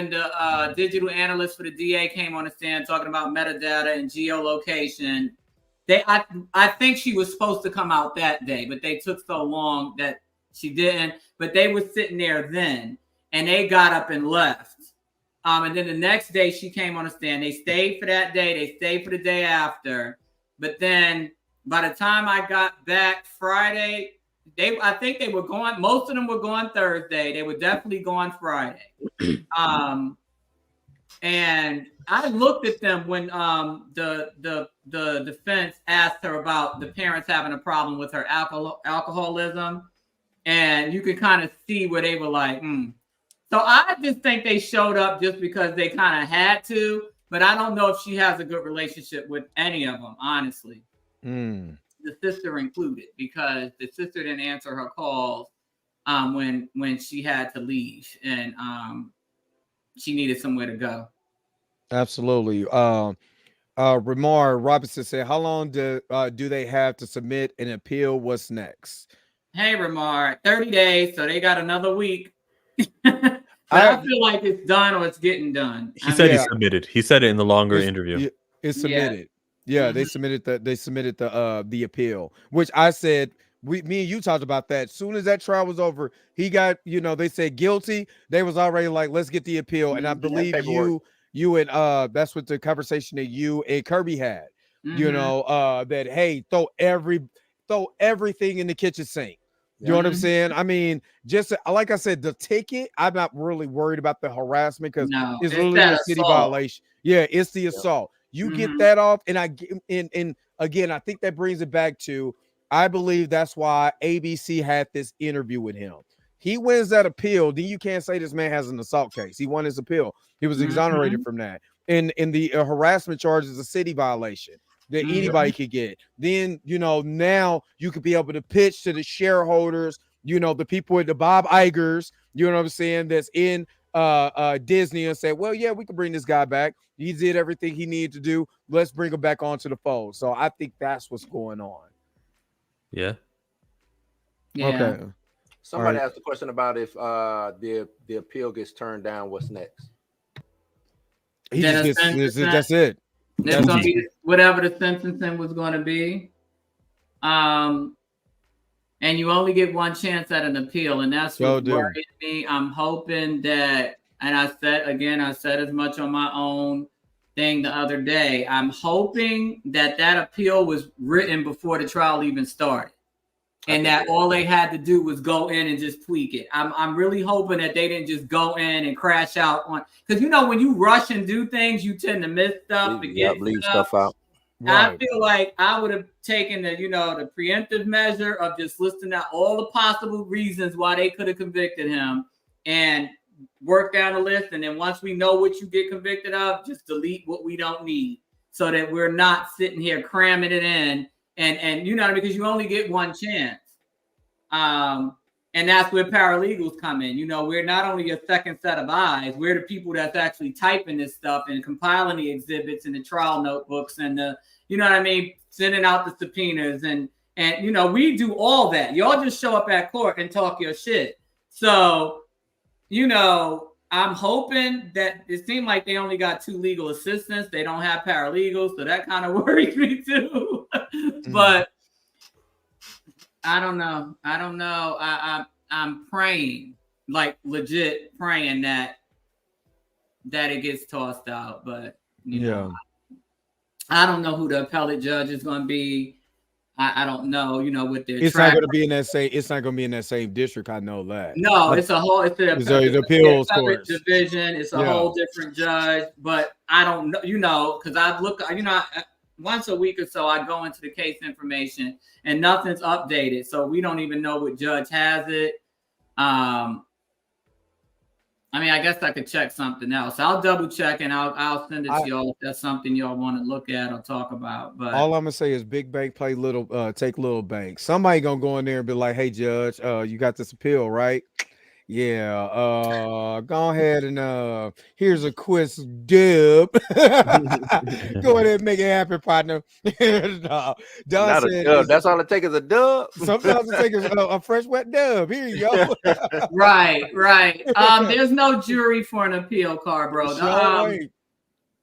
the digital analyst for the DA came on the stand talking about metadata and geolocation, I think she was supposed to come out that day, but they took so long that she didn't. But they were sitting there then, and they got up and left. And then the next day she came on the stand. They stayed for that day. They stayed for the day after. But then by the time I got back Friday, I think they were going. Most of them were going Thursday. They were definitely going Friday. And I looked at them when the defense asked her about the parents having a problem with her alcoholism, and you could kind of see where they were like, So I just think they showed up just because they kind of had to, but I don't know if she has a good relationship with any of them, honestly. The sister included, because the sister didn't answer her calls when she had to leave, and she needed somewhere to go. Absolutely. Ramar Robinson said, "How long do they have to submit an appeal? What's next?" Hey, Ramar, 30 days, so they got another week. I feel like it's done or it's getting done. He said he submitted. He said it in the longer interview. It's submitted. Yeah, they submitted the appeal, which I said me and you talked about that. As soon as that trial was over, he got, they said guilty. They was already like, let's get the appeal. And I believe you and that's what the conversation that you and Kirby had. That hey, throw everything in the kitchen sink. You know what I'm saying? I mean, just like I said, the ticket, I'm not really worried about the harassment because it's really a city violation. Yeah, it's the assault. You get that off, and again, I think that brings it back to, I believe that's why ABC had this interview with him. He wins that appeal, then you can't say this man has an assault case. He won his appeal. He was exonerated from that. And the harassment charge is a city violation that anybody could get. Then, now you could be able to pitch to the shareholders, the people at the Bob Igers, you know what I'm saying, that's in Disney, and say, well, yeah, we can bring this guy back. He did everything he needed to do. Let's bring him back onto the fold. So I think that's what's going on. Yeah. Okay. Somebody asked a question about if the appeal gets turned down, what's next? That's it. There's going to be whatever the sentencing was going to be. And you only get one chance at an appeal, and that's what worries me. I'm hoping that, and I said as much on my own thing the other day, I'm hoping that appeal was written before the trial even started. And that all they had to do was go in and just tweak it. I'm really hoping that they didn't just go in and crash out on, because when you rush and do things, you tend to miss stuff and leave stuff out. Right. I feel like I would have taken the preemptive measure of just listing out all the possible reasons why they could have convicted him and work down the list, and then once we know what you get convicted of, just delete what we don't need, so that we're not sitting here cramming it in, and you know, because you only get one chance. And that's where paralegals come in. You know, we're not only a second set of eyes, we're the people that's actually typing this stuff and compiling the exhibits and the trial notebooks and the, you know what I mean, sending out the subpoenas and you know, we do all that. Y'all just show up at court and talk your shit. So, you know, I'm hoping that it seemed like they only got 2 legal assistants. They don't have paralegals, so that kind of worries me too. But I don't know. I'm praying, like legit praying that it gets tossed out. But you know, I don't know who the appellate judge is going to be. I don't know. You know, with their it's not going to be in that same. It's not going to be in that same district. I know that. No, it's a whole. It's the appeals court division. It's a whole different judge. But I don't know. You know, because I've looked. You know. Once a week or so, I go into the case information and nothing's updated. So we don't even know what judge has it. I mean, I guess I could check something else. I'll double check and I'll send it to y'all if that's something y'all want to look at or talk about. But all I'm gonna say is big bank play little, take little bank. Somebody gonna go in there and be like, "Hey, judge, you got this appeal, right? Yeah, go ahead and here's a quiz dub. Go ahead and make it happen, partner." No, Don said, dub. That's all it takes is a dub. Sometimes it takes a fresh wet dub. Here you go. Right. There's no jury for an appeal, bro.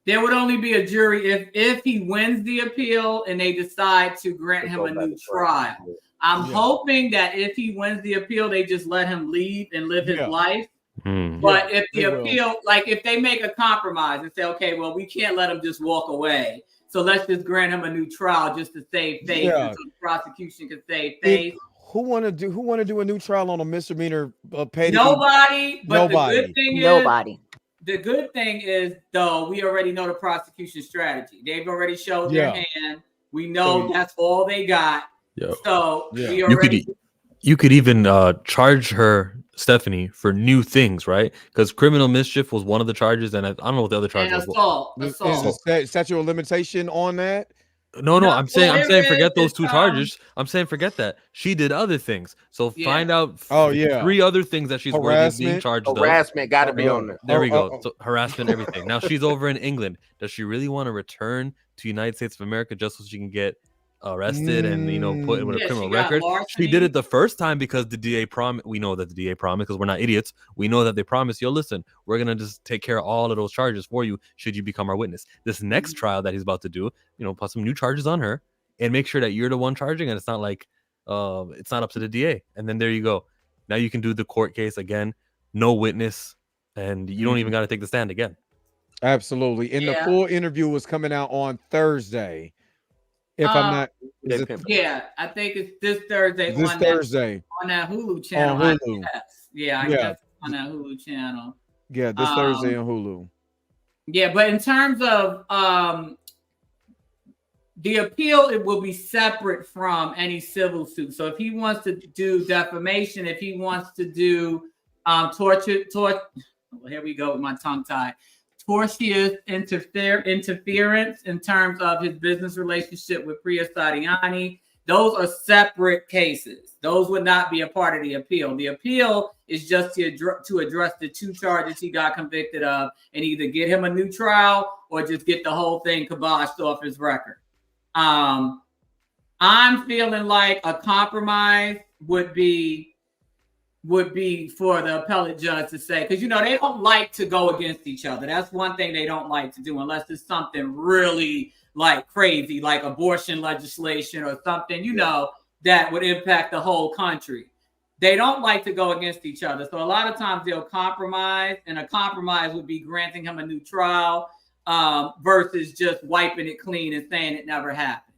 There would only be a jury if he wins the appeal and they decide to grant him a new trial. I'm hoping that if he wins the appeal, they just let him leave and live his life. But if the appeal, like if they make a compromise and say, okay, well, we can't let him just walk away, so let's just grant him a new trial just to save face, so the prosecution can save face. Who want to do a new trial on a misdemeanor? Nobody. But nobody. The good thing is, though, we already know the prosecution strategy. They've already showed their hand. We know that's all they got. So we already. You could even charge her, Stephanie, for new things, right? Because criminal mischief was one of the charges, and I don't know what the other charge was. Assault. Is statute of limitation on that? No. I'm saying forget those 2 charges. I'm saying forget that. She did other things. So find out 3 other things that she's being charged of. Harassment got to be on there. There we go. So harassment, everything. Now she's over in England. Does she really want to return to United States of America just so she can get arrested and put in with a criminal record? She did it the first time because the DA promised. We know that the DA promised, because we're not idiots. We know that they promised, yo, listen, we're gonna just take care of all of those charges for you should you become our witness. This next trial that he's about to do, put some new charges on her and make sure that you're the one charging, and it's not like it's not up to the DA. And then there you go. Now you can do the court case again, no witness, and you don't even got to take the stand again. Absolutely. And the full interview was coming out on Thursday. If I'm not, I think it's this Thursday. On that Hulu channel. On Hulu. I guess on that Hulu channel. Yeah, this Thursday on Hulu. Yeah, but in terms of the appeal, it will be separate from any civil suit. So if he wants to do defamation, if he wants to do torture. Here we go with my tongue tied. Tortious interference in terms of his business relationship with Priya Sadiani. Those are separate cases. Those would not be a part of the appeal. The appeal is just to address the 2 charges he got convicted of and either get him a new trial or just get the whole thing kiboshed off his record. I'm feeling like a compromise would be for the appellate judge to say, because they don't like to go against each other. That's one thing they don't like to do, unless it's something really like crazy, like abortion legislation or something, that would impact the whole country. They don't like to go against each other. So a lot of times they'll compromise, and a compromise would be granting him a new trial versus just wiping it clean and saying it never happened.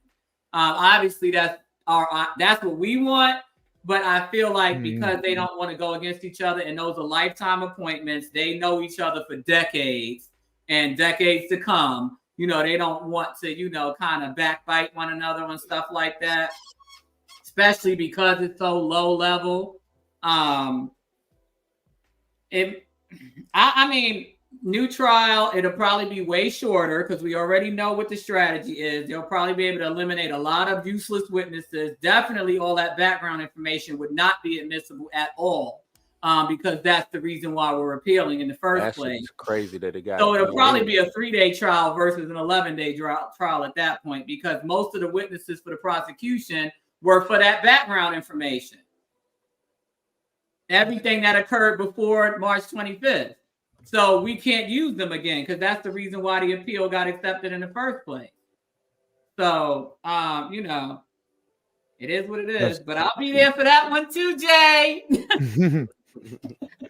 Obviously, that's what we want. But I feel like because they don't want to go against each other, and those are lifetime appointments, they know each other for decades and decades to come. They don't want to, kind of backbite one another and stuff like that, especially because it's so low level. I mean, new trial, it'll probably be way shorter because we already know what the strategy is. They'll probably be able to eliminate a lot of useless witnesses. Definitely all that background information would not be admissible at all, because that's the reason why we're appealing in the first place. That's crazy that it got. So it'll probably be a 3-day trial versus an 11-day trial at that point, because most of the witnesses for the prosecution were for that background information. Everything that occurred before March 25th. So we can't use them again because that's the reason why the appeal got accepted in the first place. So, you know, it is what it is. But I'll be there for that one too, Jay.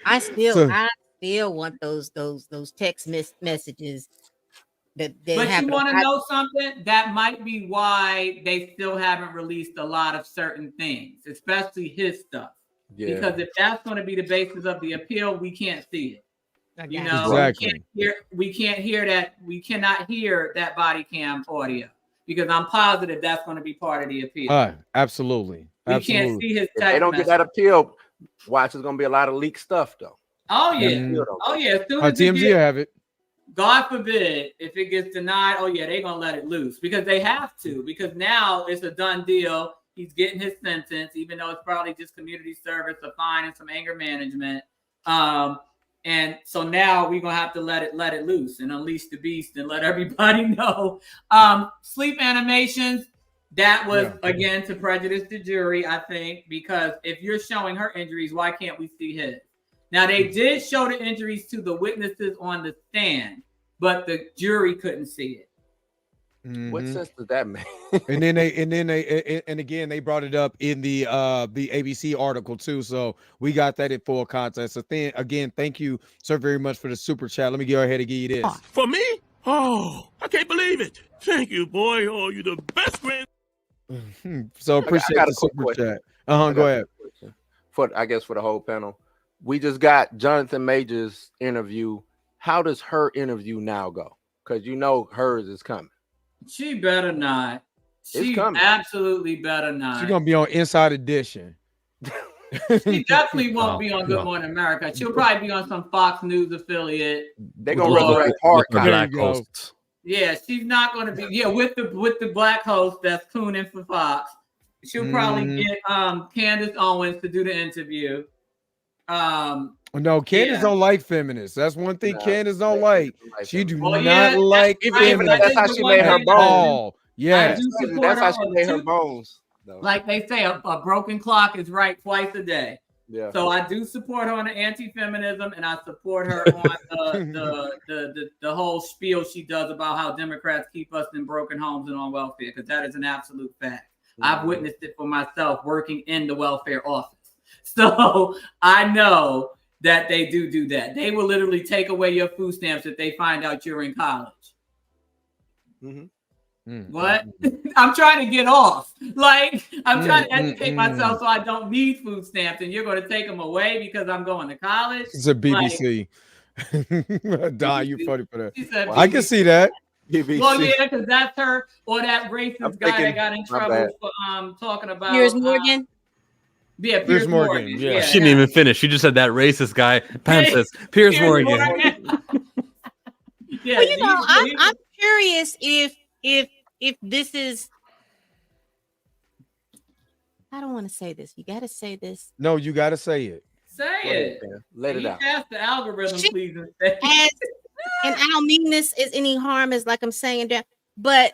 I still want those text messages. But you want to know something? That might be why they still haven't released a lot of certain things, especially his stuff. Yeah. Because if that's going to be the basis of the appeal, we can't see it. You know, exactly. we can't hear that. We cannot hear that body cam audio because I'm positive that's going to be part of the appeal. Absolutely. We can't see his text. If they don't get that appeal, watch, there's going to be a lot of leaked stuff though. Oh yeah. Oh yeah. As soon as TMZ have it. God forbid if it gets denied. Oh yeah, they're going to let it loose because they have to, because now it's a done deal. He's getting his sentence, even though it's probably just community service, a fine, and some anger management. And so now we're gonna have to let it loose and unleash the beast and let everybody know. Sleep animations, that was again to prejudice the jury, I think, because if you're showing her injuries, why can't we see his? Now they did show the injuries to the witnesses on the stand, but the jury couldn't see it. Mm-hmm. What sense does that make? and again they brought it up in the ABC article too, so we got that in full context. So again, thank you so very much for the super chat. Let me go ahead and give you this. For me? Oh, I can't believe it. Thank you, boy. Oh, you're the best friend. So appreciate the super chat. Go ahead. For the whole panel, we just got Jonathan Major's interview. How does her interview now go? Because you know hers is coming. She better not. She absolutely better not. She's gonna be on Inside Edition. She definitely won't be on Good Morning America. She'll probably be on some Fox News affiliate. They're gonna resurrect hard black hosts. Yeah, she's not gonna be. Yeah, with the black host that's cooning for Fox. She'll probably get Candace Owens to do the interview. No, Candace don't like feminists. That's one thing Candace don't like. She do not like feminists. That's how she made her bones. Yeah, that's how she made her bones. Like they say, a broken clock is right twice a day. Yeah. So I do support her on the anti-feminism, and I support her on the whole spiel she does about how Democrats keep us in broken homes and on welfare, because that is an absolute fact. I've witnessed it for myself working in the welfare office. So I know that they do that. They will literally take away your food stamps if they find out you're in college. What? I'm trying to get off. Like, I'm trying to educate myself so I don't need food stamps, and you're going to take them away because I'm going to college? It's a BBC. Don, you're funny for that. I can see that. BBC. Well, yeah, because that's her, or that racist guy that got in trouble for talking about Piers Morgan. Yeah, Piers Morgan. Yeah. She didn't even finish. She just said that racist guy. Pam says Piers Morgan. Yeah, well, I'm curious if this is. I don't want to say this. You got to say this. No, you got to say it. Say it. Let it out. Ask the algorithm, please. And I don't mean this as any harm as like I'm saying that, but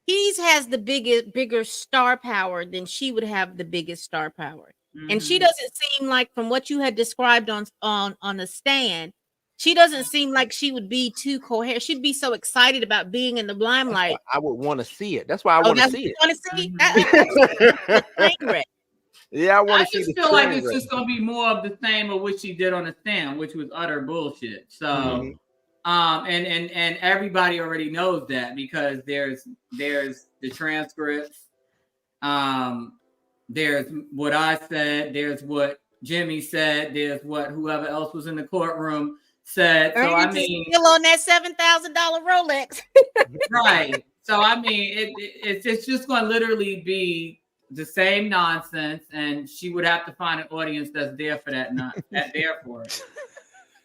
he has the bigger star power than she would have the biggest star power. And she doesn't seem like, from what you had described on the stand, she doesn't seem like she would be too coherent. She'd be so excited about being in the limelight. I would want to see it. That's why I want to see it. Want to see? Yeah, I want to see. I just feel like it's just gonna be more of the same of what she did on the stand, which was utter bullshit. So, and everybody already knows that because there's the transcripts, there's what I said, there's what Jimmy said, there's what whoever else was in the courtroom said. So I mean, still on that $7,000 Rolex, right? So I mean, it's just going to literally be the same nonsense, and she would have to find an audience that's there for that, not that there for it.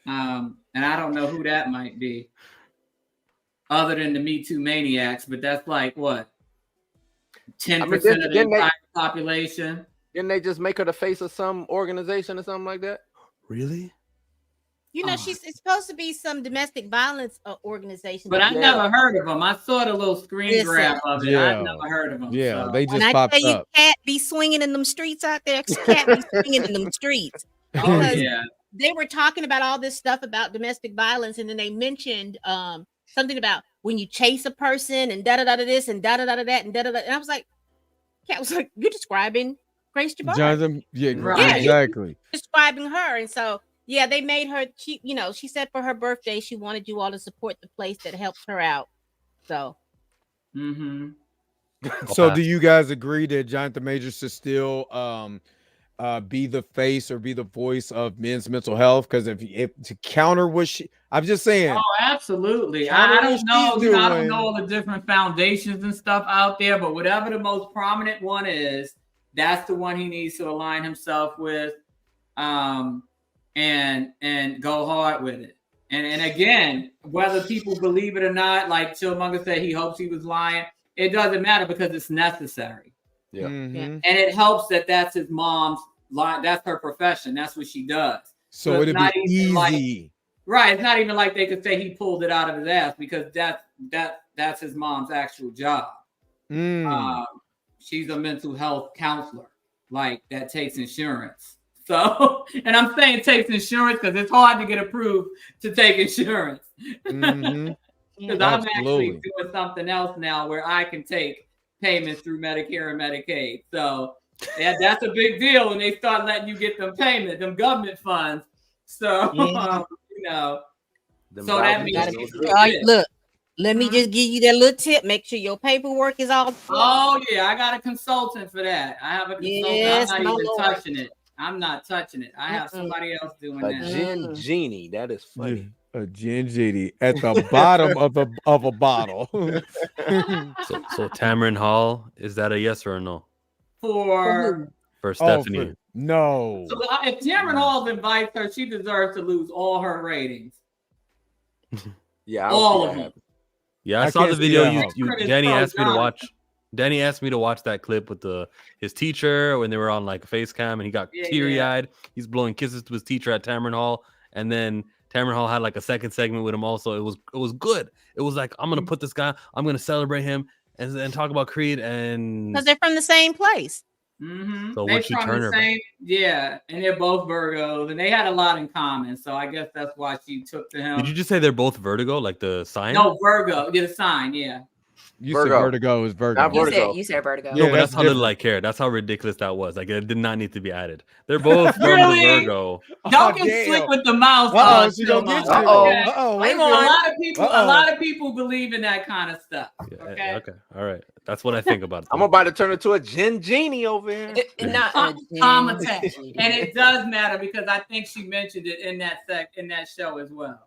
And I don't know who that might be, other than the Me Too maniacs. But that's like what 10% of the entire population. Didn't they just make her the face of some organization or something like that? Really? You know, it's supposed to be some domestic violence organization. But I never heard of them. I saw the little screen grab of it. I never heard of them. Yeah, so. they just when popped I tell up. you, cat be swinging in them streets out there. Cat be swinging in them streets. Because they were talking about all this stuff about domestic violence, and then they mentioned something about when you chase a person and da da da da this and da da da da that and da da da. And I was like, cat was like, you're describing Grace Jabbari. Jonathan, exactly. Describing her, and so. Yeah, they made her. She said for her birthday she wanted you all to support the place that helped her out. So, So do you guys agree that Jonathan Majors should still be the face or be the voice of men's mental health? Because if to counter what I'm just saying. Oh, absolutely. I don't know. I don't know all the different foundations and stuff out there, but whatever the most prominent one is, that's the one he needs to align himself with. And go hard with it. And again, whether people believe it or not, like Chillmonger said, he hopes he was lying. It doesn't matter because it's necessary. Yeah. And it helps that that's his mom's line. That's her profession. That's what she does. So it'd be easy. Right. It's not even like they could say he pulled it out of his ass, because that's his mom's actual job. She's a mental health counselor, like that takes insurance. So, and I'm saying takes insurance because it's hard to get approved to take insurance. Because I'm actually doing something else now where I can take payments through Medicare and Medicaid. So, yeah, that's a big deal when they start letting you get them payments, them government funds. So, so that means look. Let me just give you that little tip. Make sure your paperwork is all. Oh yeah, I got a consultant for that. I have a consultant. Yes, I'm not even touching it. I'm not touching it. I have somebody else doing that. A gin genie. That is funny. A gin genie at the bottom of a bottle. So Tamron Hall, is that a yes or a no? For Stephanie. No. So if Tamron Hall invites her, she deserves to lose all her ratings. Yeah, all of them. Yeah, I saw the video. Danny asked me to watch. Danny asked me to watch that clip with his teacher when they were on like a FaceCam, and he got teary-eyed. He's blowing kisses to his teacher at Tamron Hall, and then Tamron Hall had like a second segment with him also. It was good. It was like, I'm gonna put this guy, I'm gonna celebrate him, and talk about Creed, and because they're from the same place. So what you turn her? Yeah, and they're both Virgos, and they had a lot in common. So I guess that's why she took to him. Did you just say they're both Vertigo, like the sign? No, Virgo. Yeah, the sign. Yeah. You said Vertigo is Virgo. Not Vertigo. You said Vertigo. Yeah, but that's how little I care. That's how ridiculous that was. Like, it did not need to be added. They're both from the Virgo. Don't get slick with the mouth. She don't get you. A lot of people believe in that kind of stuff. Okay. Okay. All right. That's what I think about it. I'm about to turn into a gin genie over here. And it does matter because I think she mentioned it in that show as well.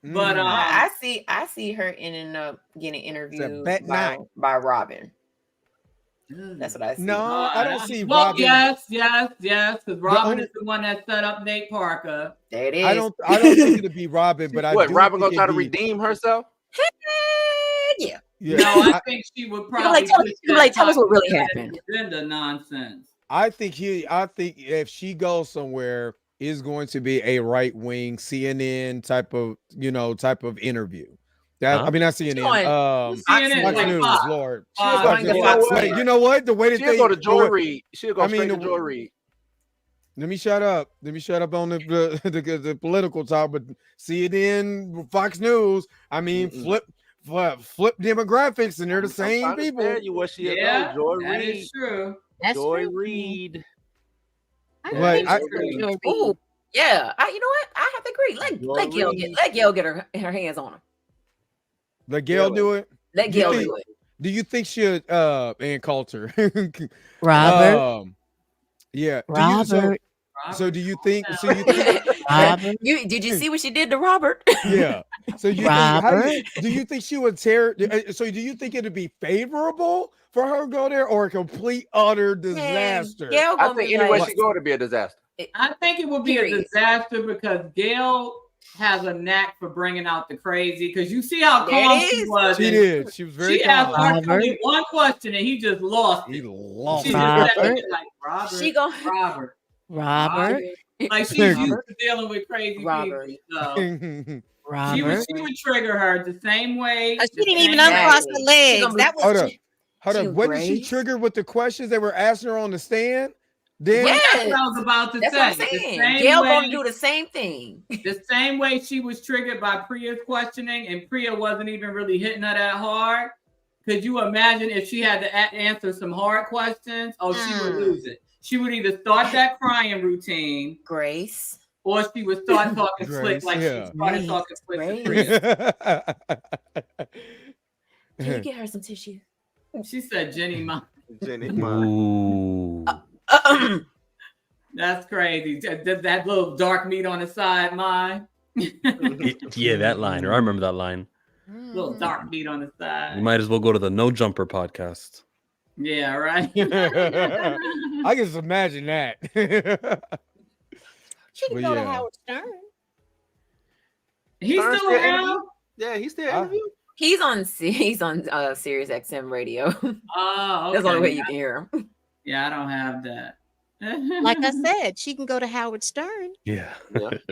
But I see her ending up getting interviewed by Robin. That's what I see. No, I don't see well, Robin. Yes, because Robin is the one that set up Nate Parker. There it is. I don't think it'd be Robin, but Robin gonna try to redeem herself? Yeah. No, I think she would probably tell us what really happened. Agenda nonsense. I think if she goes somewhere, is going to be a right-wing CNN type of interview. I mean, not CNN. CNN, Fox like News, Fox. Lord. You know what? The way that she'll go to Joy Reid. She'll go straight to Joy Reid. Let me shut up. On the political talk, but CNN, Fox News. I mean, flip demographics, and they're the same people. Yeah, Joy that Reid. is true. That's Joy true. Reid. You know what? I have to agree. Let Gail get her hands on him. Let Gail do it. Let Gail do it. Do you think she'll Ann Coulter? Robert. Yeah. Robert. So do you think? So you think? Did you see what she did to Robert? Yeah. So you think? Do you think she would tear? So do you think it'd be favorable for her to go there, or a complete utter disaster? I think anywhere she go to be a disaster. I think it would be a disaster because Gail has a knack for bringing out the crazy. Because you see how calm she was. She did. She was very calm. She asked only one question and he just lost. He lost. She just said, like Robert. Robert. Like she's used to dealing with crazy people. So. She would trigger her the same way. She didn't even uncross the legs. That was hold up. What did she trigger with the questions they were asking her on the stand? Then that's what I was about to say. What I'm saying. Gail gonna do the same thing. The same way she was triggered by Priya's questioning, and Priya wasn't even really hitting her that hard. Could you imagine if she had to answer some hard questions? Oh, she would lose it. She would either start that crying routine, Grace, or she would start talking slick like she started talking slick to Priya. Can you get her some tissue? She said, "Jenny, mom." Jenny, mom. That's crazy. That little dark meat on the side, mine. Yeah, that line. Or I remember that line. Little dark meat on the side. You might as well go to the No Jumper podcast. Yeah, right. I can just imagine that. She can go to Howard Stern. He's still around. Yeah, he's still interviewing. He's on Sirius XM radio. Oh, okay. That's the only way you can hear him. Yeah, I don't have that. Like I said, she can go to Howard Stern. Yeah.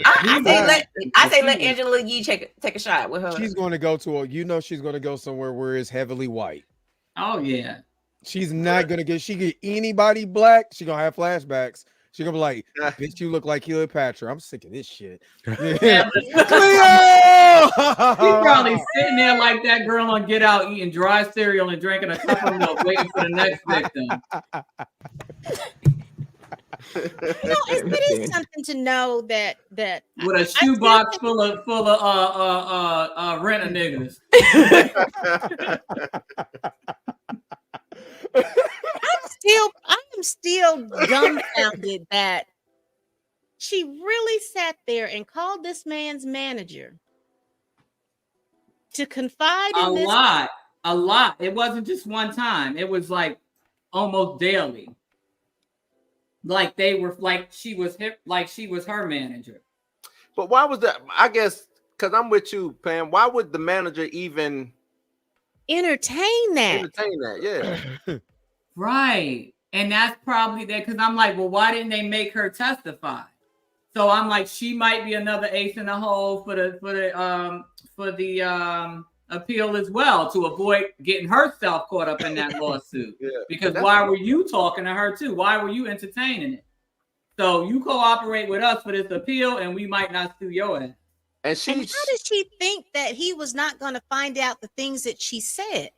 I say let Angela Yee take a shot with her. She's going to go to she's going to go somewhere where it's heavily white. Oh yeah. She's not going to get anybody black. She's going to have flashbacks. She's going to be like, bitch, you look like Cleopatra. I'm sick of this shit. Yeah, He's probably sitting there like that girl on Get Out eating dry cereal and drinking a cup of milk waiting for the next victim. It is something to know that with a shoebox full of rent niggas. I am still dumbfounded that she really sat there and called this man's manager to confide in this. A lot. It wasn't just one time. It was like almost daily. Like they were she was her manager. But why was that? I guess because I'm with you, Pam. Why would the manager even entertain that? Yeah. Right. And that's probably that because I'm like, well, why didn't they make her testify? So I'm like, she might be another ace in the hole for the appeal as well to avoid getting herself caught up in that lawsuit. Because why were you talking to her too? Why were you entertaining it? So you cooperate with us for this appeal, and we might not sue your ass. And how did she think that he was not going to find out the things that she said?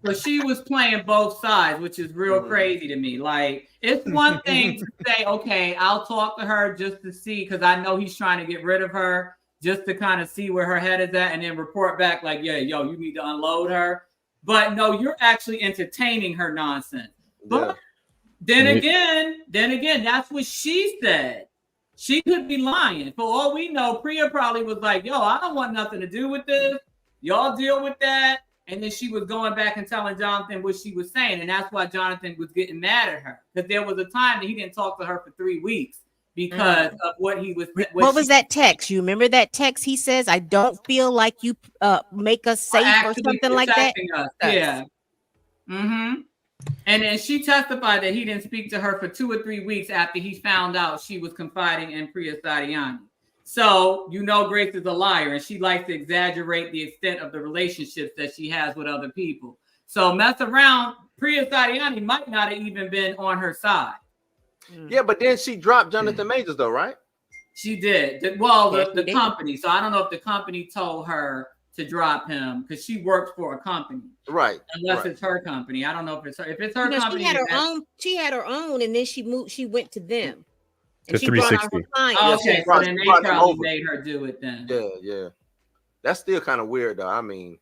So she was playing both sides, which is real crazy to me. Like, it's one thing to say, okay, I'll talk to her just to see, because I know he's trying to get rid of her, just to kind of see where her head is at, and then report back like, yeah, yo, you need to unload her. But no, you're actually entertaining her nonsense. But then again, that's what she said. She could be lying. For all we know, Priya probably was like, yo, I don't want nothing to do with this. Y'all deal with that. And then she was going back and telling Jonathan what she was saying. And that's why Jonathan was getting mad at her. Because there was a time that he didn't talk to her for 3 weeks because of what he was. What was that text? You remember that text? He says, I don't feel like you make us safe or something like that. Yeah. Mm-hmm. And then she testified that he didn't speak to her for 2 or 3 weeks after he found out she was confiding in Priya Sadiani. So, Grace is a liar, and she likes to exaggerate the extent of the relationships that she has with other people. So, mess around, Priya Sadiani might not have even been on her side. Yeah, but then she dropped Jonathan Majors, though, right? She did. Well, the company. So, I don't know if the company told her to drop him because she works for a company. Right. Unless it's her company. I don't know if it's her. If it's her company. She had her own, and then she went to them. And she brought out her client. Okay, so then they probably made her do it then. Yeah. That's still kind of weird, though. I mean,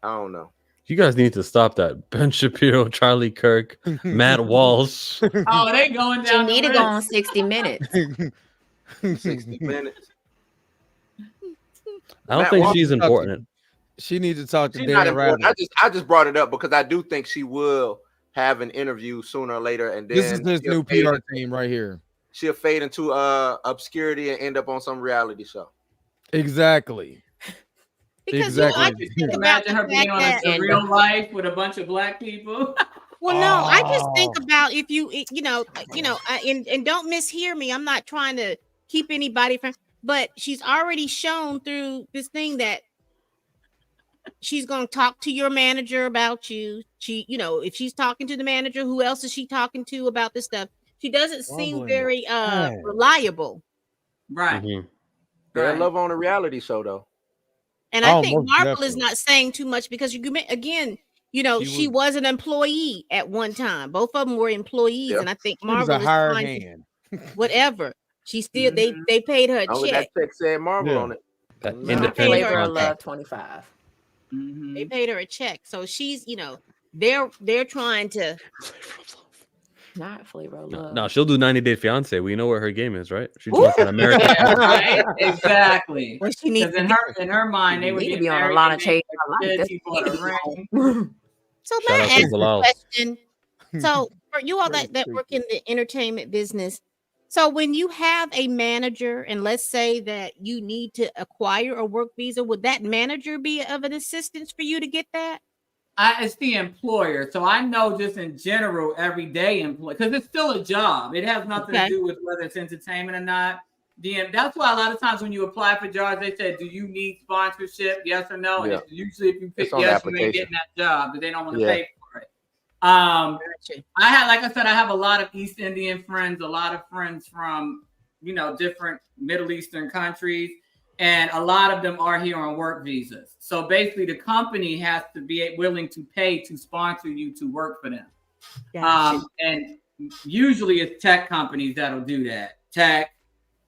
I don't know. You guys need to stop that. Ben Shapiro, Charlie Kirk, Matt Walsh. Oh, they going down. She need to go on 60 Minutes. 60 Minutes. I don't think she's important. She needs to talk to She's Dan not important. Rather. I just brought it up because I do think she will have an interview sooner or later, and then This is his new PR team right here. She'll fade into obscurity and end up on some reality show. Exactly. Because exactly. I just think about Imagine her being on a real life with a bunch of black people. Well, no, I just think about if you know, and don't mishear me. I'm not trying to keep anybody from, but she's already shown through this thing that she's going to talk to your manager about you. She, if she's talking to the manager, who else is she talking to about this stuff? She doesn't seem very reliable. Right. Mm-hmm. They love on a reality show though. And I think Marvel is not saying too much because she was an employee at one time. Both of them were employees, and I think Marvel is hired trying hand. whatever. She still they paid her a check. That check said Marvel on it. That Flavor of Love 25. They paid her a check, so she's they're trying to. Not Flavor of Love. No, she'll do 90 Day Fiance. We know where her game is, right? She's doing an American. Yeah, right? Exactly. What she needs in her mind, they would need to get be on a married lot and of chase. So Shout may I out to ask you a Bilal. question? So for you all that work in the entertainment business, so when you have a manager, and let's say that you need to acquire a work visa, would that manager be of an assistance for you to get that? It's the employer. So I know just in general, everyday employee, because it's still a job. It has nothing to do with whether it's entertainment or not. That's why a lot of times when you apply for jobs, they say, do you need sponsorship? Yes or no? And usually if you pick yes, you ain't getting that job, but they don't want to pay for it. I have a lot of East Indian friends, a lot of friends from, different Middle Eastern countries. And a lot of them are here on work visas. So basically the company has to be willing to pay to sponsor you to work for them. And usually it's tech companies that'll do that. Tech,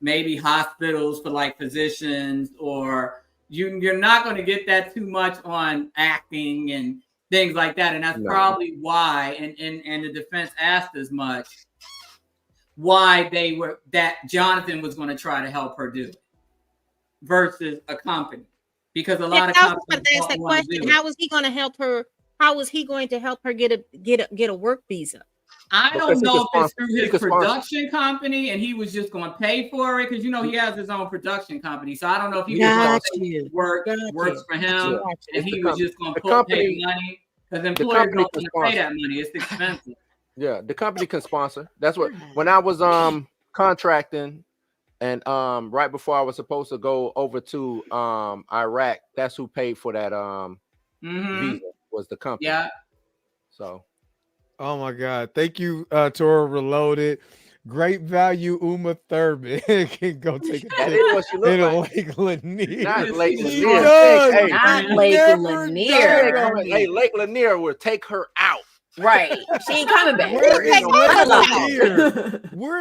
maybe hospitals for like physicians, or you're not going to get that too much on acting and things like that. And that's probably why, and the defense asked as much, why that Jonathan was going to try to help her do it versus a company, because a lot of companies ask that question. How is he going to help her? How is he going to help her get a work visa? I don't know if it's through his production company and he was just going to pay for it, because he has his own production company. So I don't know if he works for him and he was just going to pay money, because employers don't want to pay that money. It's expensive. Yeah, the company can sponsor. That's what when I was contracting. And right before I was supposed to go over to Iraq, that's who paid for that visa, was the company. Yeah. So, oh my God, thank you, Tora Reloaded. Great value, Uma Thurman. Can go take a that is what she looks like. Lake Lanier. Not Lake She Lanier. does. Not Lake Lanier. Hey, Lake Lanier will take her out. Right. She ain't coming back. Where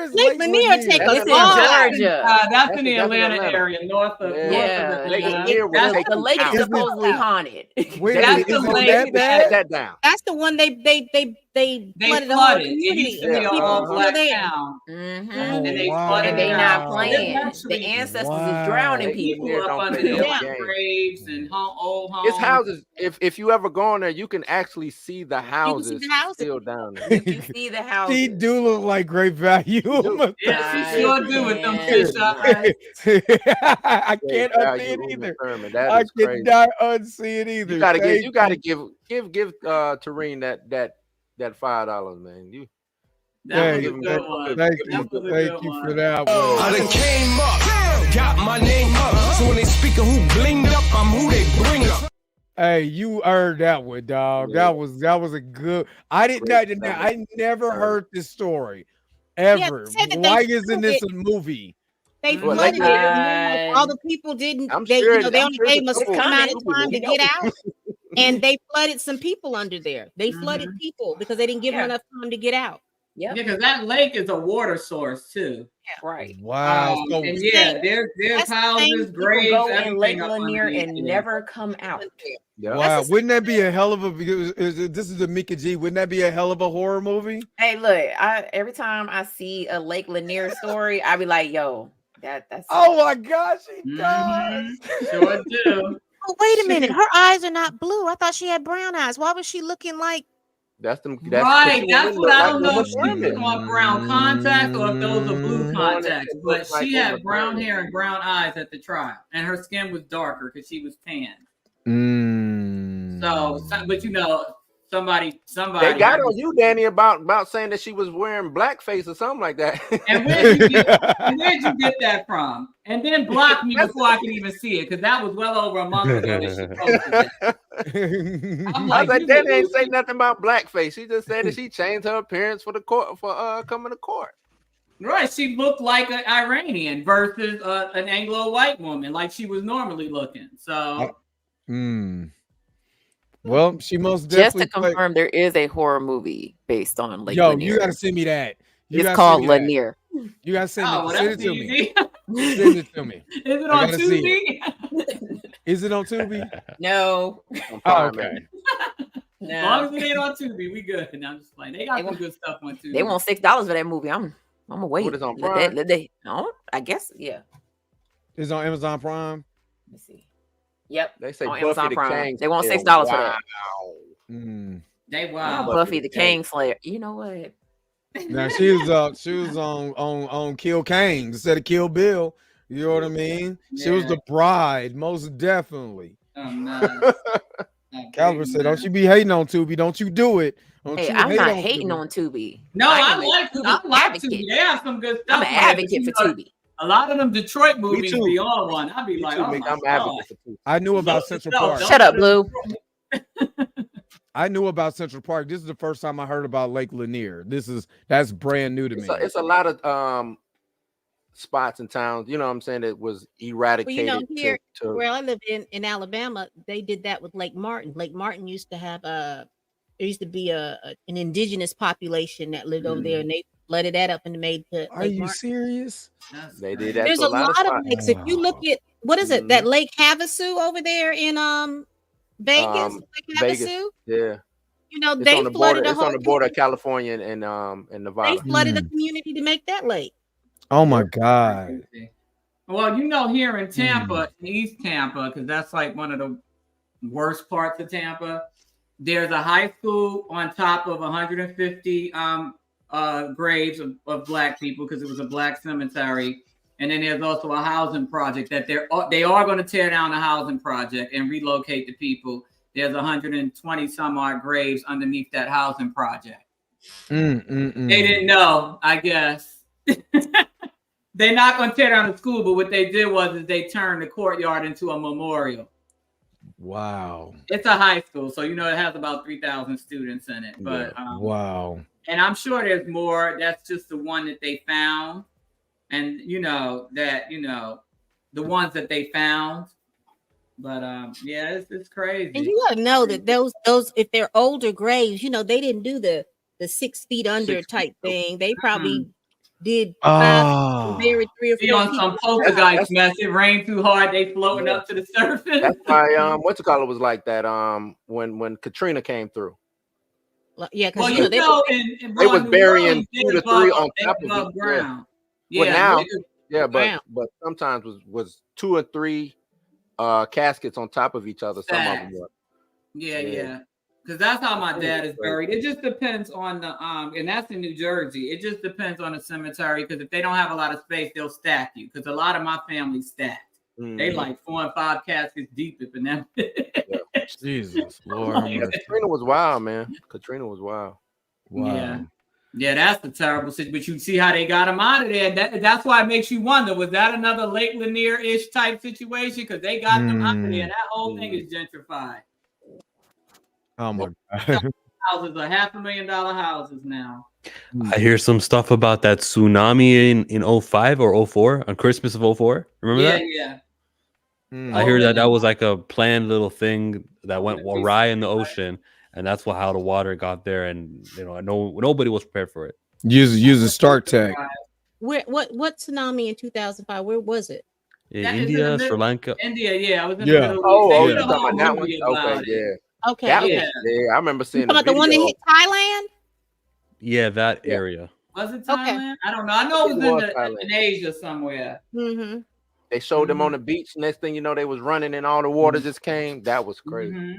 is Lake Lanier? Take us in Georgia. That's in the Atlanta area, north of Lake Lanier. The lake is supposedly haunted. That's the lake. That down. That's the one they flooded the whole community. All black town. And they flooded. And they not playing. The ancestors is drowning people up under their graves and old homes. It's houses. If you ever go on there, you can actually see the houses. Still down there. You can see the houses. She do look like great value. Yeah, she sure do with them fish eyes. I can't unsee it either. I cannot unsee it either. You gotta give Tareen that $5, man. Thank you for that one. I done came up, got my name up. So when they speaking who blinged up, I'm who they bring up. Hey, you earned that one, dog. Yeah. That was a good. I never heard this story ever. Why isn't this a movie? They flooded it. All the people didn't. They only gave us a amount of time to get out, and they flooded some people under there. They flooded people because they didn't give them enough time to get out. Yeah, because that lake is a water source too. Right. Wow. So And yeah, there's houses, graves, go in Lake everything up Lanier underneath and there. never come out. wow, wouldn't that be a hell of a? This is the Mika G. Wouldn't that be a hell of a horror movie? Hey, look, every time I see a Lake Lanier story, I be like, yo, that's Oh my gosh, he does. Sure do. Oh, wait a minute. Her eyes are not blue. I thought she had brown eyes. Why was she looking like? That's them. Right, that's what I don't know if she put on brown contacts or if those are blue contacts. But she had brown hair and brown eyes at the trial, and her skin was darker because she was tan. So, but you know, somebody. They got on you, Danny, about saying that she was wearing blackface or something like that. And where'd you get that from? And then block me before I can even see it, because that was well over a month ago that she posted it. I'm I like, was like, Danny ain't say nothing about blackface. She just said that she changed her appearance for the court for coming to court. Right, she looked like an Iranian versus an Anglo-white woman, like she was normally looking. So. Well, she most just definitely to confirm there is a horror movie based on Lake Yo, Lanier. you gotta send me that. It's called Lanier. You gotta send Oh, it. well, Send it that's to me. easy. Send it to me. Is it I on gotta see Tubi? Is it on Tubi? No. Oh, okay. As long as it ain't on Tubi, we good. And I'm just like, they got some good stuff on Tubi. They want $6 for that movie. I'm gonna wait. What is on Let Prime? No, I guess yeah. It's on Amazon Prime. Let's see. Yep. They say on Buffy Amazon the Prime. King They want Slayer. $6 for that. They wow. Buffy the King Slayer. You know what? Now she was on Kill Kane instead of Kill Bill. You know what I mean? She was the bride, most definitely. Oh, no. Calvin said, "Don't you be hating on Tubi? Don't you do it? Don't Hey, you I'm hate not on hating Tubi. on Tubi. No, I am a like Tubi. They have some good stuff. I'm an advocate for Tubi. A lot of them Detroit movies too. be on one. I'd be like, oh my I'm God. advocate for Tubi. I knew about Central Park. Shut up, Blue. I knew about Central Park. This is the first time I heard about Lake Lanier. That's brand new to me. It's a lot of spots and towns, you know what I'm saying, that was eradicated. Well, you know, here to where I live in Alabama, they did that with Lake Martin. Lake Martin used to have there used to be an indigenous population that lived over there, and they flooded that up and made the. Are you serious? They did that. There's to a lot of lakes. If you look at what is it, that Lake Havasu over there in Vegas, Lake Vegas. Havasu. Yeah. You know, It's they on the flooded border. a It's whole on the border of California and Nevada. They flooded a community to make that lake. Oh my God. Well, you know, here in Tampa, in East Tampa, because that's like one of the worst parts of Tampa, there's a high school on top of 150 graves of Black people because it was a Black cemetery. And then there's also a housing project that they are going to tear down the housing project and relocate the people. There's 120 some odd graves underneath that housing project. They didn't know, I guess. They're not going to tear down the school, but what they did was they turned the courtyard into a memorial. Wow. It's a high school, so you know it has about 3,000 students in it. But wow. And I'm sure there's more. That's just the one that they found, and the ones that they found. But yeah, it's crazy. And you gotta know that those if they're older graves, you know, they didn't do the 6 feet under type thing. They probably did buried 3 or 4 on some poltergeist mess. It rained too hard, they floating up to the surface. That's why was like that when Katrina came through. Yeah, because they was burying 2 to 3 on top of each ground. Yeah, but sometimes was 2 or 3 caskets on top of each other. Some of them were. Yeah. Because that's how my dad is buried. It just depends on the and that's in New Jersey. It just depends on the cemetery, because if they don't have a lot of space, they'll stack you. Because a lot of my family stacked. They like 4 and 5 caskets deep if in them. Jesus, Lord. Katrina was wild, man. Katrina was wild. Wow. Yeah, that's the terrible situation. But you see how they got him out of there. That's why it makes you wonder, was that another Lake Lanier-ish type situation? Because they got them out of there. That whole thing is gentrified. Oh my God. Houses are $500,000 houses now. I hear some stuff about that tsunami in 05 or 04 on Christmas of 04. Remember that? Yeah. I hear that was like a planned little thing that went awry in the ocean, and that's how the water got there, and nobody was prepared for it. Using Stark Tech. What tsunami in 2005? Where was it? Yeah, India, Sri Lanka. India, yeah, I was in the Yeah. Middle East. Oh, They oh, did you a talking whole about that one? movie Okay, about it. yeah. Okay, That yeah. was, yeah, I remember You seeing talking the about the one that video. hit Thailand? Yeah, that area. Was it Okay. Thailand? I don't know. I know it It was was in Thailand. Asia somewhere. Mm-hmm. They showed them on the beach. Next thing you know, they was running and all the water just came. That was crazy.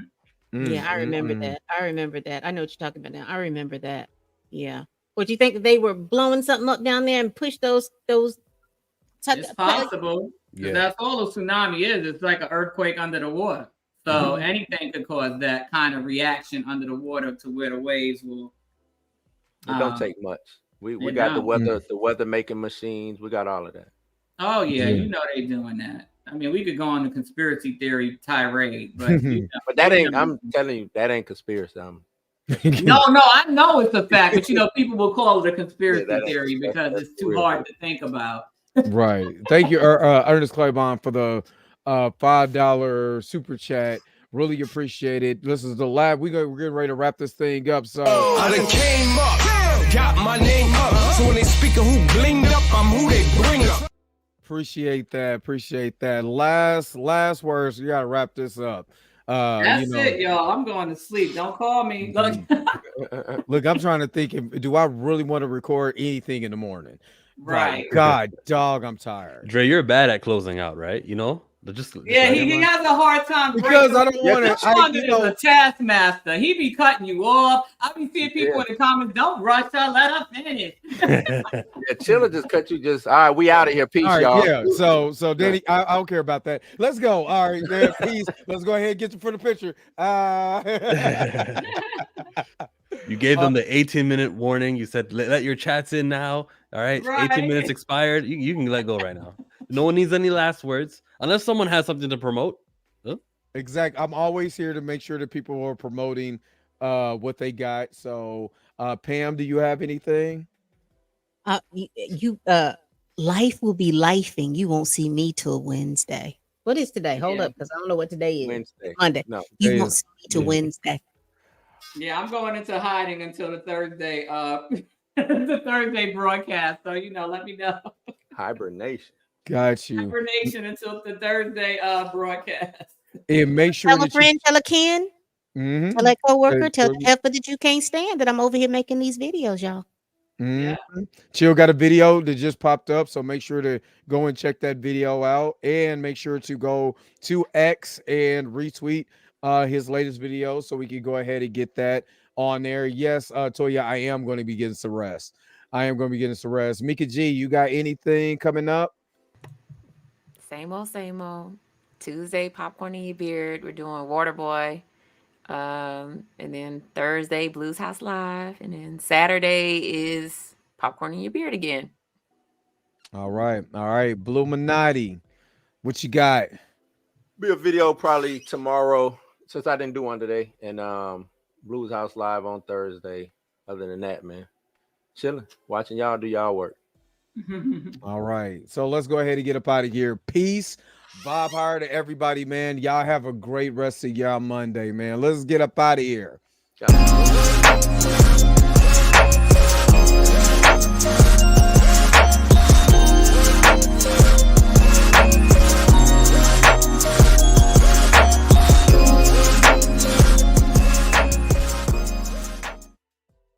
Yeah, I remember that. I remember that. I know what you're talking about now. I remember that. Yeah. What, you think that they were blowing something up down there and push those? It's possible. Yeah. That's all a tsunami is. It's like an earthquake under the water. So anything could cause that kind of reaction under the water to where the waves will. It don't take much. We got the weather making machines. We got all of that. Oh yeah, you know they doing that. I mean, we could go on the conspiracy theory tirade, but but that ain't. I'm telling you, that ain't conspiracy. no, I know it's a fact, but people will call it a conspiracy theory because it's too hard to think about. Right. Thank you, Ernest Claiborne, for the $5 super chat. Really appreciate it. This is the lab. We're getting ready to wrap this thing up. So I done came up, got my name up. So when they speak of who blinged up, I'm who they bring up. Appreciate that. Last words. We gotta wrap this up. That's it, y'all. I'm going to sleep. Don't call me. Look, I'm trying to think. Do I really want to record anything in the morning? Right. Like, God, dog, I'm tired. Dre, you're bad at closing out, right? You know, yeah, he has a hard time because I don't want to. Sean is a taskmaster. He be cutting you off. I be seeing people in the comments, don't rush her, let her finish. Chilla just cut you. Just all right. We out of here. Peace, all right, y'all. Yeah. So Danny, I don't care about that. Let's go. All right, man, peace. Let's go ahead and get you for the picture. You gave them the 18-minute warning. You said let your chats in now. All right, 18 minutes expired. You can let go right now. No one needs any last words unless someone has something to promote. Huh? Exactly. I'm always here to make sure that people are promoting what they got. So, Pam, do you have anything? Life will be lifing. You won't see me till Wednesday. What is today? Hold up, because I don't know what today is. Wednesday. Monday. No, you won't see me till Wednesday. Yeah, I'm going into hiding until the Thursday the Thursday broadcast. So let me know. Hibernation. Got you. Hibernation until the Thursday broadcast. And make sure tell a friend, tell a kin, tell a coworker, tell the helper that you can't stand that I'm over here making these videos, y'all. Chill got a video that just popped up, so make sure to go and check that video out, and make sure to go to X and retweet his latest video so we can go ahead and get that on there. Yes, Toya, I am going to be getting some rest. Mika G, you got anything coming up? Same old. Tuesday, popcorn in your beard. We're doing Waterboy. And then Thursday, Blues House Live. And then Saturday is popcorn in your beard again. All right. Bluminati, what you got? Be a video probably tomorrow, since I didn't do one today. And Blues House Live on Thursday. Other than that, man, chilling, watching y'all do y'all work. All right. So let's go ahead and get up out of here. Peace. Bob higher to everybody, man. Y'all have a great rest of y'all Monday, man. Let's get up out of here.